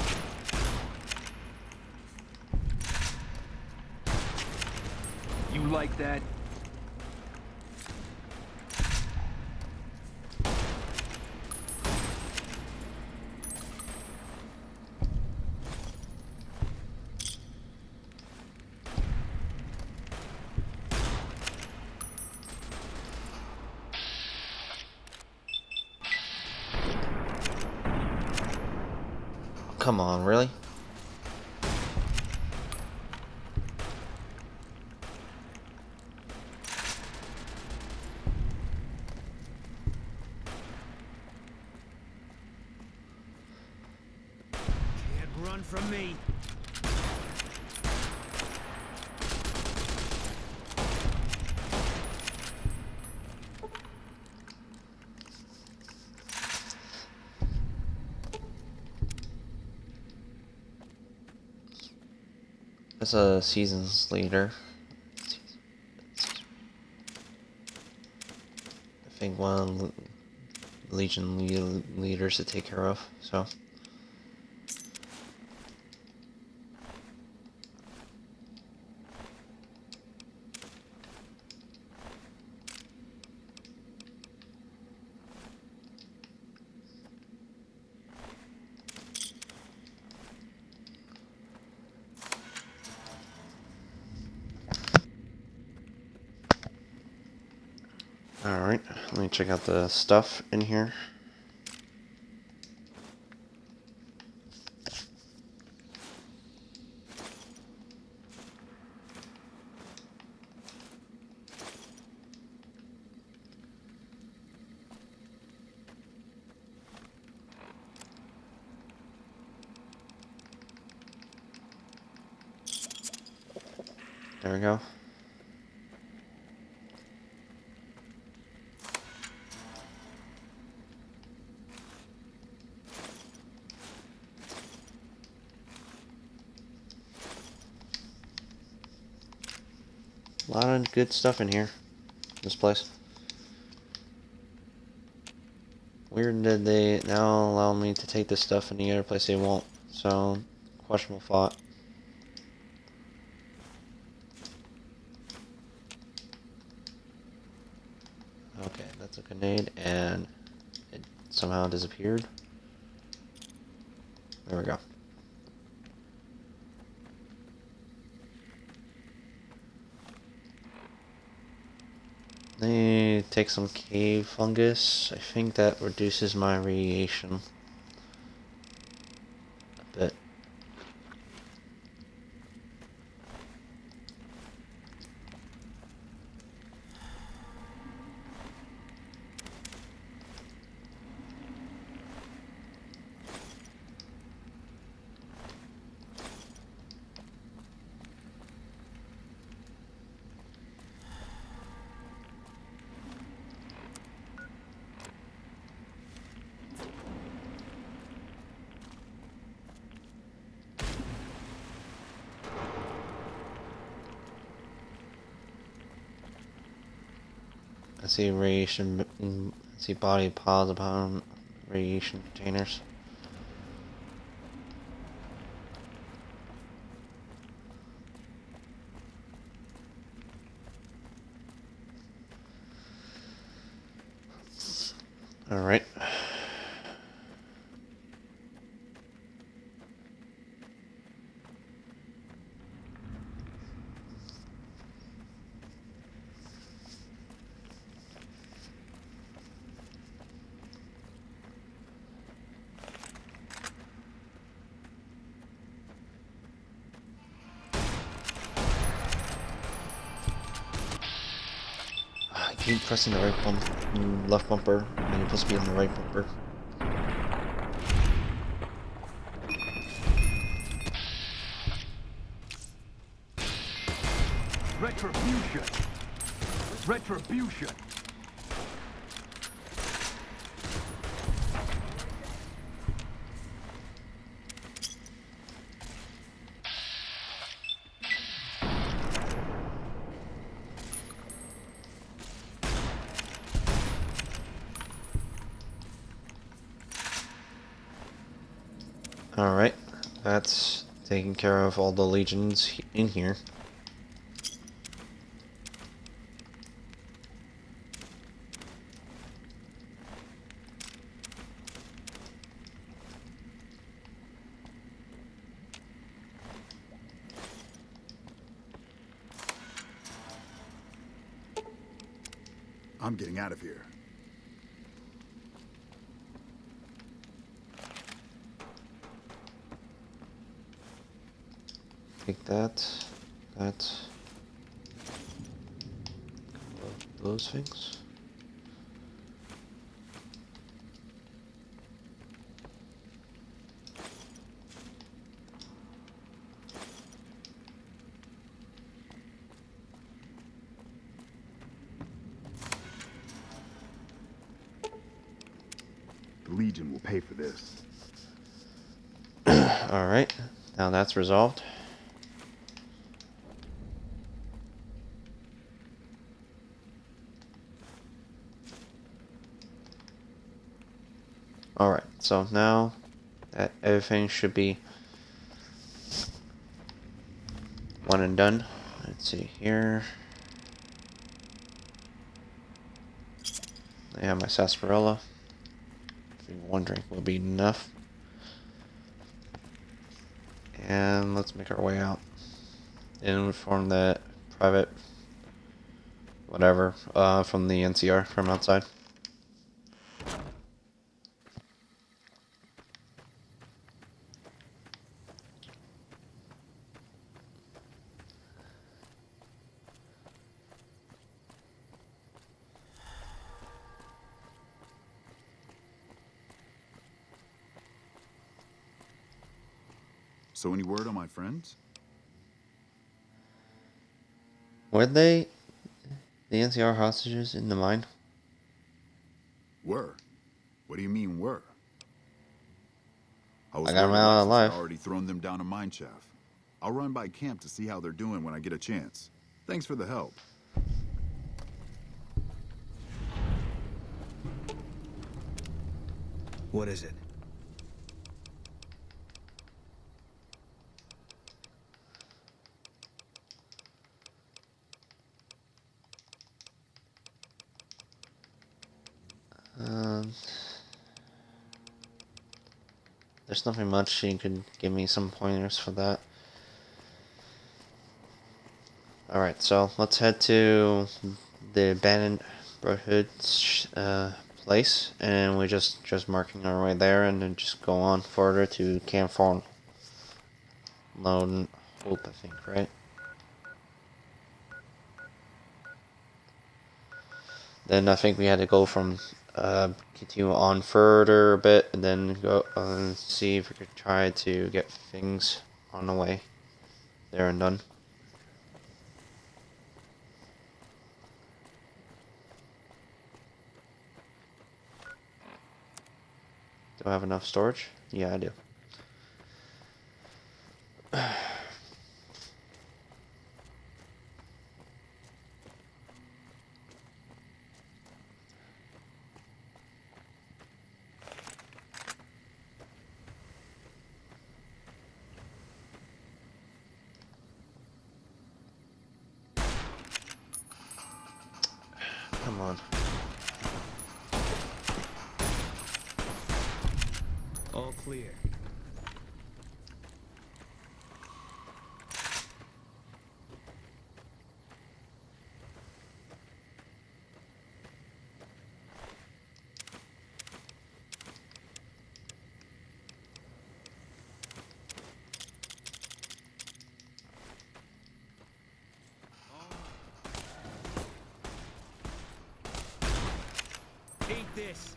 S11: You like that?
S1: Come on, really?
S9: Can't run from me.
S1: As a seasons leader, I think one of the Legion leaders to take care of, so. Alright, let me check out the stuff in here. There we go. A lot of good stuff in here. This place. Weird that they now allow me to take this stuff in the other place they won't. So, questionable thought. Okay, that's a grenade, and it somehow disappeared. There we go. Let me take some cave fungus. I think that reduces my radiation a bit. I see radiation. I see body piles upon radiation containers. All right. I keep pressing the right left bumper, and you're supposed to be on the right bumper.
S11: Retribution. Retribution.
S1: Alright, that's taking care of all the legions in here.
S10: I'm getting out of here.
S1: Take that, those things.
S10: The Legion will pay for this.
S1: Alright, now that's resolved. Alright, so now that everything should be one and done. Let's see here. I have my sarsaparilla. If you're wondering, will be enough. And let's make our way out. And from the private whatever, from the NCR from outside.
S10: So any word on my friends?
S1: Were they the NCR hostages in the mine?
S10: Were? What do you mean, were?
S1: I got
S10: worried
S1: 'em out
S10: Alexis
S1: alive.
S10: had already thrown them down a mine shaft. I'll run by camp to see how they're doing when I get a chance. Thanks for the help.
S9: What is it?
S1: There's nothing much. You could give me some pointers for that. Alright, so let's head to the abandoned Brotherhood place, and we're just marking our way there, and then just go on further to Camp Farm. Lone Hope, I think, right? Then I think we had to go from continue on further a bit, and then go and see if we could try to get things on the way there and done. Do I have enough storage? Yeah, I do. Come on.
S9: All clear.
S11: Eat this.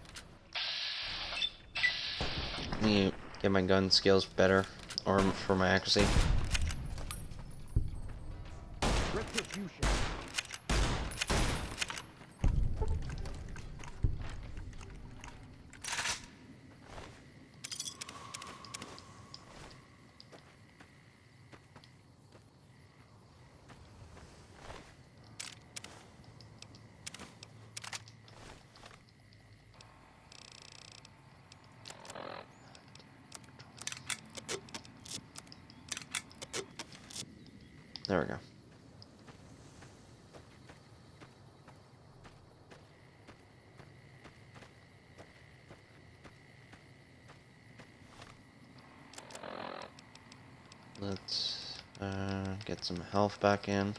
S1: I need to get my gun skills better, or for my accuracy.
S11: Retribution.
S1: There we go. Let's get some health back in.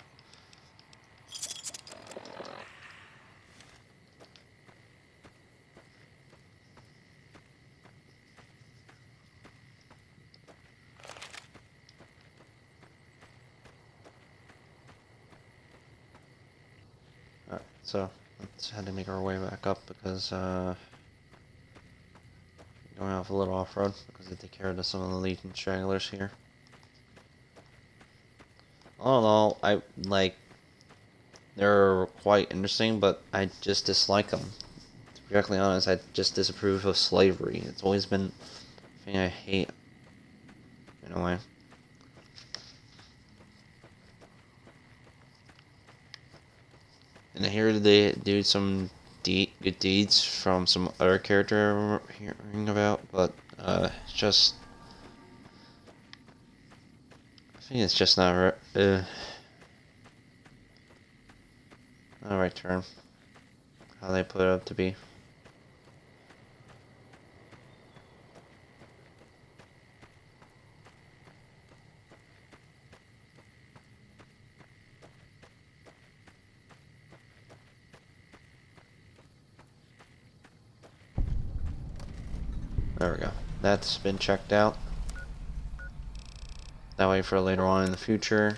S1: Alright, so let's had to make our way back up because going off a little off-road because they take care of some of the Legion stragglers here. All in all, I like, they're quite interesting, but I just dislike them. To be directly honest, I just disapprove of slavery. It's always been a thing I hate, in a way. And I hear they do some good deeds from some other character I'm hearing about, but it's just, I think it's just not not the right term. How they put it up to be. There we go. That's been checked out. That way for later on in the future.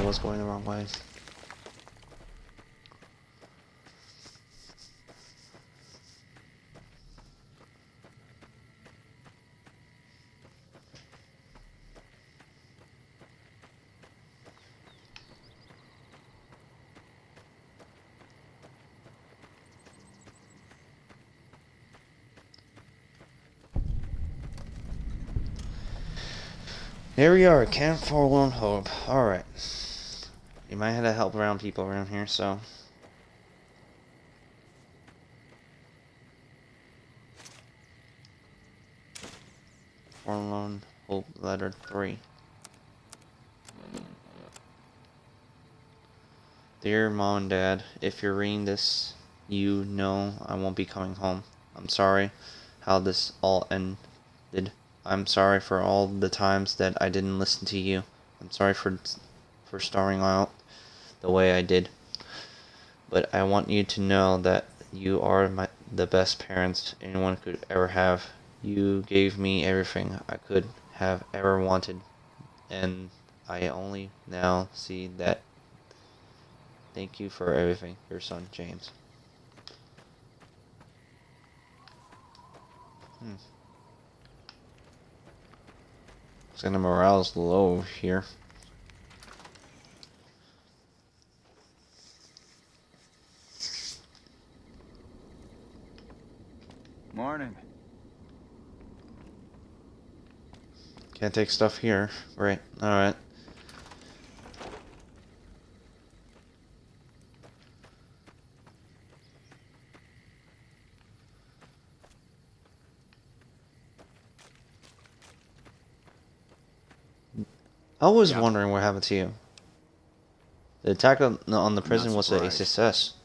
S1: was going the wrong way. Here we are, Camp Forlorn Hope. Alright. You might have to help around people around here, so. Forlorn Hope, letter 3. Dear Mom and Dad, if you're reading this, you know I won't be coming home. I'm sorry how this all ended. I'm sorry for all the times that I didn't listen to you. I'm sorry for starting out the way I did. But I want you to know that you are the best parents anyone could ever have. You gave me everything I could have ever wanted. And I only now see that. Thank you for everything. Your son, James. Looks like the morale's low here.
S8: Morning.
S1: Can't take stuff here. Right. Alright. I was wondering what happened to you. The attack on the prison was a success.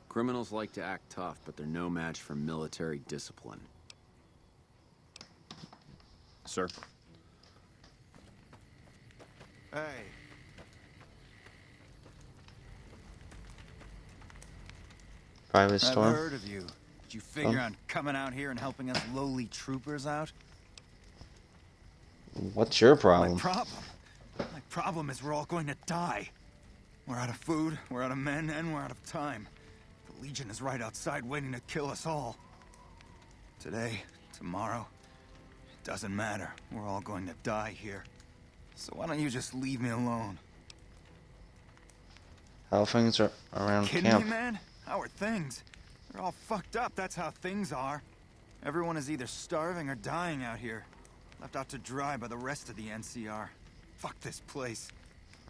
S4: Criminals like to act tough, but they're no match for military discipline. Sir?
S8: Hey.
S1: Private
S5: I've
S1: store.
S5: heard of you. Did you figure on coming out here and helping us lowly troopers out?
S1: What's your problem?
S5: My problem is we're all going to die. We're out of food, we're out of men, and we're out of time. The Legion is right outside waiting to kill us all. Today, tomorrow, it doesn't matter. We're all going to die here. So why don't you just leave me alone?
S1: How things are around
S5: Kidding
S1: camp?
S5: me, man? How are things? They're all fucked up, that's how things are. Everyone is either starving or dying out here. Left out to dry by the rest of the NCR. Fuck this place.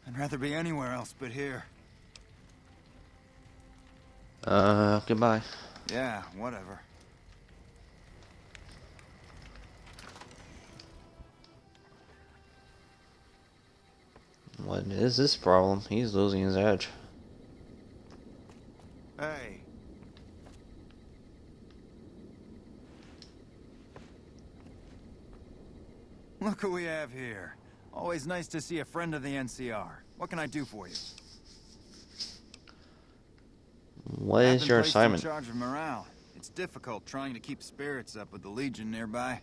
S5: I'd rather be anywhere else but here.
S1: Goodbye.
S5: Yeah, whatever.
S1: What is this problem? He's losing his edge.
S5: Hey. Look who we have here. Always nice to see a friend of the NCR. What can I do for you?
S1: What is your assignment?
S5: In charge of morale. It's difficult trying to keep spirits up with the Legion nearby.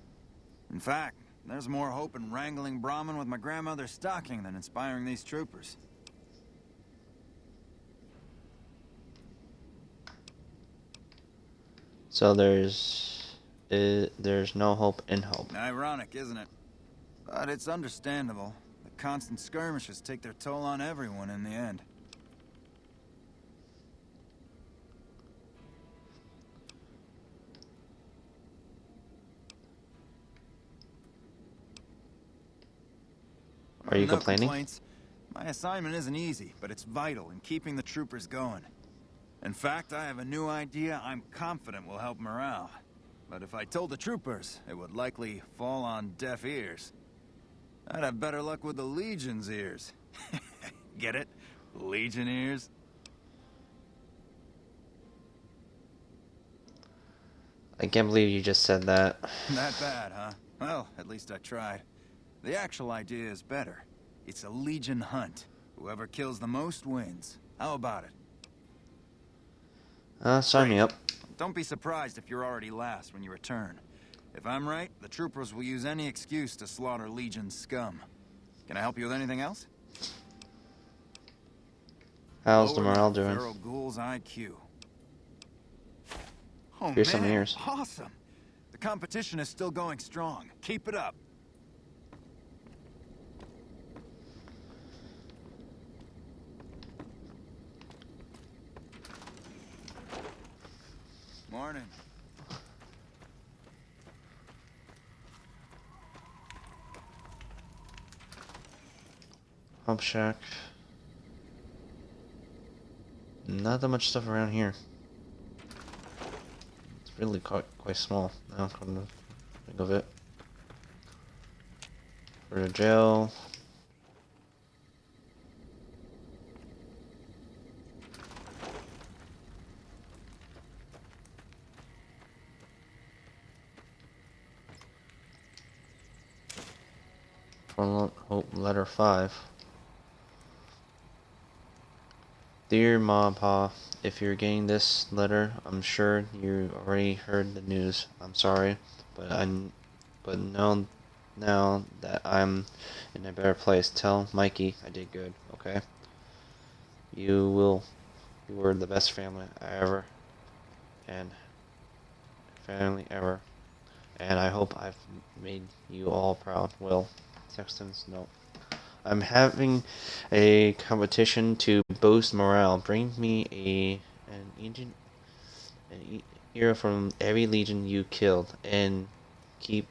S5: In fact, there's more hope in wrangling Brahmin with my grandmother's stocking than inspiring these troopers.
S1: So there's no hope in hope.
S5: Ironic, isn't it? But it's understandable. The constant skirmishes take their toll on everyone in the end.
S1: Are you
S5: No
S1: complaining?
S5: complaints. My assignment isn't easy, but it's vital in keeping the troopers going. In fact, I have a new idea I'm confident will help morale. But if I told the troopers, it would likely fall on deaf ears. I'd have better luck with the Legion's ears. Get it? Legion ears?
S1: I can't believe you just said that.
S5: That bad, huh? Well, at least I tried. The actual idea is better. It's a Legion hunt. Whoever kills the most wins. How about it?
S1: Sign me up.
S5: Don't be surprised if you're already last when you return. If I'm right, the troopers will use any excuse to slaughter Legion scum. Can I help you with anything else?
S1: How's the
S8: Lower
S1: morale
S8: than a
S1: doing?
S8: feral ghoul's IQ. Oh
S1: Here's some
S8: man,
S1: ears.
S8: awesome. The competition is still going strong. Keep it up. Morning.
S1: Hub shack. Not that much stuff around here. It's really quite small now, come to think of it. For the jail. For letter 5. Dear Ma and Pa, if you're getting this letter, I'm sure you already heard the news. I'm sorry, but now that I'm in a better place, tell Mikey I did good, okay? You were the best family and I hope I've made you all proud. Will. Sexton's note. I'm having a competition to boost morale. Bring me an ear from every legion you killed, and keep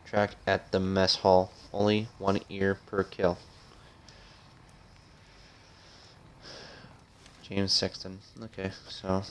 S1: track at the mess hall. Only 1 ear per kill. James Sexton. Okay, so.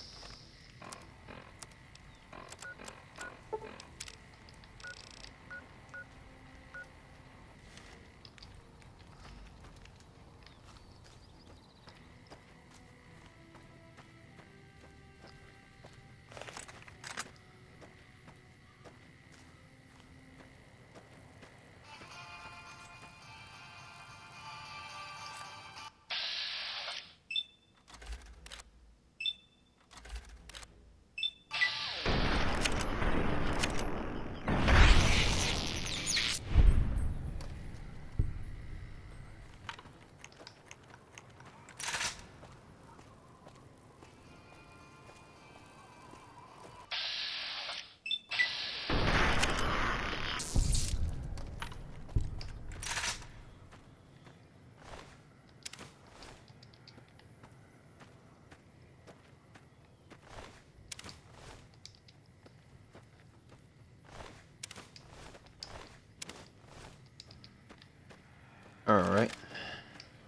S1: Alright.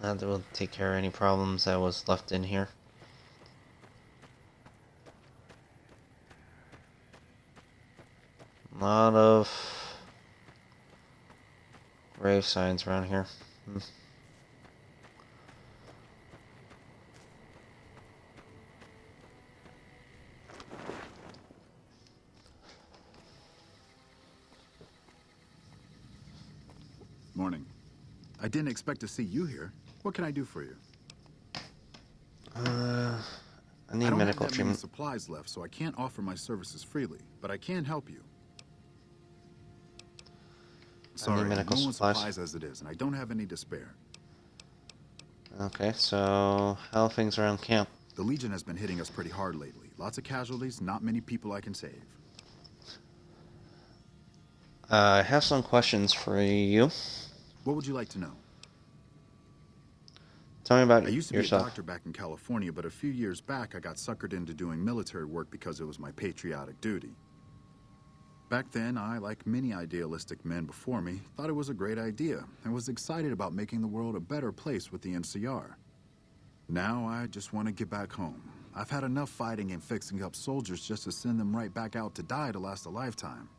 S1: Now that will take care of any problems that was left in here. A lot of grave signs around here.
S10: Morning. I didn't expect to see you here. What can I do for you?
S1: I need
S10: I don't
S1: medical
S10: have that many
S1: treatment.
S10: supplies left, so I can't offer my services freely, but I can help you. Sorry,
S1: medical
S10: no one
S1: supplies.
S10: supplies as it is, and I don't have any to spare.
S1: Okay, so how are things around camp?
S10: The Legion has been hitting us pretty hard lately. Lots of casualties, not many people I can save.
S1: I have some questions for you.
S10: What would you like to know?
S1: Tell me about
S10: I used to
S1: yourself.
S10: be a doctor back in California, but a few years back I got suckered into doing military work because it was my patriotic duty. Back then, I, like many idealistic men before me, thought it was a great idea and was excited about making the world a better place with the NCR. Now I just want to get back home. I've had enough fighting and fixing up soldiers just to send them right back out to die to last a lifetime.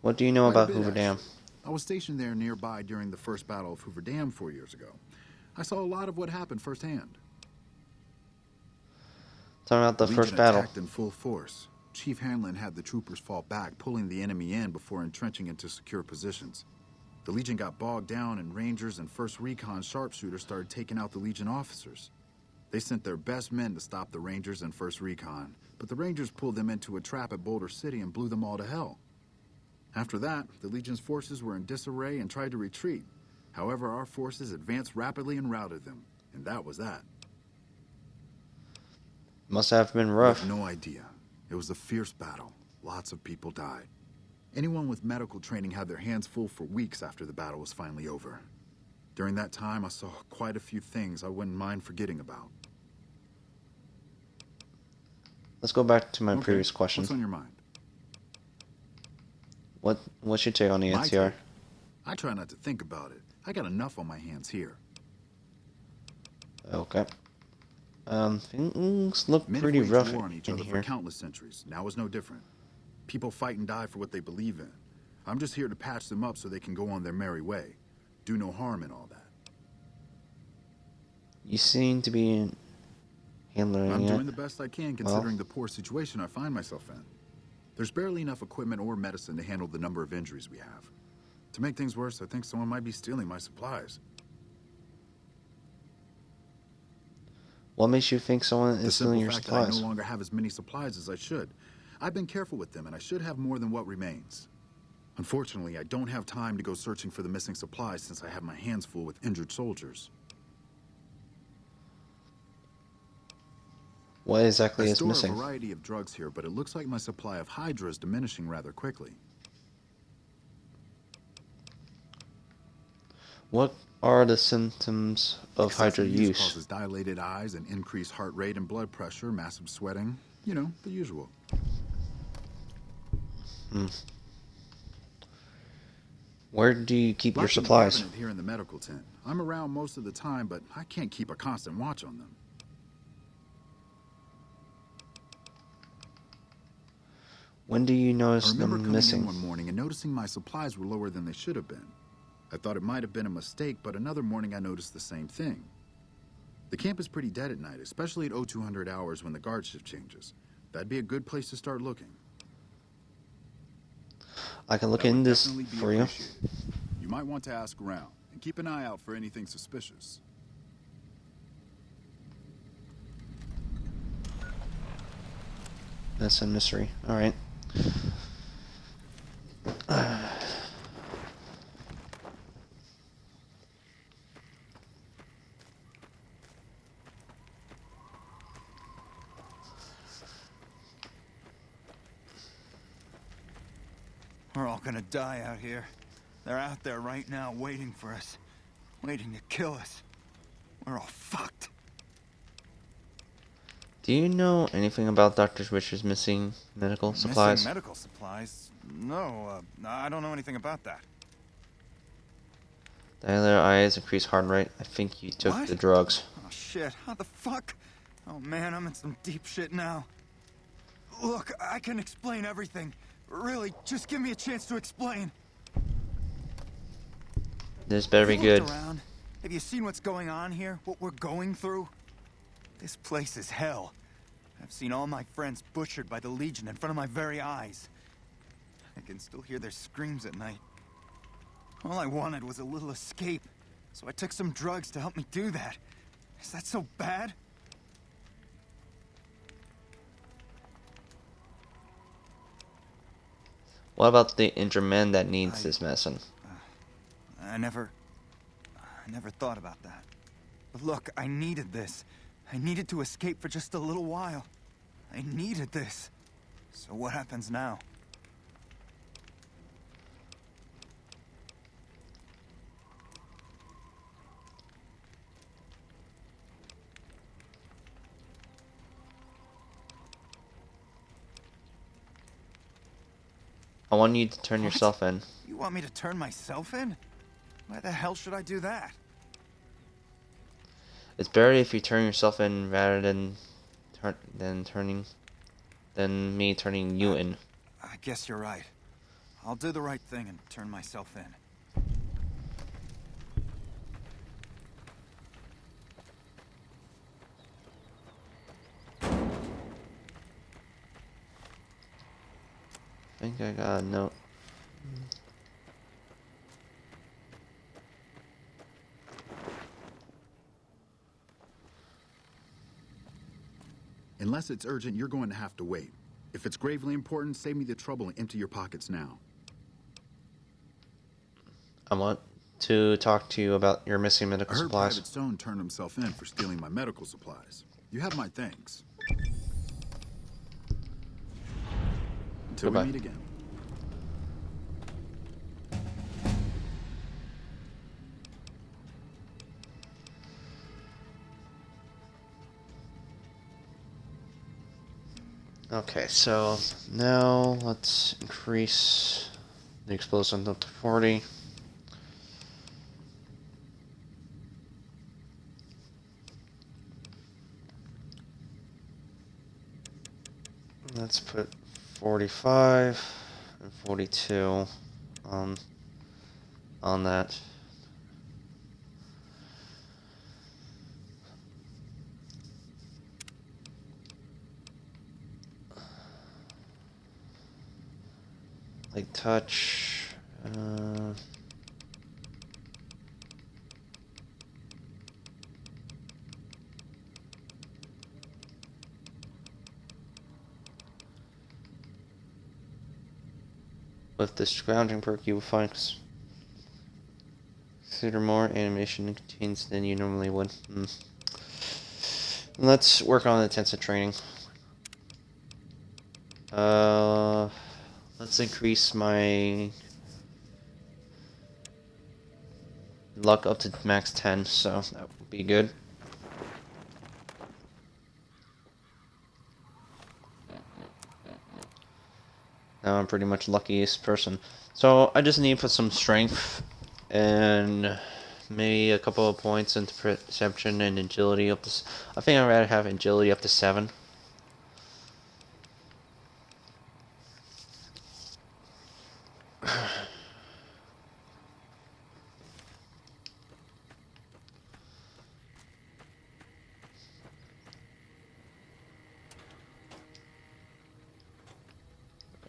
S10: What do you
S1: know
S10: Quite a
S1: about
S10: bit,
S1: Hoover Dam?
S10: actually. I was stationed there nearby during the first battle of Hoover Dam 4 years ago. I saw a lot of what happened firsthand.
S1: Tell me about the
S10: Legion
S1: first battle.
S10: attacked in full force. Chief Hanlon had the troopers fall back, pulling the enemy in before entrenching into secure positions. The Legion got bogged down, and Rangers and 1st Recon sharpshooters started taking out the Legion officers. They sent their best men to stop the Rangers and 1st Recon, but the Rangers pulled them into a trap at Boulder City and blew them all to hell. After that, the Legion's forces were in disarray and tried to retreat. However, our forces advanced rapidly and routed them, and that was that.
S1: Must have been
S10: You
S1: rough.
S10: have no idea. It was a fierce battle. Lots of people died. Anyone with medical training had their hands full for weeks after the battle was finally over. During that time, I saw quite a few things I wouldn't mind forgetting about.
S1: Let's go back to my
S10: Okay,
S1: previous question.
S10: What's on your mind?
S1: What's your take on the
S10: My
S1: NCR?
S10: take? I try not to think about it. I got enough on my hands here.
S1: Okay. Things look
S10: Men
S1: pretty
S10: have waged
S1: rough
S10: war on each
S1: in
S10: other
S1: here.
S10: for countless centuries. Now is no different. People fight and die for what they believe in. I'm just here to patch them up so they can go on their merry way. Do no harm in all that.
S1: You seem to be handling
S10: I'm
S1: it.
S10: doing the best I can considering the poor situation I find myself in. There's barely enough equipment or medicine to handle the number of injuries we have. To make things worse, I think someone might be stealing my supplies.
S1: What makes you think someone
S10: The
S1: is stealing
S10: simple
S1: your
S10: fact that I
S1: supplies?
S10: no longer have as many supplies as I should. I've been careful with them, and I should have more than what remains. Unfortunately, I don't have time to go searching for the missing supplies since I have my hands full with injured soldiers.
S1: What exactly
S10: I
S1: is
S10: store
S1: missing?
S10: a variety of drugs here, but it looks like my supply of Hydra is diminishing rather quickly.
S1: What are the symptoms of
S10: Excessive
S1: Hydra use?
S10: causes dilated eyes and increased heart rate and blood pressure, massive sweating. You know, the usual.
S1: Where do you keep your
S10: Lots in the
S1: supplies?
S10: cabinet here in the medical tent. I'm around most of the time, but I can't keep a constant watch on them.
S1: When do you
S10: I
S1: notice
S10: remember
S1: them
S10: coming
S1: missing?
S10: in one morning and noticing my supplies were lower than they should have been. I thought it might have been a mistake, but another morning I noticed the same thing. The camp is pretty dead at night, especially at 0200 hours when the guard shift changes. That'd be a good place to start looking.
S1: I can look
S10: That would
S1: in this
S10: definitely be
S1: for you.
S10: appreciated. You might want to ask around and keep an eye out for anything suspicious.
S1: That's a mystery. All right.
S8: We're all gonna die out here. They're out there right now waiting for us. Waiting to kill us. We're all fucked.
S1: Do you know anything about Dr. Richard's missing medical supplies?
S8: Missing medical supplies? No, I don't know anything about that.
S1: Dilated eyes, increased heart rate. I think you took
S8: What?
S1: the drugs.
S8: Oh shit, how the fuck? Oh man, I'm in some deep shit now. Look, I can explain everything. Really, just give me a chance to explain.
S1: This better be
S8: Have you
S1: good.
S8: looked around? Have you seen what's going on here? What we're going through? This place is hell. I've seen all my friends butchered by the Legion in front of my very eyes. I can still hear their screams at night. All I wanted was a little escape, so I took some drugs to help me do that. Is that so bad?
S1: What about the injured man that needs this medicine?
S8: I never thought about that. But look, I needed this. I needed to escape for just a little while. I needed this. So what happens now?
S1: I want you to turn
S8: What?
S1: yourself in.
S8: You want me to turn myself in? Why the hell should I do that?
S1: It's better if you turn yourself in rather than me turning you in.
S8: I guess you're right. I'll do the right thing and turn myself in.
S1: I think I got a note.
S10: Unless it's urgent, you're going to have to wait. If it's gravely important, save me the trouble and empty your pockets now.
S1: I want to talk to you about your missing
S10: I
S1: medical
S10: heard
S1: supplies.
S10: Private Stone turned himself in for stealing my medical supplies. You have my thanks. Until
S1: Goodbye.
S10: we meet again.
S1: Okay, so now let's increase the explosive up to 40. Let's put 45 and 42 on that. Light touch. With the scrounging perk, you will find consider more animation contains than you normally would. Let's work on intensive training. Let's increase my luck up to max 10, so that would be good. Now I'm pretty much luckiest person. So I just need to put some strength and maybe a couple of points into perception and agility up to. I think I'd rather have agility up to 7.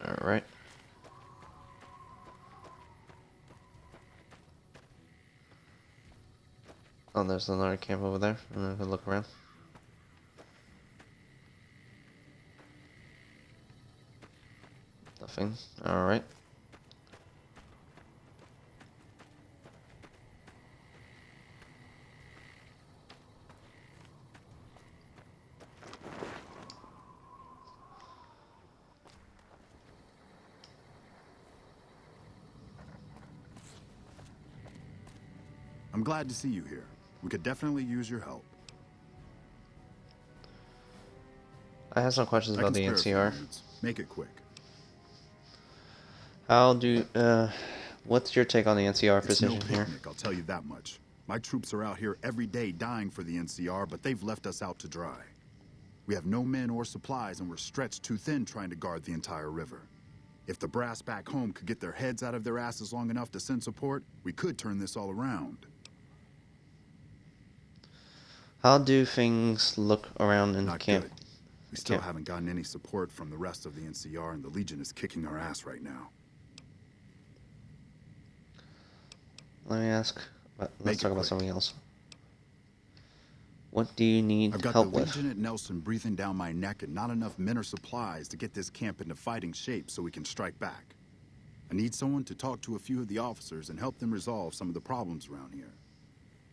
S1: Alright. Oh, there's another camp over there. I'm gonna look around. Nothing. Alright.
S10: I'm glad to see you here. We could definitely use your help.
S1: I have some questions about the
S10: I can spare a
S1: NCR.
S10: few minutes. Make it quick.
S1: How do, what's your take on the NCR
S10: It's
S1: position
S10: no
S1: here?
S10: picnic, I'll tell you that much. My troops are out here every day dying for the NCR, but they've left us out to dry. We have no men or supplies, and we're stretched too thin trying to guard the entire river. If the brass back home could get their heads out of their asses long enough to send support, we could turn this all around.
S1: How do things look around in
S10: Not
S1: camp?
S10: good. We still
S1: Camp.
S10: haven't gotten any support from the rest of the NCR, and the Legion is kicking our ass right now.
S1: Let me ask.
S10: Make
S1: Let's
S10: it
S1: talk about
S10: quick.
S1: something else. What do you need
S10: I've got
S1: help
S10: the
S1: with?
S10: Legion at Nelson breathing down my neck and not enough men or supplies to get this camp into fighting shape so we can strike back. I need someone to talk to a few of the officers and help them resolve some of the problems around here.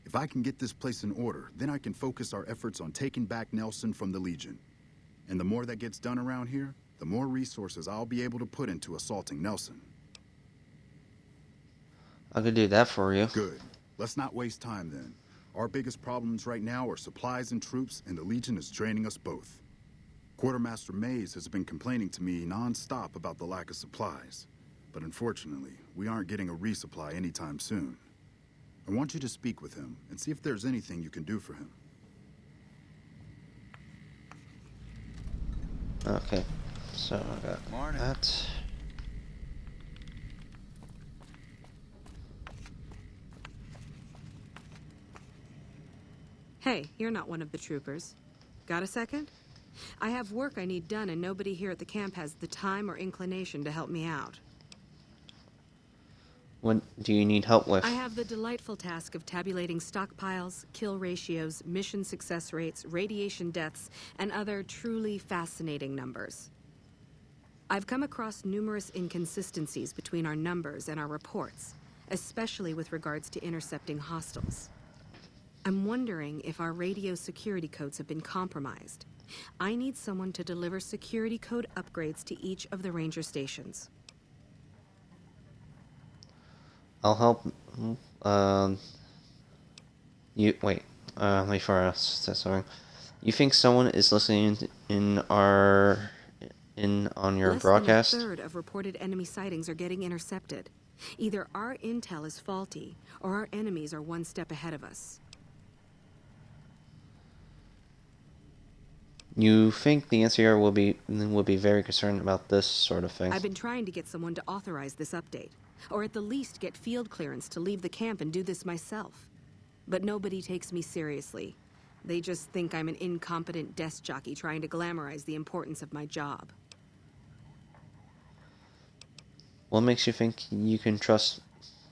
S10: If I can get this place in order, then I can focus our efforts on taking back Nelson from the Legion. And the more that gets done around here, the more resources I'll be able to put into assaulting Nelson.
S1: I could do that for you.
S10: Good. Let's not waste time then. Our biggest problems right now are supplies and troops, and the Legion is draining us both. Quartermaster Mays has been complaining to me non-stop about the lack of supplies. But unfortunately, we aren't getting a resupply anytime soon. I want you to speak with him and see if there's anything you can do for him.
S1: Okay. So I got
S8: Morning.
S1: that.
S12: Hey, you're not one of the troopers. Got a second? I have work I need done, and nobody here at the camp has the time or inclination to help me out.
S1: What do you need help with?
S12: I have the delightful task of tabulating stockpiles, kill ratios, mission success rates, radiation deaths, and other truly fascinating numbers. I've come across numerous inconsistencies between our numbers and our reports, especially with regards to intercepting hostiles. I'm wondering if our radio security codes have been compromised. I need someone to deliver security code upgrades to each of the ranger stations.
S1: I'll help. You wait. Before I say something, you think someone is listening on your broadcast?
S12: Less than a third of reported enemy sightings are getting intercepted. Either our intel is faulty, or our enemies are one step ahead of us.
S1: You think the NCR will be very concerned about this sort of thing?
S12: I've been trying to get someone to authorize this update, or at the least get field clearance to leave the camp and do this myself. But nobody takes me seriously. They just think I'm an incompetent desk jockey trying to glamorize the importance of my job.
S1: What makes you think you can trust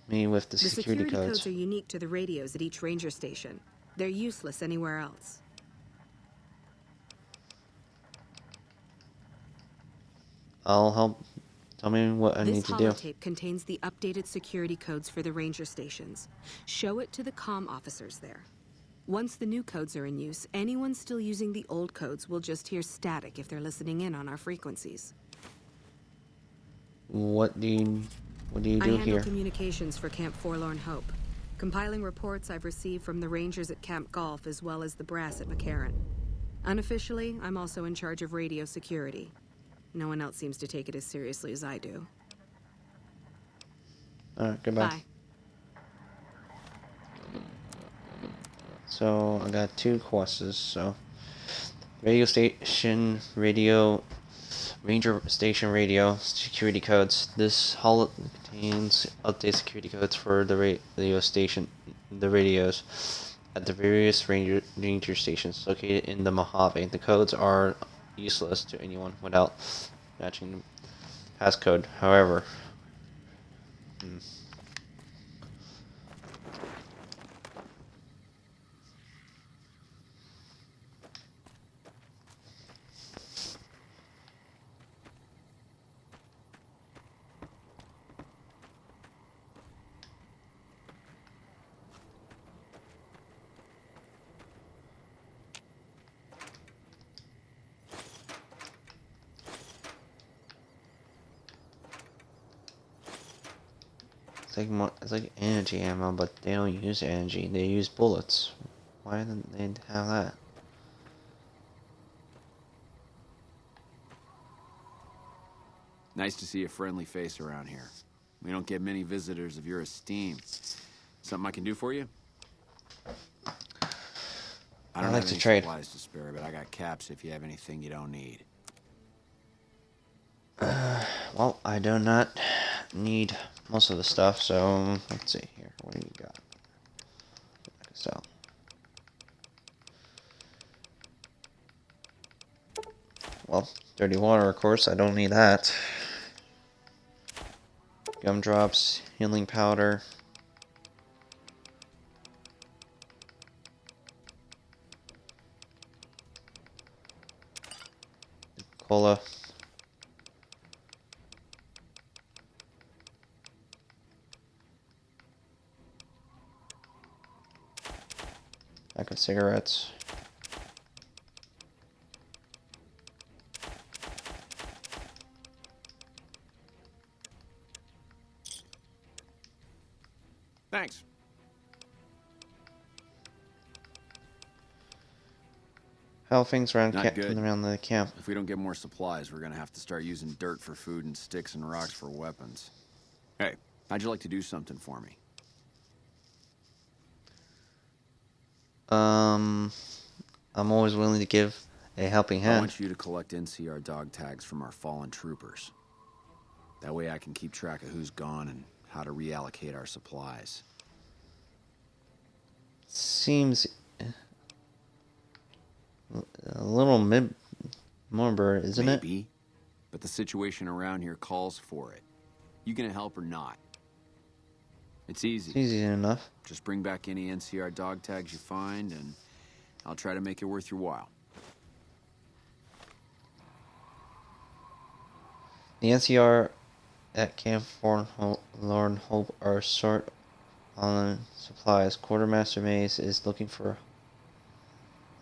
S1: me with the security codes?
S12: The security codes are unique to the radios at each ranger station. They're useless anywhere else.
S1: I'll help. Tell me what I need to do.
S12: This holotape contains the updated security codes for the ranger stations. Show it to the comm officers there. Once the new codes are in use, anyone still using the old codes will just hear static if they're listening in on our frequencies.
S1: What do you do
S12: I handle
S1: here?
S12: communications for Camp Forlorn Hope, compiling reports I've received from the rangers at Camp Golf as well as the brass at McCarran. Unofficially, I'm also in charge of radio security. No one else seems to take it as seriously as I do.
S1: Alright, goodbye.
S12: Bye.
S1: So, I got 2 quests, so... Ranger station radio, security codes. This holo contains updated security codes for the radio station, the radios, at the various ranger stations located in the Mojave. The codes are useless to anyone without matching the passcode. However, it's like energy ammo, but they don't use energy. They use bullets. Why didn't they have that?
S4: Nice to see a friendly face around here. We don't get many visitors of your esteem. Something I can do for you? I don't
S1: like
S4: have
S1: to
S4: any
S1: trade.
S4: supplies to spare, but I got caps if you have anything you don't need.
S1: Well, I do not need most of the stuff, so let's see here. What do you got? I can sell. Well, dirty water, of course. I don't need that. Gumdrops, healing powder. Cola. Pack of cigarettes.
S4: Thanks.
S1: How are things around
S4: Not good.
S1: around the camp?
S4: If we don't get more supplies, we're gonna have to start using dirt for food and sticks and rocks for weapons. Hey, how'd you like to do something for me?
S1: I'm always willing to give a helping
S4: I
S1: hand.
S4: want you to collect NCR dog tags from our fallen troopers. That way I can keep track of who's gone and how to reallocate our supplies.
S1: Seems a little mid-number, isn't it?
S4: Maybe, but the situation around here calls for it. You gonna help or not? It's easy.
S1: It's easy enough.
S4: Just bring back any NCR dog tags you find, and I'll try to make it worth your while.
S1: The NCR at Camp Lorne Hope are short on supplies. Quartermaster Mays is looking for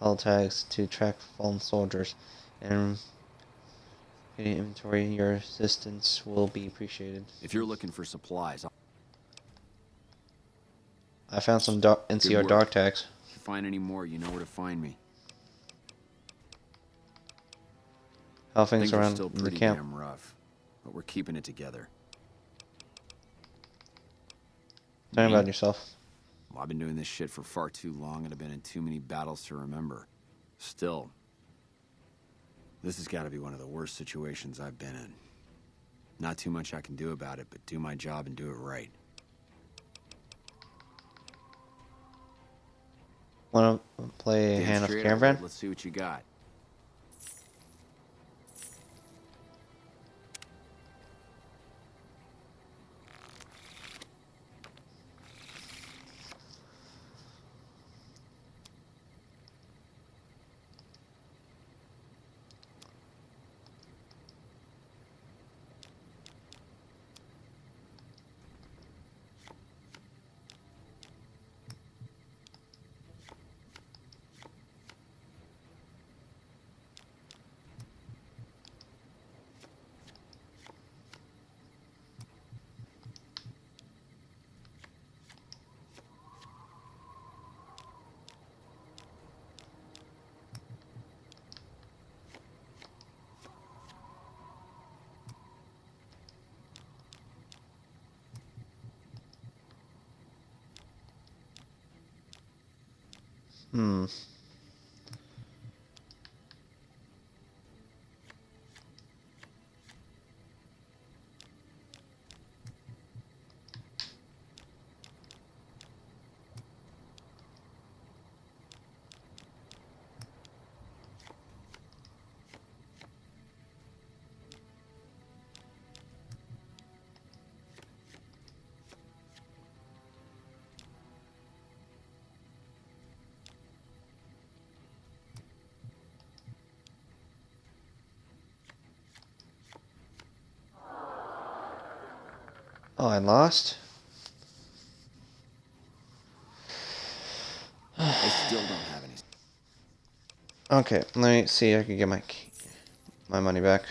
S1: hull tags to track fallen soldiers, and getting inventory. Your assistance will be appreciated.
S13: If you're looking for supplies,
S1: I found some NCR
S13: work.
S1: dog tags.
S13: if you find any more, you know where to find me.
S1: How things
S13: are
S1: around
S13: still
S1: in the
S13: pretty
S1: camp?
S13: damn rough, but we're keeping it together.
S1: Tell me about yourself.
S13: Well, I've been doing this shit for far too long, and I've been in too many battles to remember. Still, this has got to be one of the worst situations I've been in. Not too much I can do about it, but do my job and do it right.
S1: Want to play
S13: Damn
S1: Hand of
S13: straight,
S1: Caravan?
S13: Let's see what you got.
S1: Hmm. Oh, I lost?
S13: I still don't have any.
S1: Okay, let me see if I can get my money back.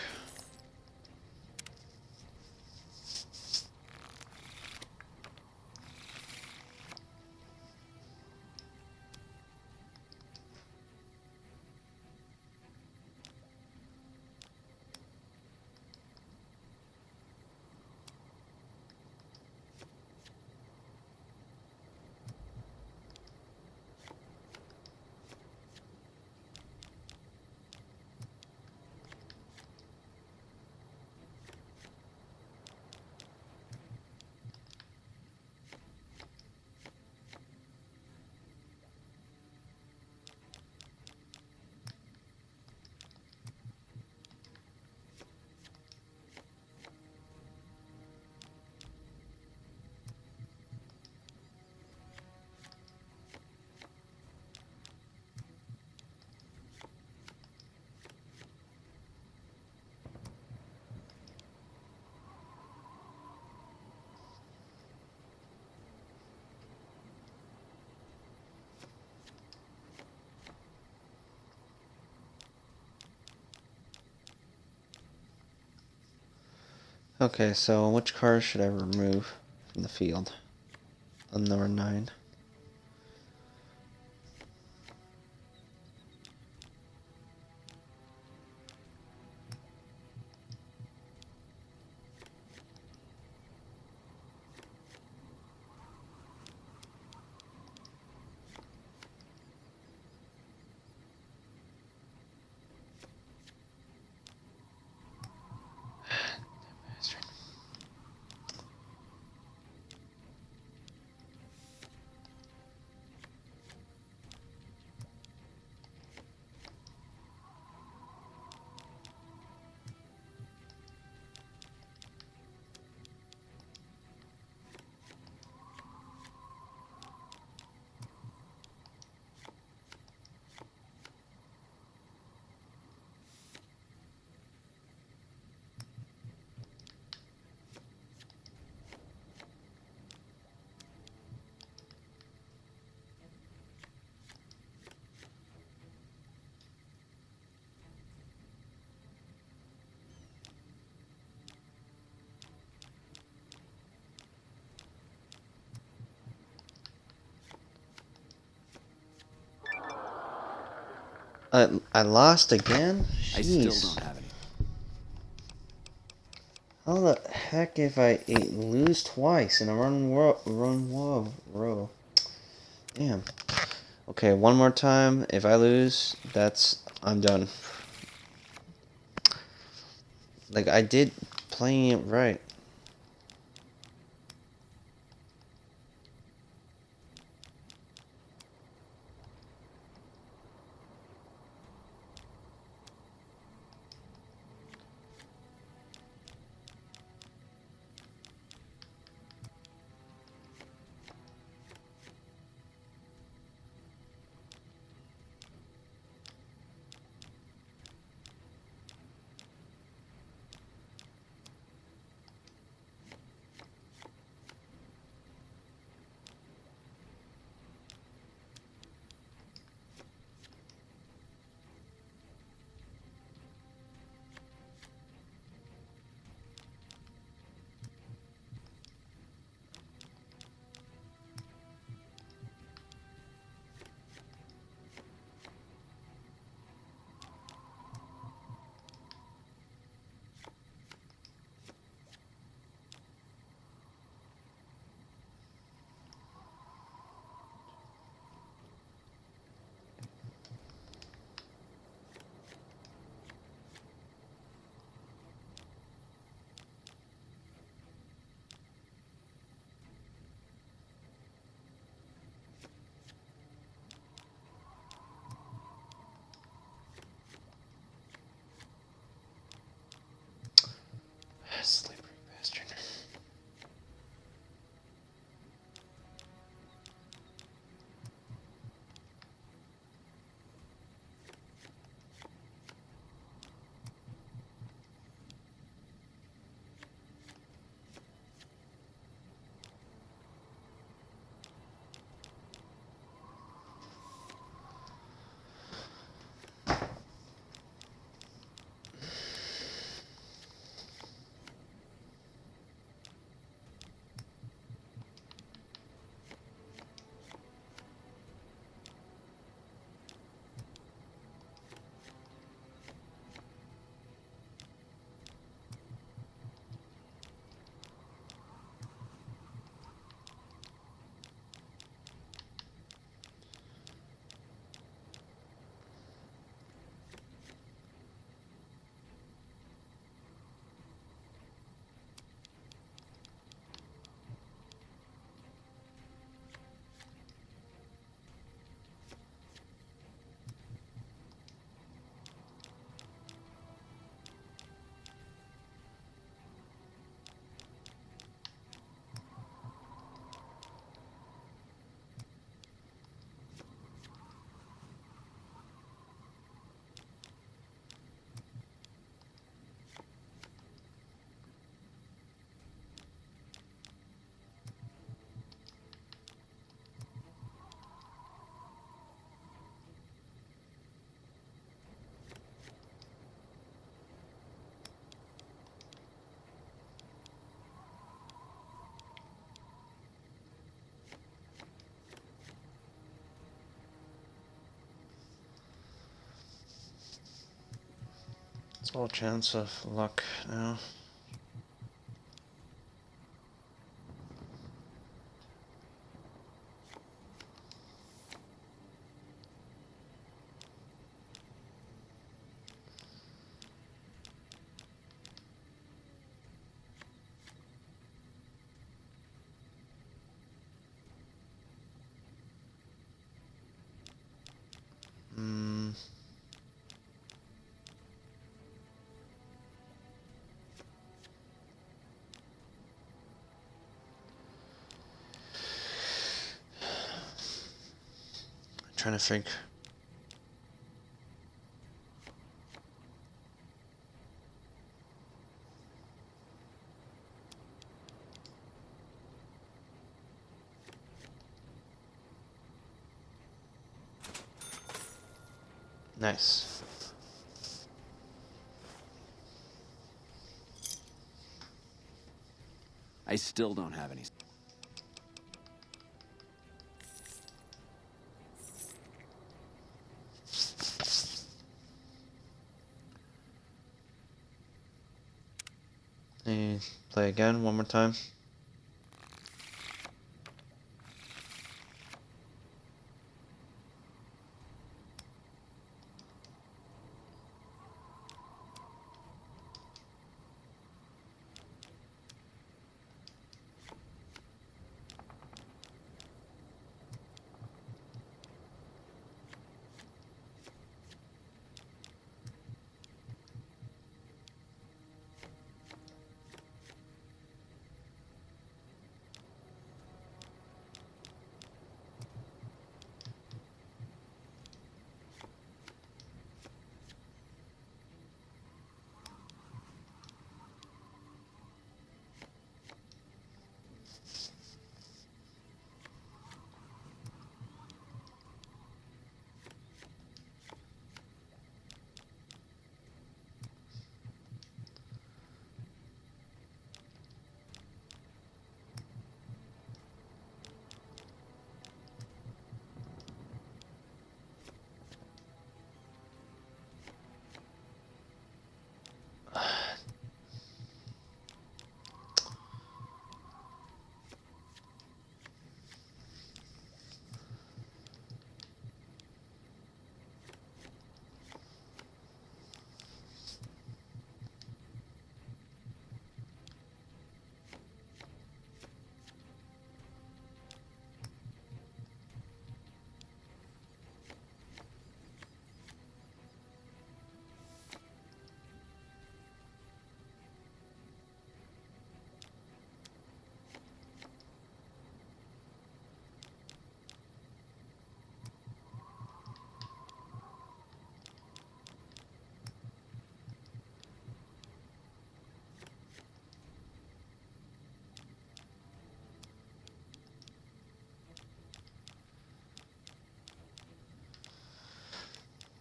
S1: Okay, so which cars should I remove from the field? On number 9. I lost again?
S13: I
S1: Jeez.
S13: still don't have any.
S1: How the heck if I lose twice in a row? Damn. Okay, one more time. If I lose, I'm done. Like, I did playing it right. Slippery bastard. It's all chance of luck now. Trying to think. Nice.
S13: I still don't have any.
S1: me play again one more time.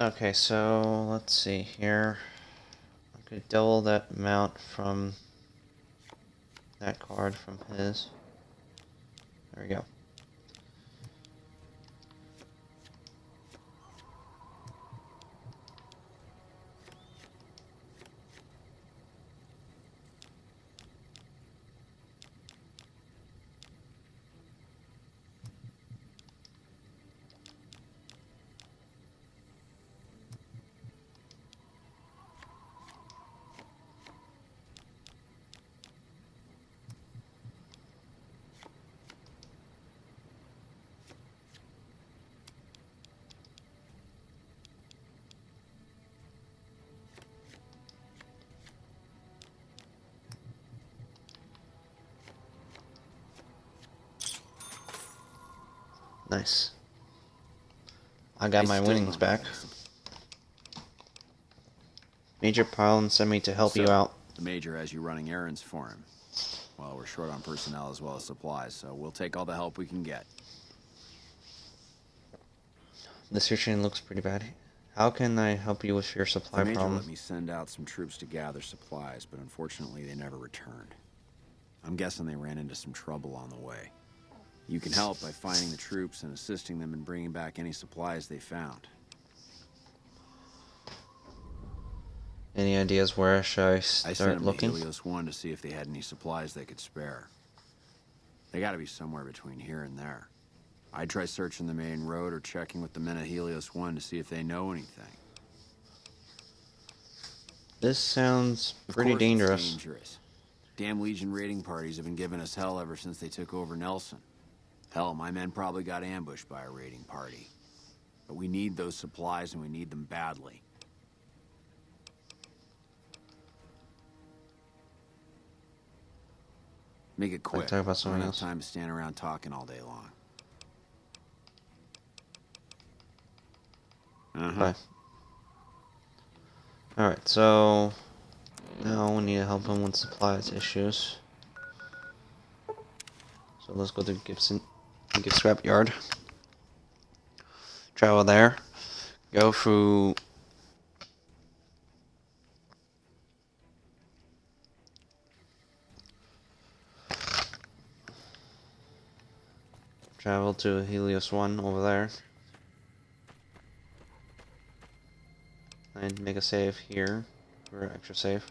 S1: Okay, so let's see here. I could double that amount from that card from his. There we go. Nice. I got my winnings back. Major Pylon sent me to help you out.
S13: The Major has you running errands for him. Well, we're short on personnel as well as supplies, so we'll take all the help we can get.
S1: The situation looks pretty bad. How can I help you with your supply
S13: the Major
S1: problem?
S13: let me send out some troops to gather supplies, but unfortunately they never returned. I'm guessing they ran into some trouble on the way. You can help by finding the troops and assisting them in bringing back any supplies they found.
S1: Any ideas where should I
S13: I sent
S1: start
S13: them
S1: looking?
S13: to Helios 1 to see if they had any supplies they could spare. They gotta be somewhere between here and there. I'd try searching the main road or checking with the men at Helios 1 to see if they know anything.
S1: This sounds pretty
S13: Of course
S1: dangerous.
S13: It's dangerous. Damn Legion raiding parties have been giving us hell ever since they took over Nelson. Hell, my men probably got ambushed by a raiding party. But we need those supplies and we need them badly. Make it quick.
S1: talk about
S13: I
S1: something
S13: don't have
S1: else.
S13: time to stand around talking all day long.
S1: Bye. Alright, so now we need to help him with supplies issues. So let's go to Gibbs Scrap Yard. Travel there. Go through travel to Helios 1 over there. And make a save here for extra save.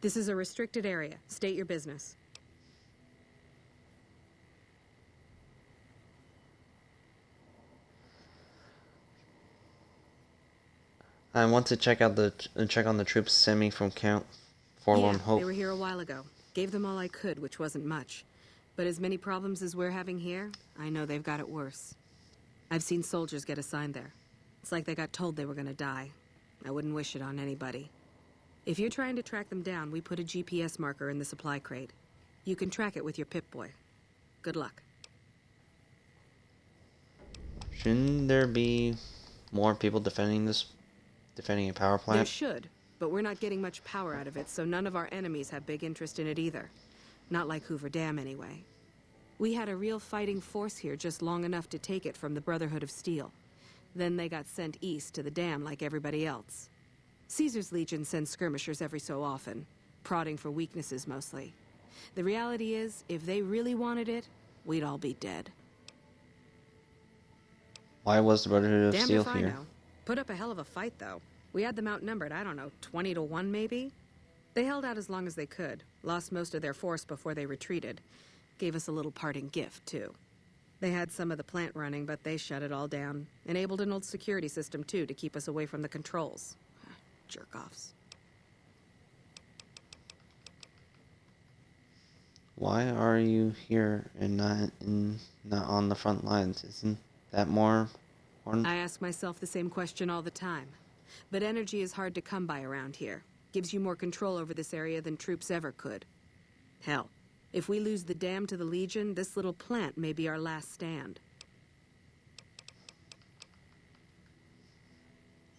S12: This is a restricted area. State your business.
S1: I want to check on the troops sending from Camp Forlorn
S12: Yeah,
S1: Hope.
S12: they were here a while ago. Gave them all I could, which wasn't much. But as many problems as we're having here, I know they've got it worse. I've seen soldiers get assigned there. It's like they got told they were gonna die. I wouldn't wish it on anybody. If you're trying to track them down, we put a GPS marker in the supply crate. You can track it with your Pip-Boy. Good luck.
S1: Shouldn't there be more people defending a power
S12: There
S1: plant?
S12: should, but we're not getting much power out of it, so none of our enemies have big interest in it either. Not like Hoover Dam, anyway. We had a real fighting force here just long enough to take it from the Brotherhood of Steel. Then they got sent east to the dam like everybody else. Caesar's Legion sends skirmishers every so often, prodding for weaknesses mostly. The reality is, if they really wanted it, we'd all be dead.
S1: Why was the Brotherhood of
S12: Damned
S1: Steel
S12: if I
S1: here?
S12: know. Put up a hell of a fight, though. We had them outnumbered, I don't know, 20 to 1 maybe? They held out as long as they could, lost most of their force before they retreated. Gave us a little parting gift, too. They had some of the plant running, but they shut it all down. Enabled an old security system, too, to keep us away from the controls. Jerk-offs.
S1: Why are you here and not on the front lines? Isn't that more important?
S12: I ask myself the same question all the time. But energy is hard to come by around here. Gives you more control over this area than troops ever could. Hell, if we lose the dam to the Legion, this little plant may be our last stand.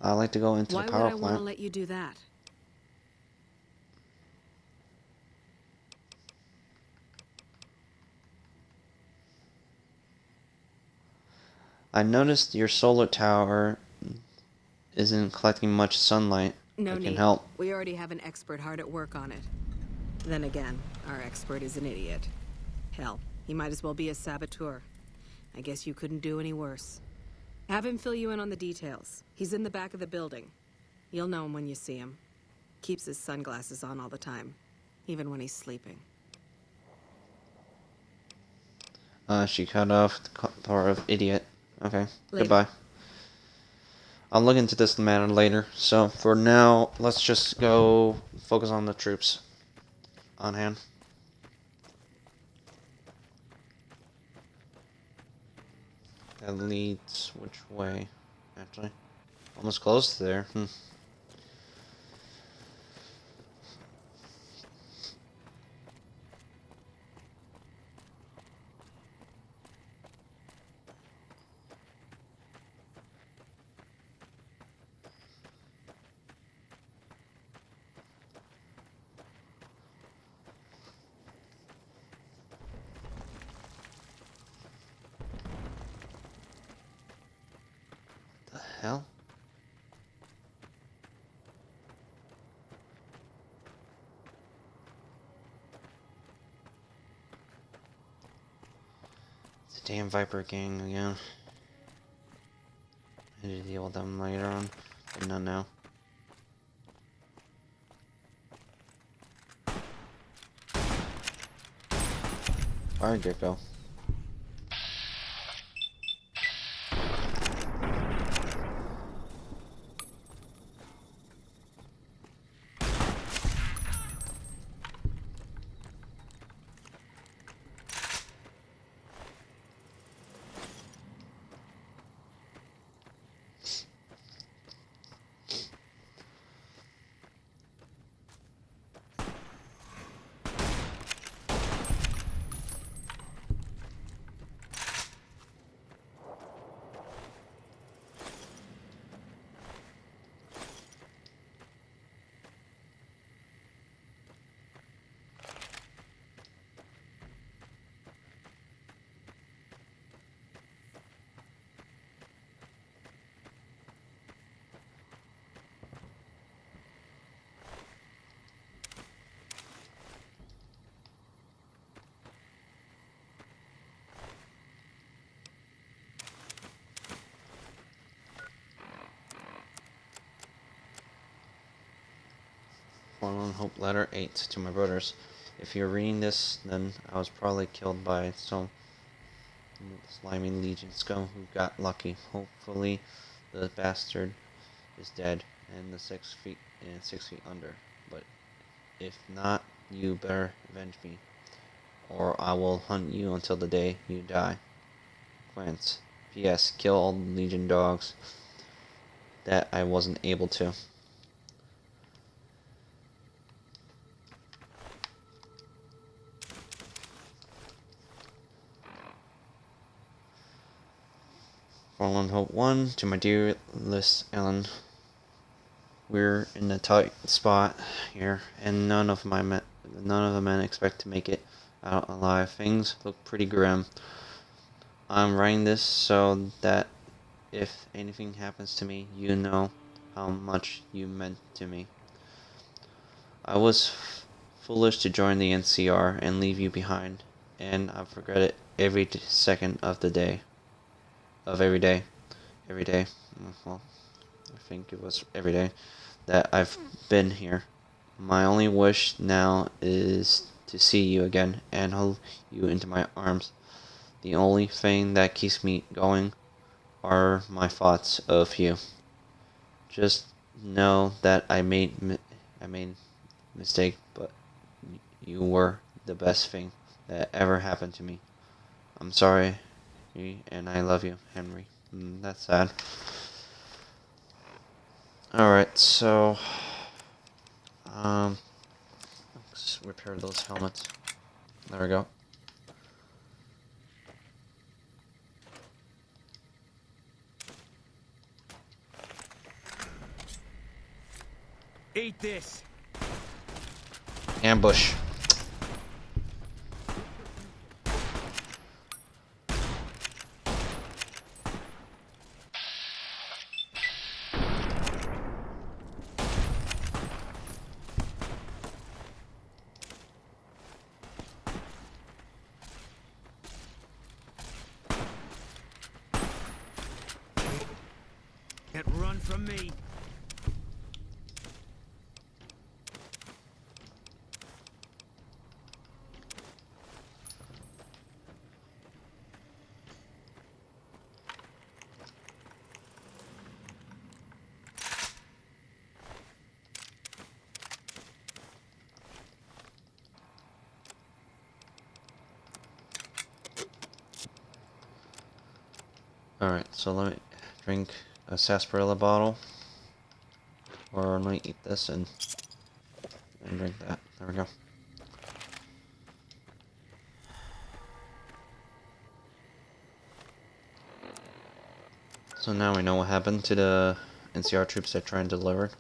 S1: I'd like to go into
S12: Why
S1: the power
S12: would I want to
S1: plant.
S12: let you do that?
S1: I noticed your solar tower isn't collecting much sunlight.
S12: No
S1: that
S12: need.
S1: can help.
S12: We already have an expert hard at work on it. Then again, our expert is an idiot. Hell, he might as well be a saboteur. I guess you couldn't do any worse. Have him fill you in on the details. He's in the back of the building. You'll know him when you see him. Keeps his sunglasses on all the time, even when he's sleeping.
S1: She cut off the part of idiot. Okay,
S12: Later.
S1: goodbye. I'll look into this matter later. So for now, let's just go focus on the troops on hand. That leads which way? Actually, almost close to there. The hell? It's a damn Viper gang again. I need to deal with them later on, but not now. Fire Gecko. Forlorn Hope Letter 8 to my brothers. If you're reading this, then I was probably killed by some slimy Legion scum who got lucky. Hopefully, the bastard is dead and the 6 feet under. But if not, you better avenge me, or I will hunt you until the day you die. Quince. P.S. Kill all the Legion dogs that I wasn't able to. Forlorn Hope 1 to my dearest Ellen. We're in a tight spot here, and none of the men expect to make it out alive. Things look pretty grim. I'm writing this so that if anything happens to me, you know how much you meant to me. I was foolish to join the NCR and leave you behind, and I regret it every second of the day. Of every day. Well, I think it was every day that I've been here. My only wish now is to see you again and hold you into my arms. The only thing that keeps me going are my thoughts of you. Just know that I made mistake, but you were the best thing that ever happened to me. I'm sorry, and I love you, Henry. That's sad. Alright, so let's repair those helmets. There we go.
S11: Eat this.
S1: Ambush.
S11: Can't run from me.
S1: Alright, so let me drink a sarsaparilla bottle. Or let me eat this and drink that. There we go. So now we know what happened to the NCR troops that tried and delivered.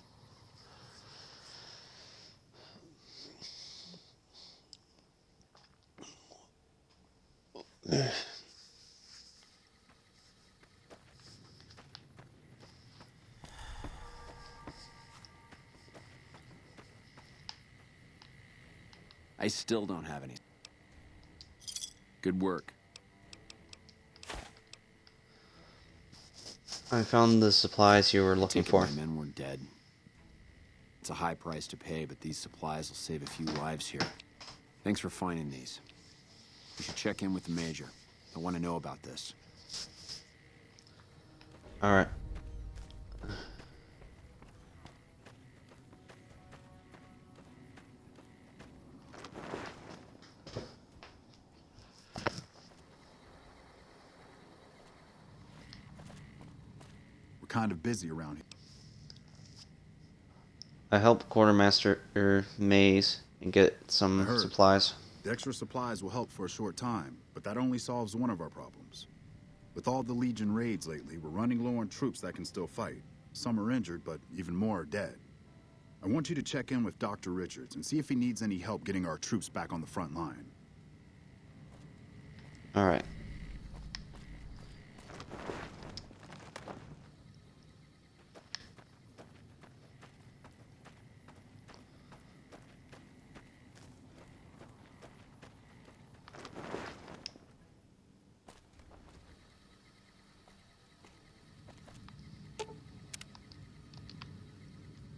S13: I still don't have any. Good work.
S1: I found the supplies you were looking for.
S13: My men were dead. It's a high price to pay, but these supplies will save a few lives here. Thanks for finding these. You should check in with the Major. I want to know about this.
S1: Alright.
S10: We're kind of busy around here.
S1: I helped Quartermaster Maze and get some supplies.
S10: The extra supplies will help for a short time, but that only solves one of our problems. With all the Legion raids lately, we're running low on troops that can still fight. Some are injured, but even more are dead. I want you to check in with Dr. Richards and see if he needs any help getting our troops back on the front line.
S1: Alright.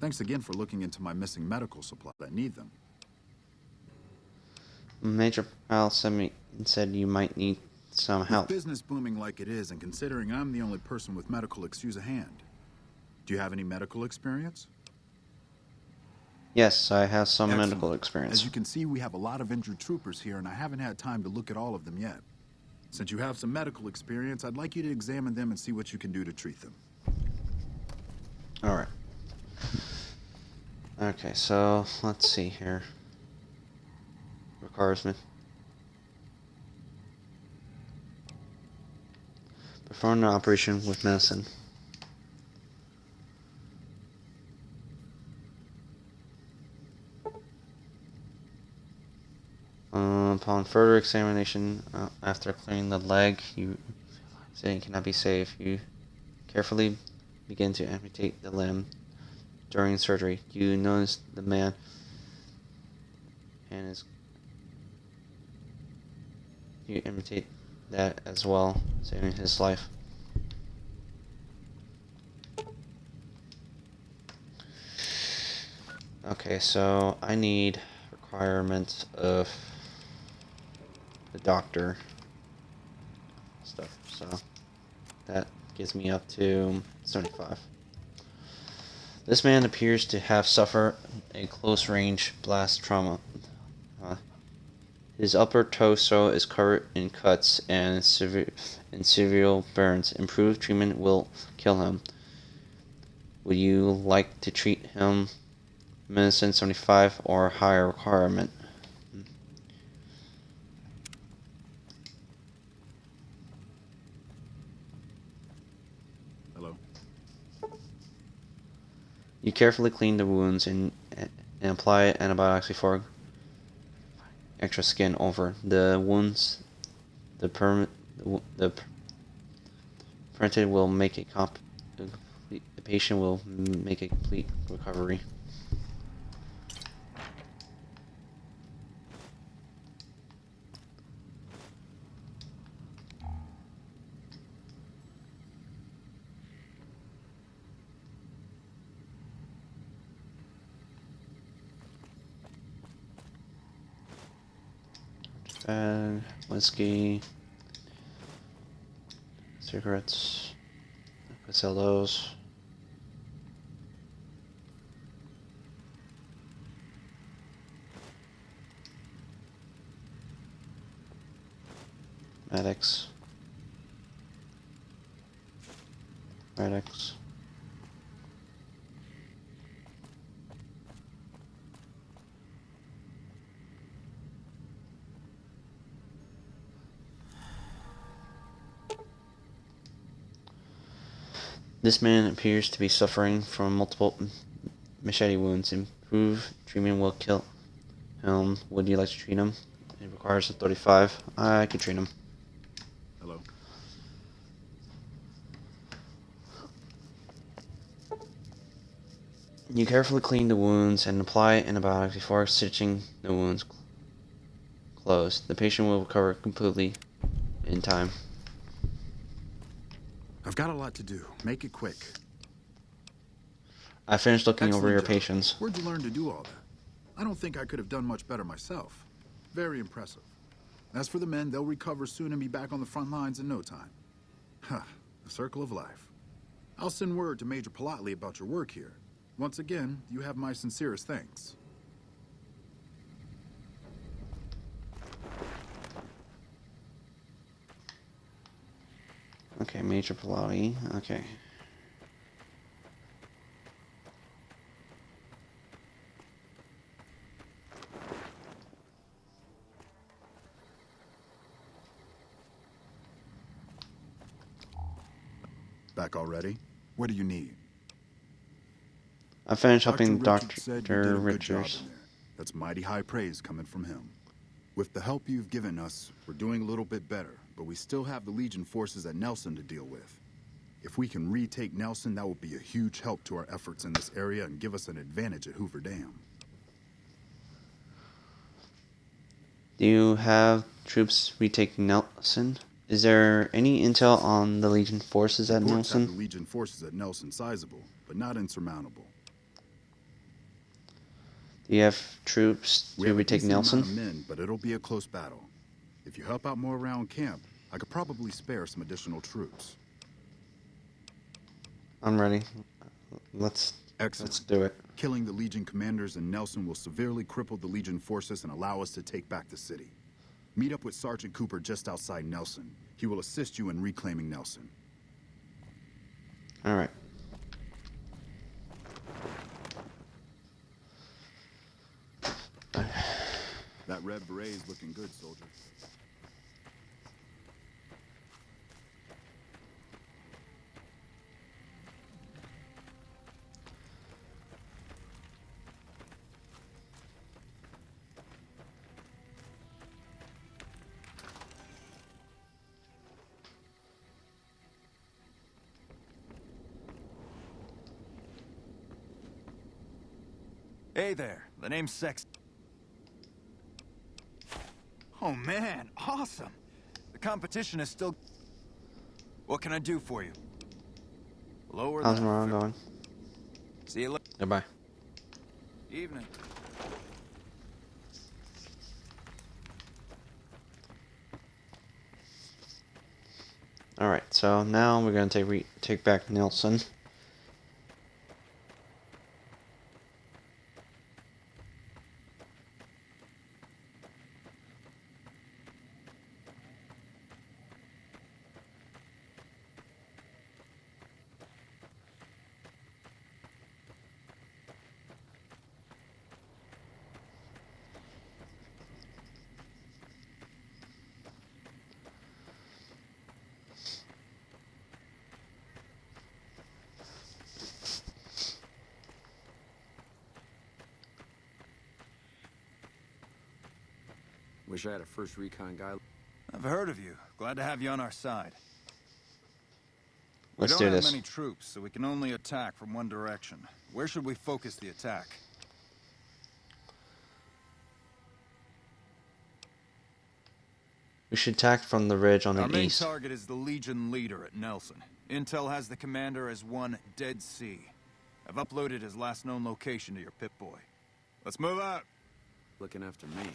S10: Thanks again for looking into my missing medical supplies. I need them.
S1: Major Powell said you might need some help.
S10: With business booming like it is, and considering I'm the only person with medical excuse at hand, do you have any medical experience?
S1: Yes, I have some
S10: Excellent.
S1: medical experience.
S10: As you can see, we have a lot of injured troopers here, and I haven't had time to look at all of them yet. Since you have some medical experience, I'd like you to examine them and see what you can do to treat them.
S1: Alright. Okay, so let's see here. Requirement. Perform an operation with medicine. Upon further examination, after clearing the leg, you say it cannot be saved. You carefully begin to amputate the limb. During surgery, you notice the man and his. You amputate that as well, saving his life. Okay, so I need requirements of the doctor stuff, so that gets me up to 75. This man appears to have suffered a close-range blast trauma. His upper torso is covered in cuts and severe burns. Improved treatment will kill him. Would you like to treat him? Medicine 75 or higher requirement.
S10: Hello?
S1: You carefully clean the wounds and apply antibiotics before extra skin over the wounds. The printed will make a the patient will make a complete recovery. Whiskey, cigarettes, I sell those. Medics. Medics. This man appears to be suffering from multiple machete wounds. Improved treatment will kill him. Would you like to treat him? It requires a 35. I could treat him.
S10: Hello?
S1: You carefully clean the wounds and apply antibiotics before stitching the wounds closed. The patient will recover completely in time.
S10: I've got a lot to do. Make it quick.
S1: I finished looking over your
S10: job.
S1: patients.
S10: Where'd you learn to do all that? I don't think I could have done much better myself. Very impressive. As for the men, they'll recover soon and be back on the front lines in no time. Huh, the circle of life. I'll send word to Major Politely about your work here. Once again, you have my sincerest thanks.
S1: Okay, Major Pilawi. Okay.
S10: Back already? What do you need?
S1: I finished helping
S10: Dr. said you did
S1: Dr.
S10: a good job
S1: Richards.
S10: in there. That's mighty high praise coming from him. With the help you've given us, we're doing a little bit better, but we still have the Legion forces at Nelson to deal with. If we can retake Nelson, that will be a huge help to our efforts in this area and give us an advantage at Hoover Dam.
S1: Do you have troops retaking Nelson? Is there any intel on the Legion forces at
S10: Reports have
S1: Nelson?
S10: the Legion forces at Nelson sizable, but not insurmountable.
S1: Do you have troops
S10: We
S1: to
S10: have a
S1: retake
S10: decent amount
S1: Nelson?
S10: of men, but it'll be a close battle. If you help out more around camp, I could probably spare some additional troops.
S1: I'm ready. Let's do it.
S10: Killing the Legion commanders in Nelson will severely cripple the Legion forces and allow us to take back the city. Meet up with Sergeant Cooper just outside Nelson. He will assist you in reclaiming Nelson.
S1: All right.
S10: That red beret is looking good, soldier.
S8: Hey there, the name's Sex. Oh man, awesome! The competition is still... What can I do for you? Lower
S1: How's
S8: left.
S1: Morale going?
S8: See you later.
S1: Goodbye.
S8: Evening.
S1: All right. So now we're gonna take back Nelson.
S13: Wish I had a first recon guy.
S8: I've heard of you. Glad to have you on our side.
S1: Let's
S8: we
S1: do
S8: don't
S1: this.
S8: have many troops, so we can only attack from one direction. Where should we focus the attack?
S1: We should attack from the ridge on
S8: Our
S1: the
S8: main
S1: east.
S8: target is the Legion leader at Nelson. Intel has the commander as one Dead Sea. I've uploaded his last known location to your Pip-Boy. Let's move out.
S13: Looking after me.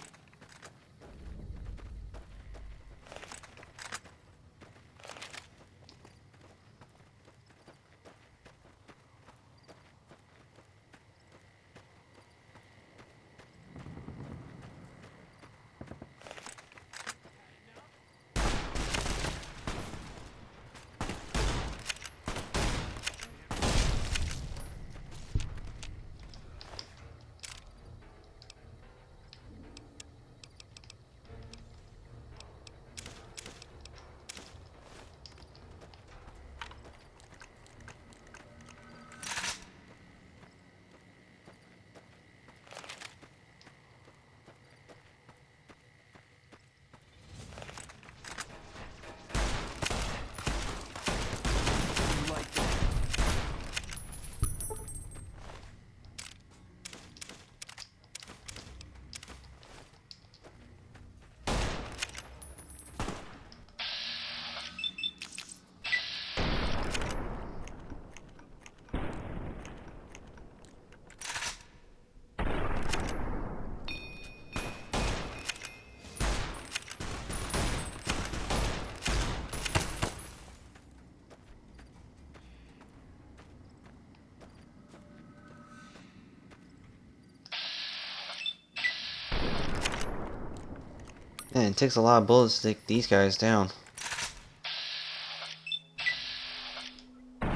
S1: Man, it takes a lot of bullets to take these guys down. I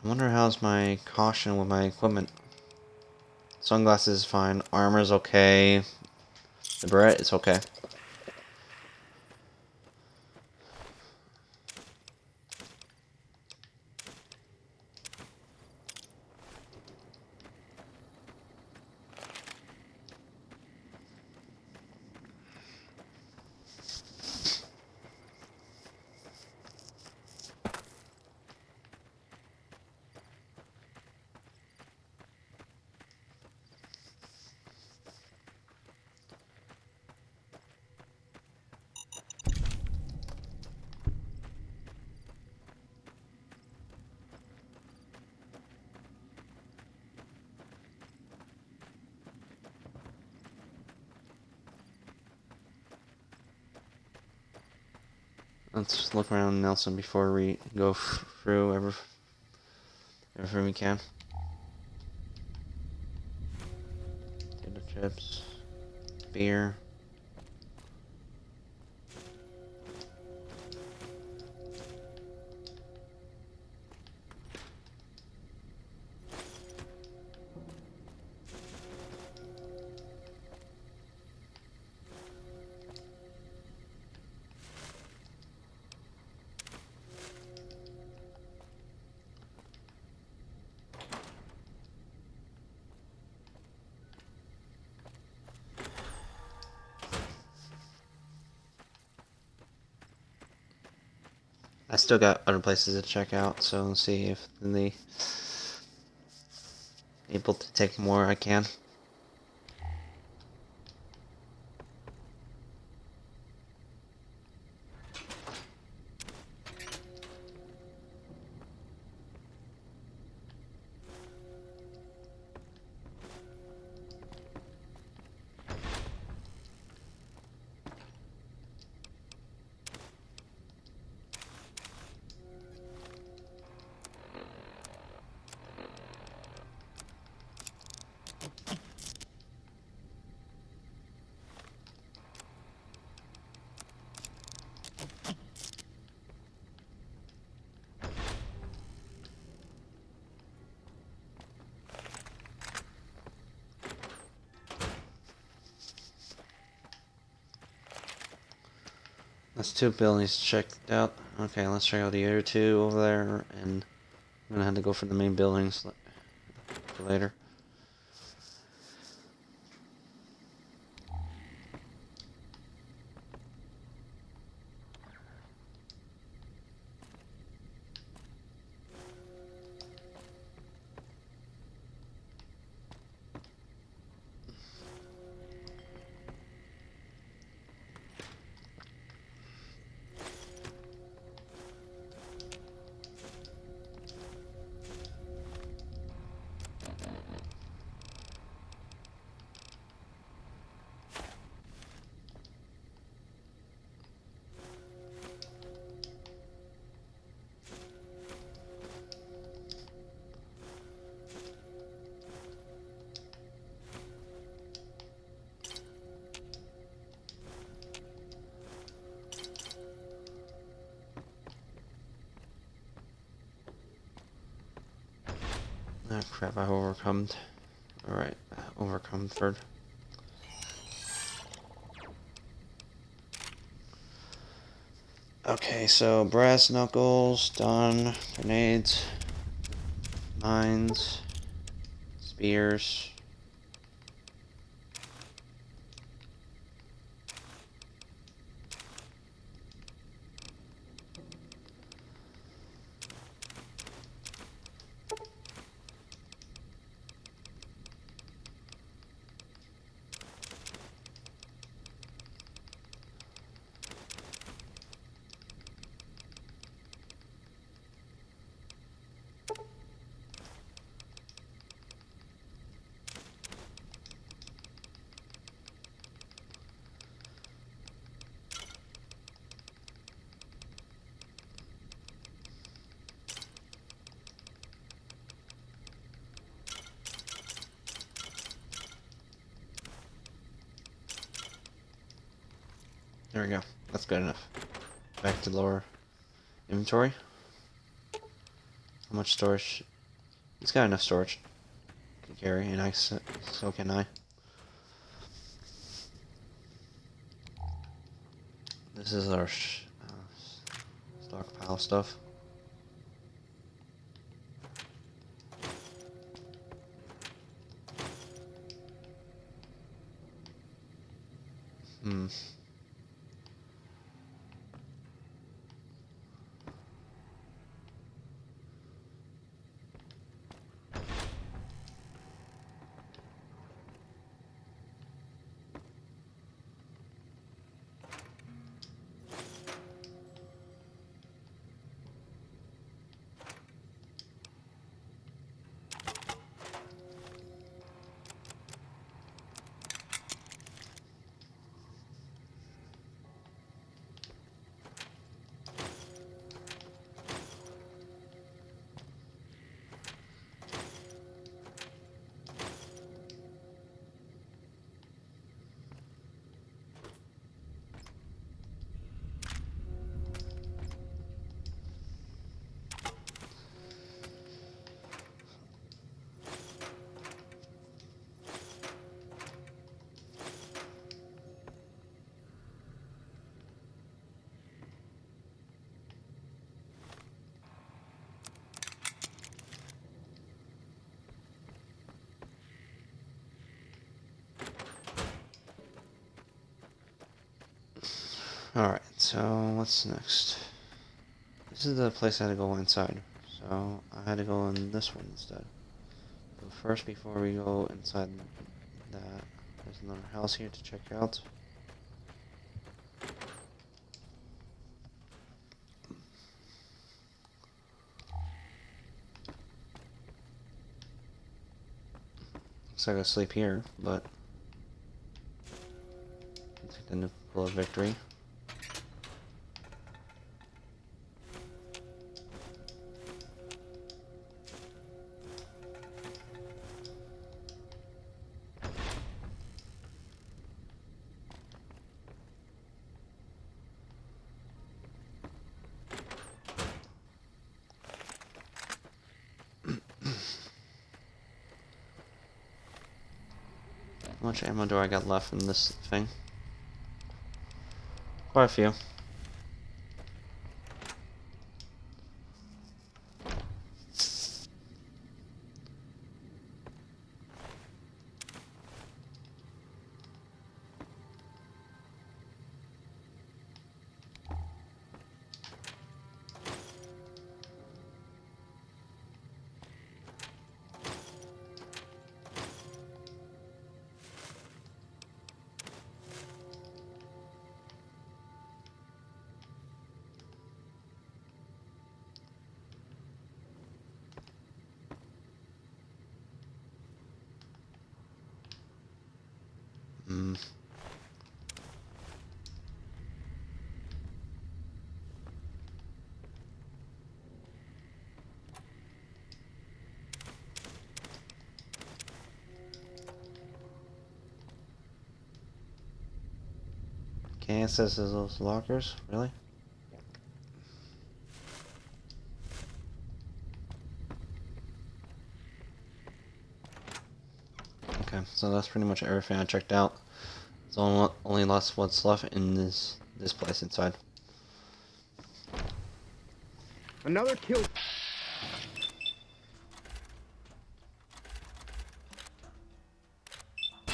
S1: wonder how's my caution with my equipment. Sunglasses is fine. Armor's okay. The beret is okay. Let's look around Nelson before we go through everything we can. Potato chips, beer. I still got other places to check out, so let's see if they able to take more I can. That's 2 buildings checked out. Okay, let's check out the other 2 over there, and I'm gonna have to go for the main buildings for later. Ah, crap, I overcome. Alright, overcome third. Okay, so brass knuckles, done. Grenades, mines, spears. There we go. That's good enough. Back to lower inventory. How much storage? He's got enough storage. Can carry, and so can I. This is our stockpile stuff. Alright, so what's next? This is the place I had to go inside. So I had to go in this one instead. But first, before we go inside that, there's another house here to check out. Looks like I sleep here, but I'll take the nipple of victory. How much ammo do I got left in this thing? Quite a few. Can't access those lockers, really? Okay, so that's pretty much everything I checked out. It's only lost what's left in this place inside.
S11: Another kill.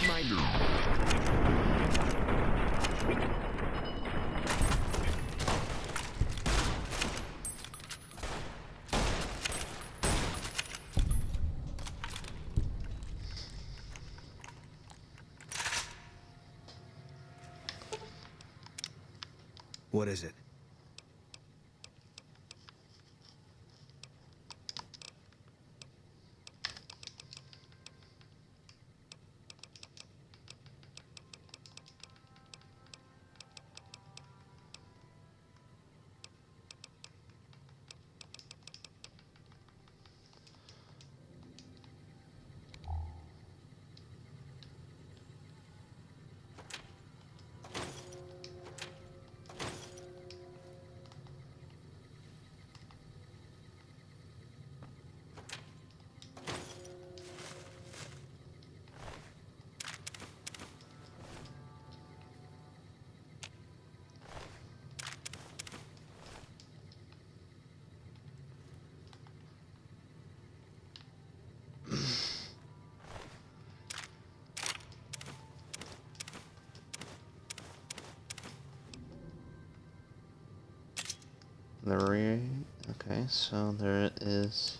S11: My
S9: What is it?
S1: Okay, so there it is.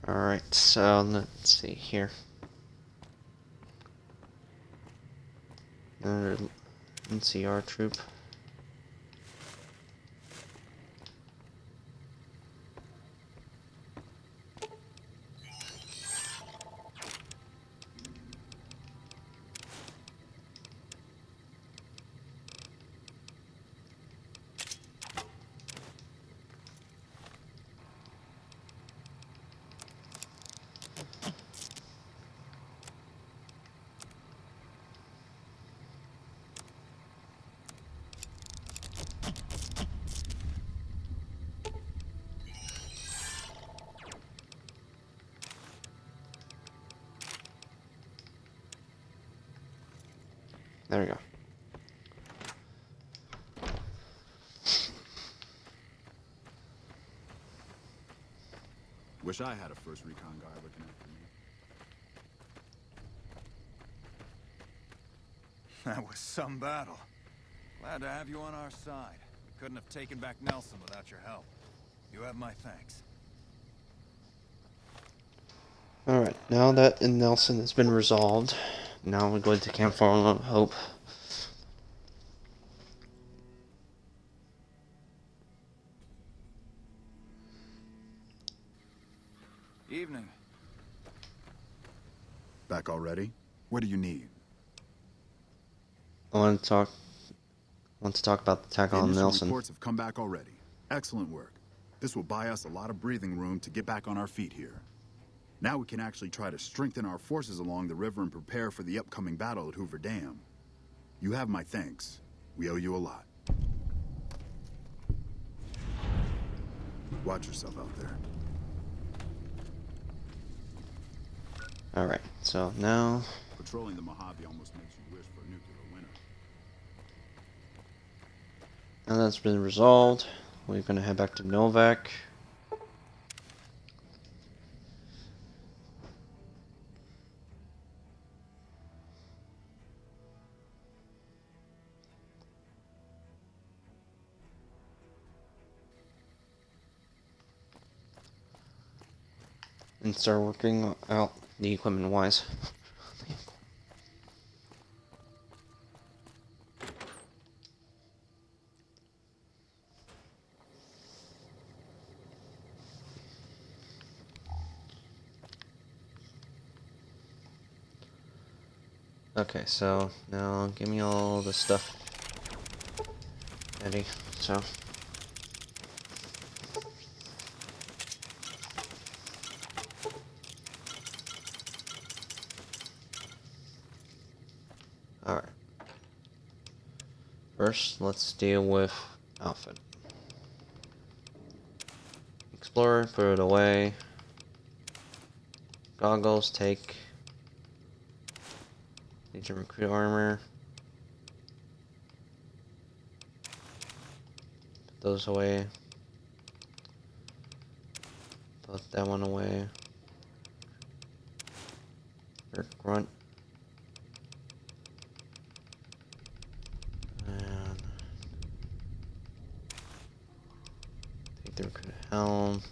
S1: Alright, so let's see here. Another NCR troop. There we go.
S10: Wish I had a first recon guy looking after me.
S8: That was some battle. Glad to have you on our side. Couldn't have taken back Nelson without your help. You have my thanks.
S1: Alright, now that Nelson has been resolved, now we're going to Camp Farm of Hope.
S8: Evening.
S10: Back already? What do you need?
S1: I want to talk about the attack
S10: The
S1: on
S10: initial
S1: Nelson.
S10: reports have come back already. Excellent work. This will buy us a lot of breathing room to get back on our feet here. Now we can actually try to strengthen our forces along the river and prepare for the upcoming battle at Hoover Dam. You have my thanks. We owe you a lot. Watch yourself out there.
S1: Alright, so now
S10: Patrolling the Mojave almost makes you wish for a nuclear winter.
S1: now that's been resolved, we're going to head back to Novak. And start working out the equipment wise. Okay, so now give me all the stuff ready. So alright. First, let's deal with outfit. Explorer, put it away. Goggles, take. Legion recruit armor. Put those away. Put that one away. Grunt. And take the recruit helm.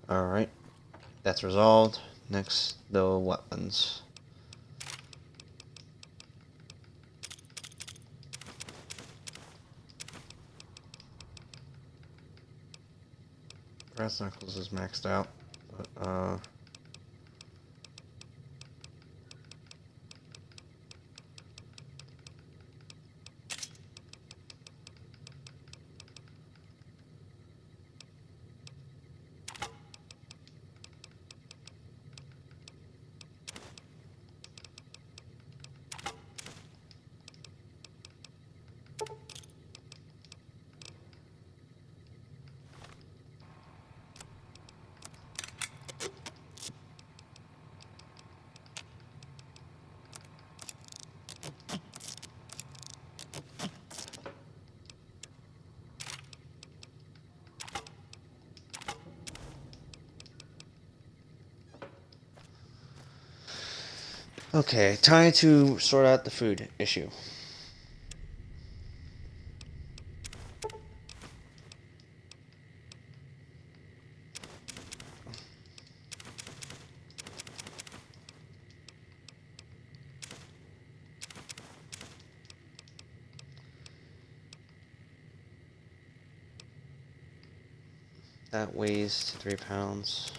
S1: Alright, that's resolved. Next, the weapons. Brass knuckles is maxed out, but okay, time to sort out the food issue. That weighs 3 pounds.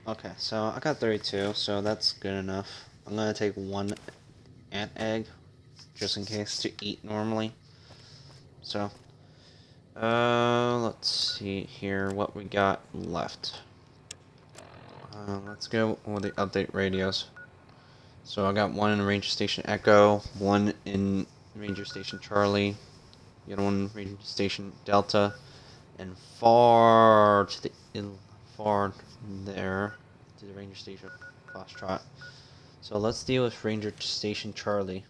S1: Okay, so I got 32, so that's good enough. I'm gonna take one ant egg, just in case, to eat normally. So, let's see here what we got left. Let's go with the update radios. So I got one in Ranger Station Echo, one in Ranger Station Charlie, the other one in Ranger Station Delta, and far there to the Ranger Station Foxtrot. So let's deal with Ranger Station Charlie.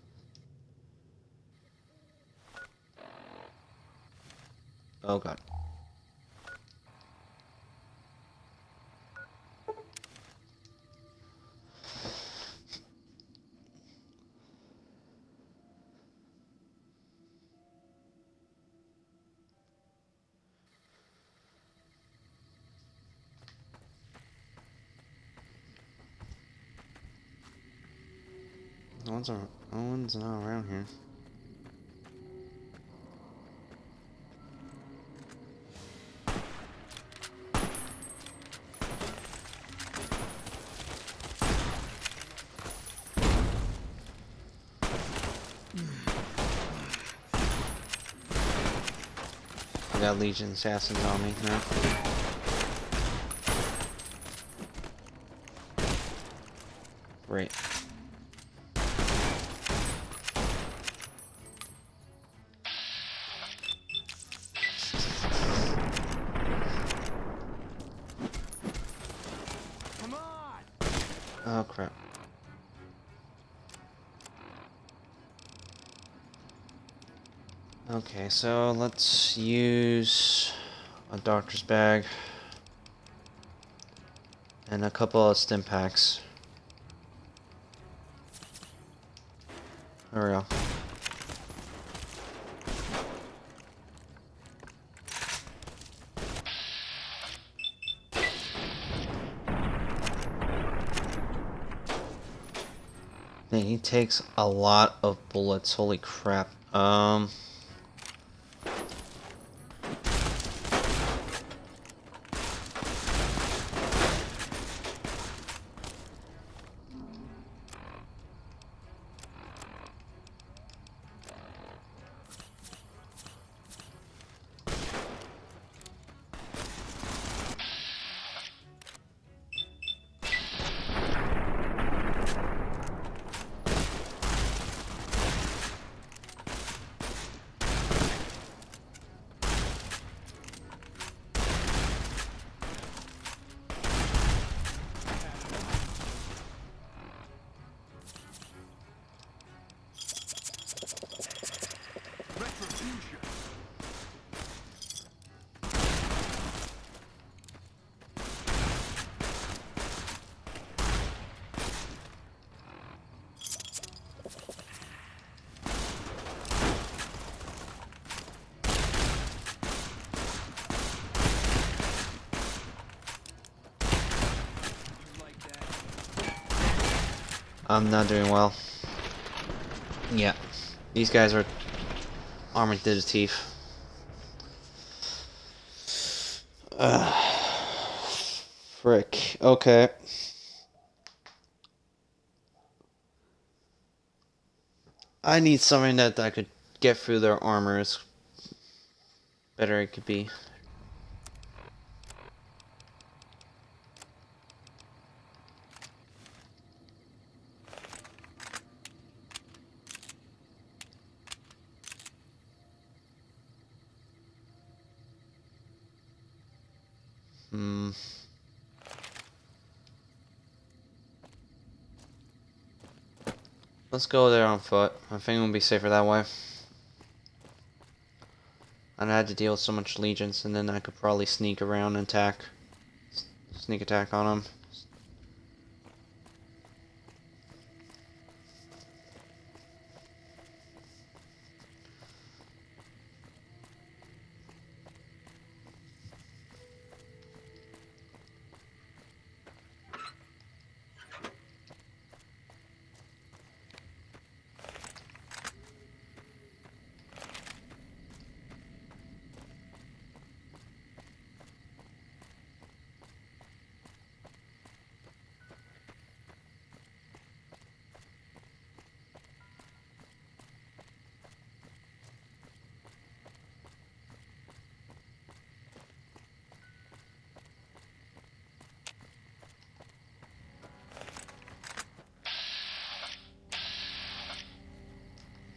S1: Oh god. No one's not around here. I got Legion assassins on me now. Great.
S8: Come on!
S1: Oh crap. Okay, so let's use a doctor's bag and a couple of stim packs. There we go. Man, he takes a lot of bullets. Holy crap. I'm not doing well. Yeah, these guys are armored to the teeth. Frick. Okay. I need something that I could get through their armor as better it could be. Let's go there on foot. I think it'll be safer that way. I had to deal with so much legions, and then I could probably sneak around and attack. Sneak attack on them.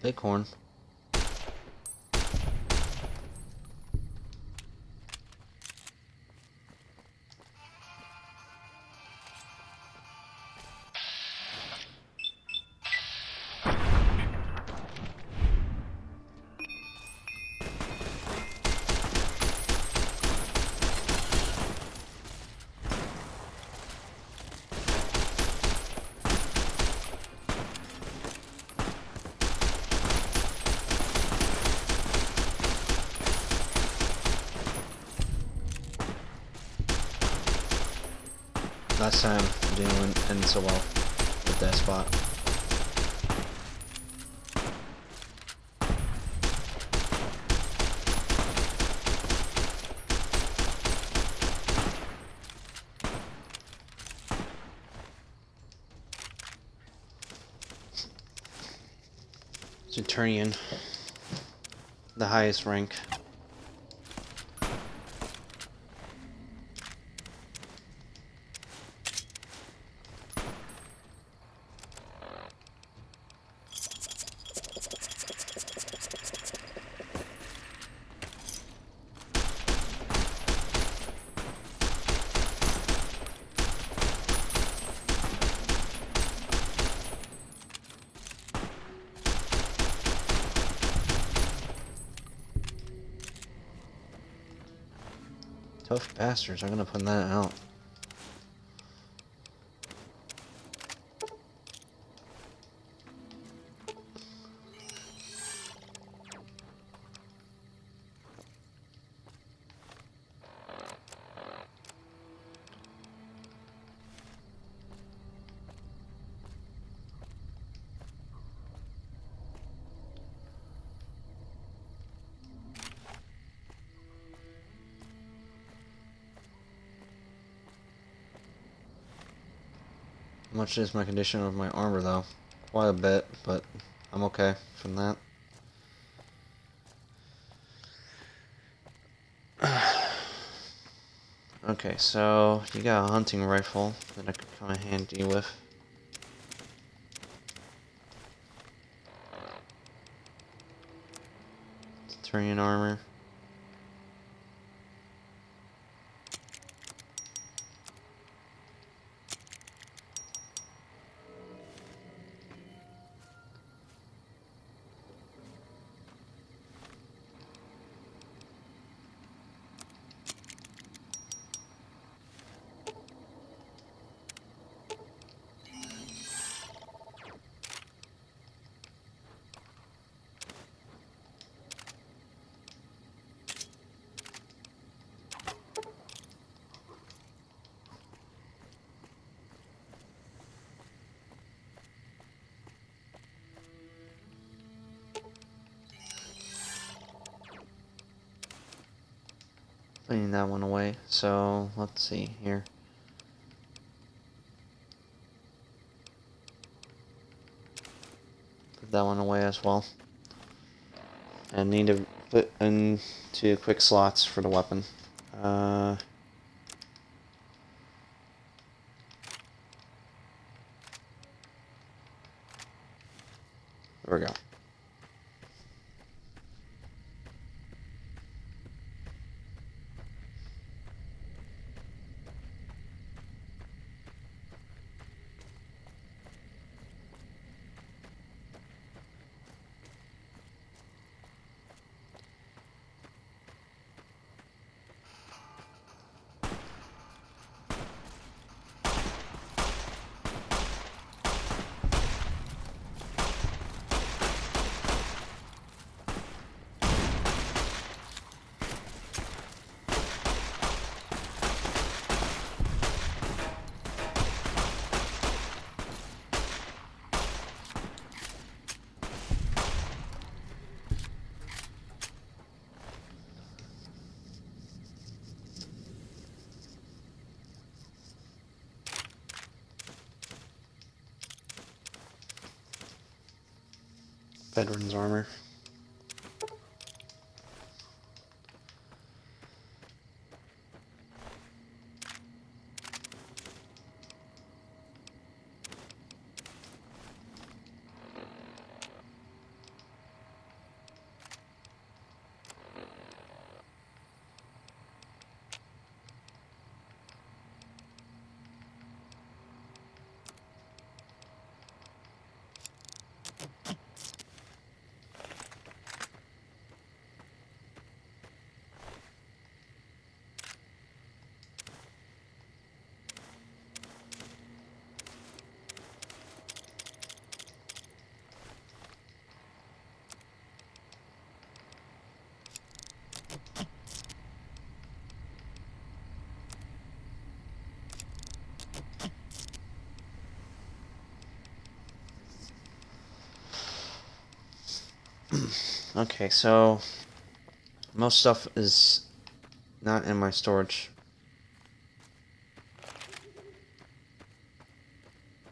S1: Bighorn. Last time didn't end so well with that spot. Centurion, the highest rank. Tough bastards are gonna put that out. How much is my condition of my armor though? Quite a bit, but I'm okay from that. Okay, so you got a hunting rifle that I could come in handy with. Centurion armor. Putting that one away. So let's see here. Put that one away as well. And need to put into quick slots for the weapon. There we go. Veteran's armor. Okay, so most stuff is not in my storage.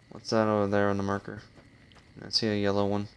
S1: What's that over there on the marker? I see a yellow one.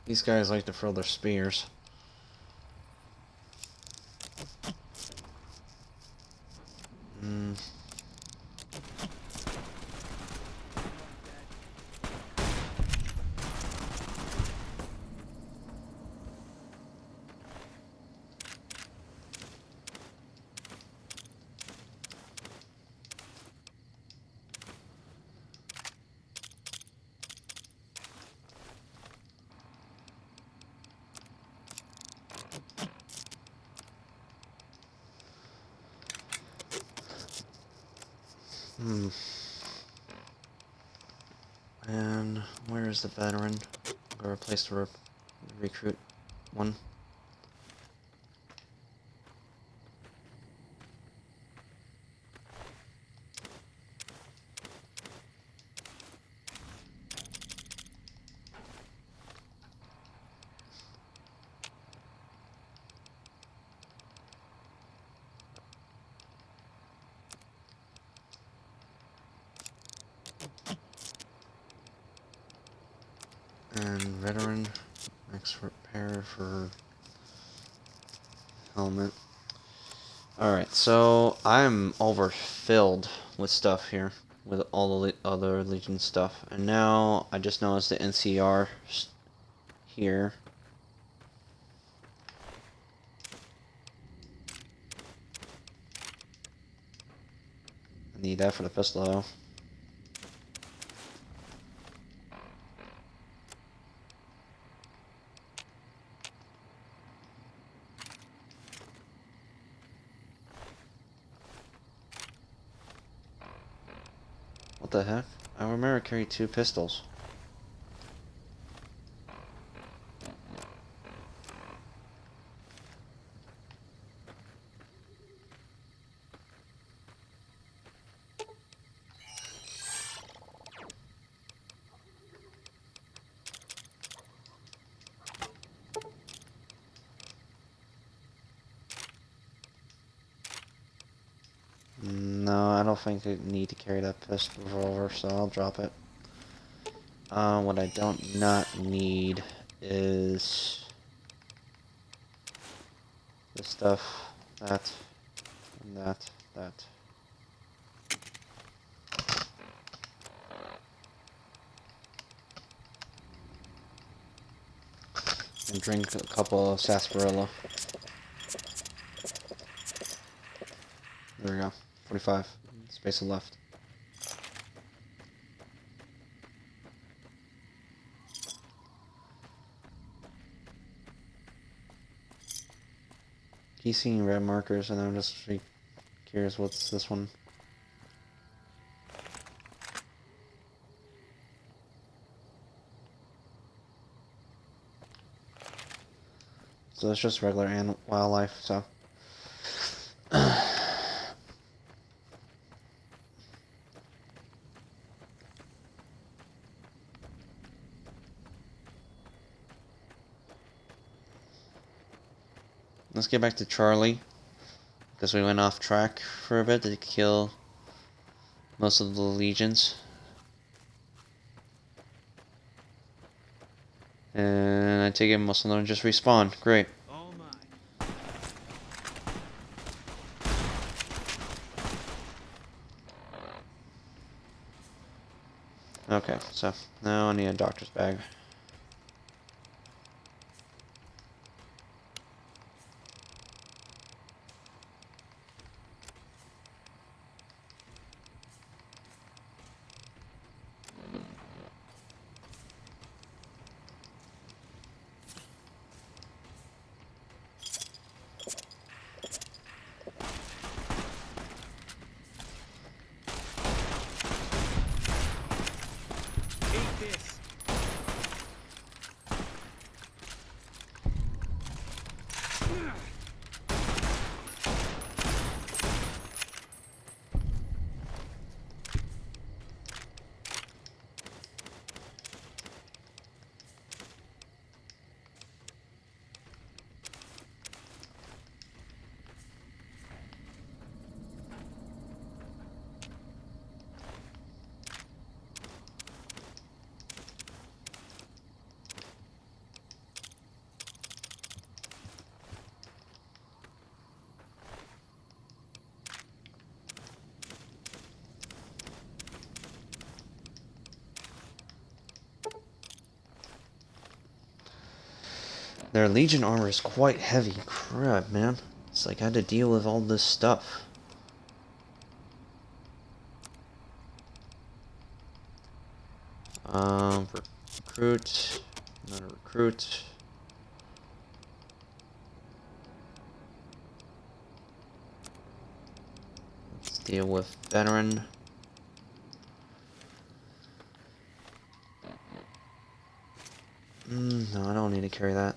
S1: These guys like to throw their spears. And where is the veteran? I'm gonna replace the recruit one. And veteran, next repair for helmet. Alright, so I'm overfilled with stuff here, with all the other Legion stuff. And now I just noticed the NCR here. I need that for the pistol though. What the heck? I remember I carried 2 pistols. No, I don't think I need to carry that pistol revolver, so I'll drop it. What I don't not need is this stuff, that, and that. And drink a couple of sarsaparilla. There we go. 45. Space left. keep seeing red markers, and I'm just curious what's this one. So it's just regular wildlife, so. Let's get back to Charlie, because we went off track for a bit to kill most of the legions. And I take it most of them just respawn. Great. Okay, so now I need a doctor's bag. Their Legion armor is quite heavy. Crap, man. It's like I had to deal with all this stuff. Recruit. Not a recruit. Let's deal with veteran. No, I don't need to carry that.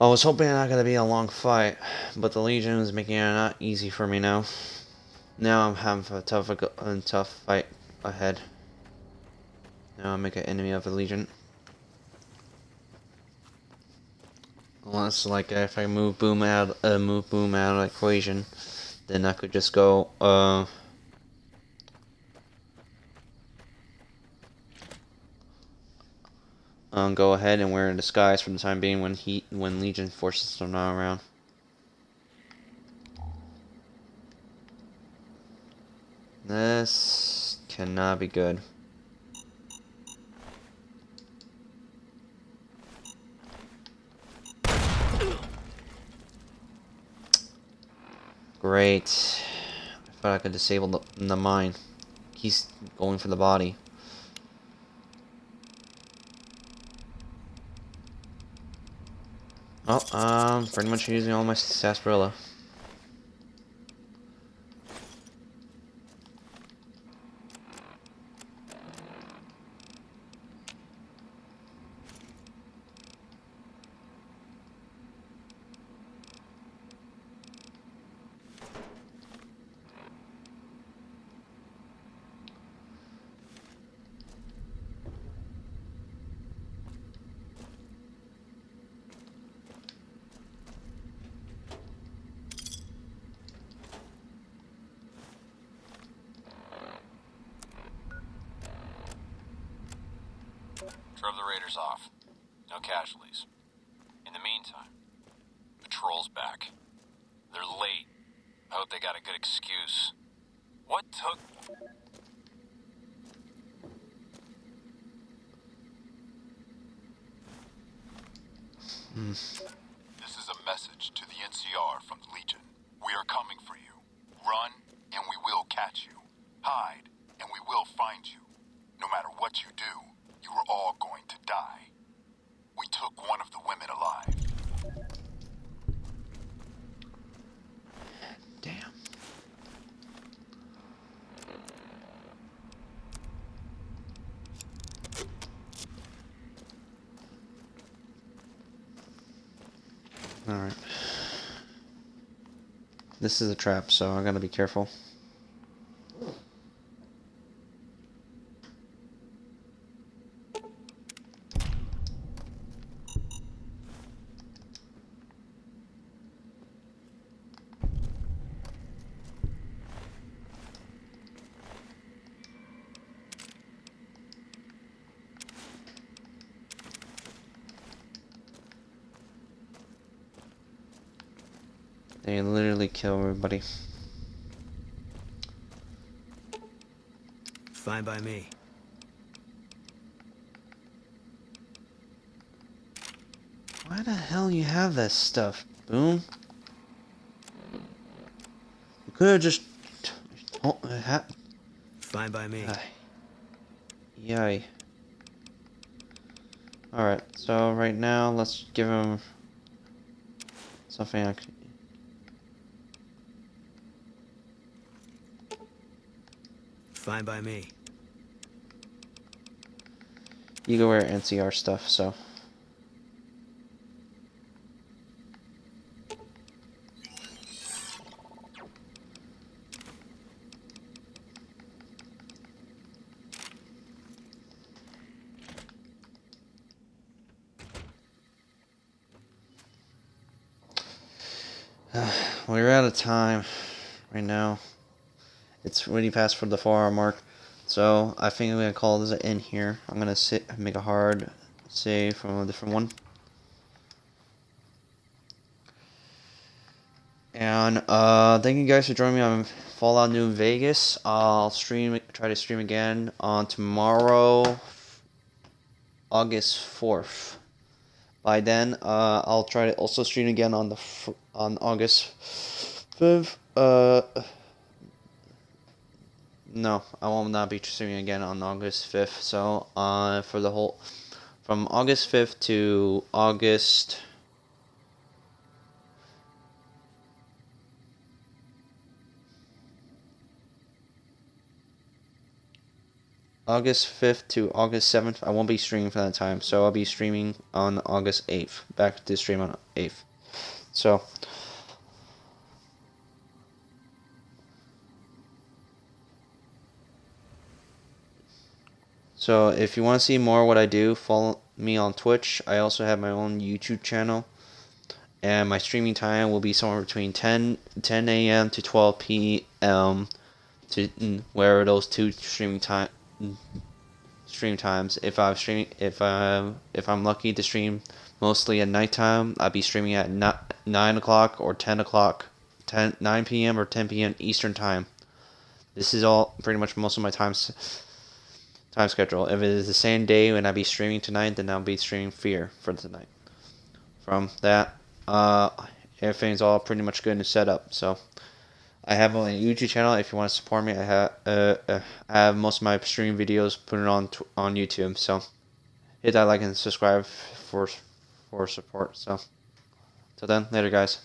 S1: I was hoping it's not going to be a long fight, but the Legion is making it not easy for me now. Now I'm having a tough fight ahead. Now I make an enemy of the Legion. Unless, like, if I move Boom out of the equation, then I could just go go ahead and wear a disguise for the time being when Legion forces are not around. This cannot be good. Great. I thought I could disable the mine. He's going for the body. Oh, pretty much using all my sarsaparilla.
S13: drove the raiders off. No casualties. In the meantime, Patrol's back. They're late. I hope they got a good excuse. What took...
S10: This is a message to the NCR from the Legion. We are coming for you. Run, and we will catch you. Hide, and we will find you. No matter what you do, you are all going to die. We took one of the women alive.
S1: Damn. Alright. This is a trap, so I gotta be careful. They literally kill everybody.
S9: Fine by me.
S1: Why the hell you have that stuff, Boom? You could have just...
S9: Fine by me.
S1: Yay. Alright, so right now, let's give him something I can...
S9: Fine by me.
S1: You go wear NCR stuff, so... We're out of time right now. It's really past for the 4-hour mark, so I think I'm gonna call this an end here. I'm gonna make a hard save from a different one, and thank you guys for joining me on Fallout New Vegas. I'll try to stream again on tomorrow, August 4th. By then, I'll try to also stream again on August 5th. No, I will not be streaming again on August 5th. So, for the whole, from August 5th to August 5th to August 7th, I won't be streaming for that time. So I'll be streaming on August 8th. Back to stream on 8th. So if you want to see more of what I do, follow me on Twitch. I also have my own YouTube channel. And my streaming time will be somewhere between 10 a.m. to 12 p.m. to where those two stream times. If I'm lucky to stream mostly at nighttime, I'll be streaming at 9 o'clock or 10 o'clock, 9 p.m. or 10 p.m. Eastern time. This is all pretty much most of my time schedule. If it is the same day when I'll be streaming tonight, then I'll be streaming Fear for tonight. From that, everything's all pretty much good and set up. So I have a YouTube channel. If you want to support me, I have most of my stream videos put it on YouTube. So hit that like and subscribe for support. So till then, later guys.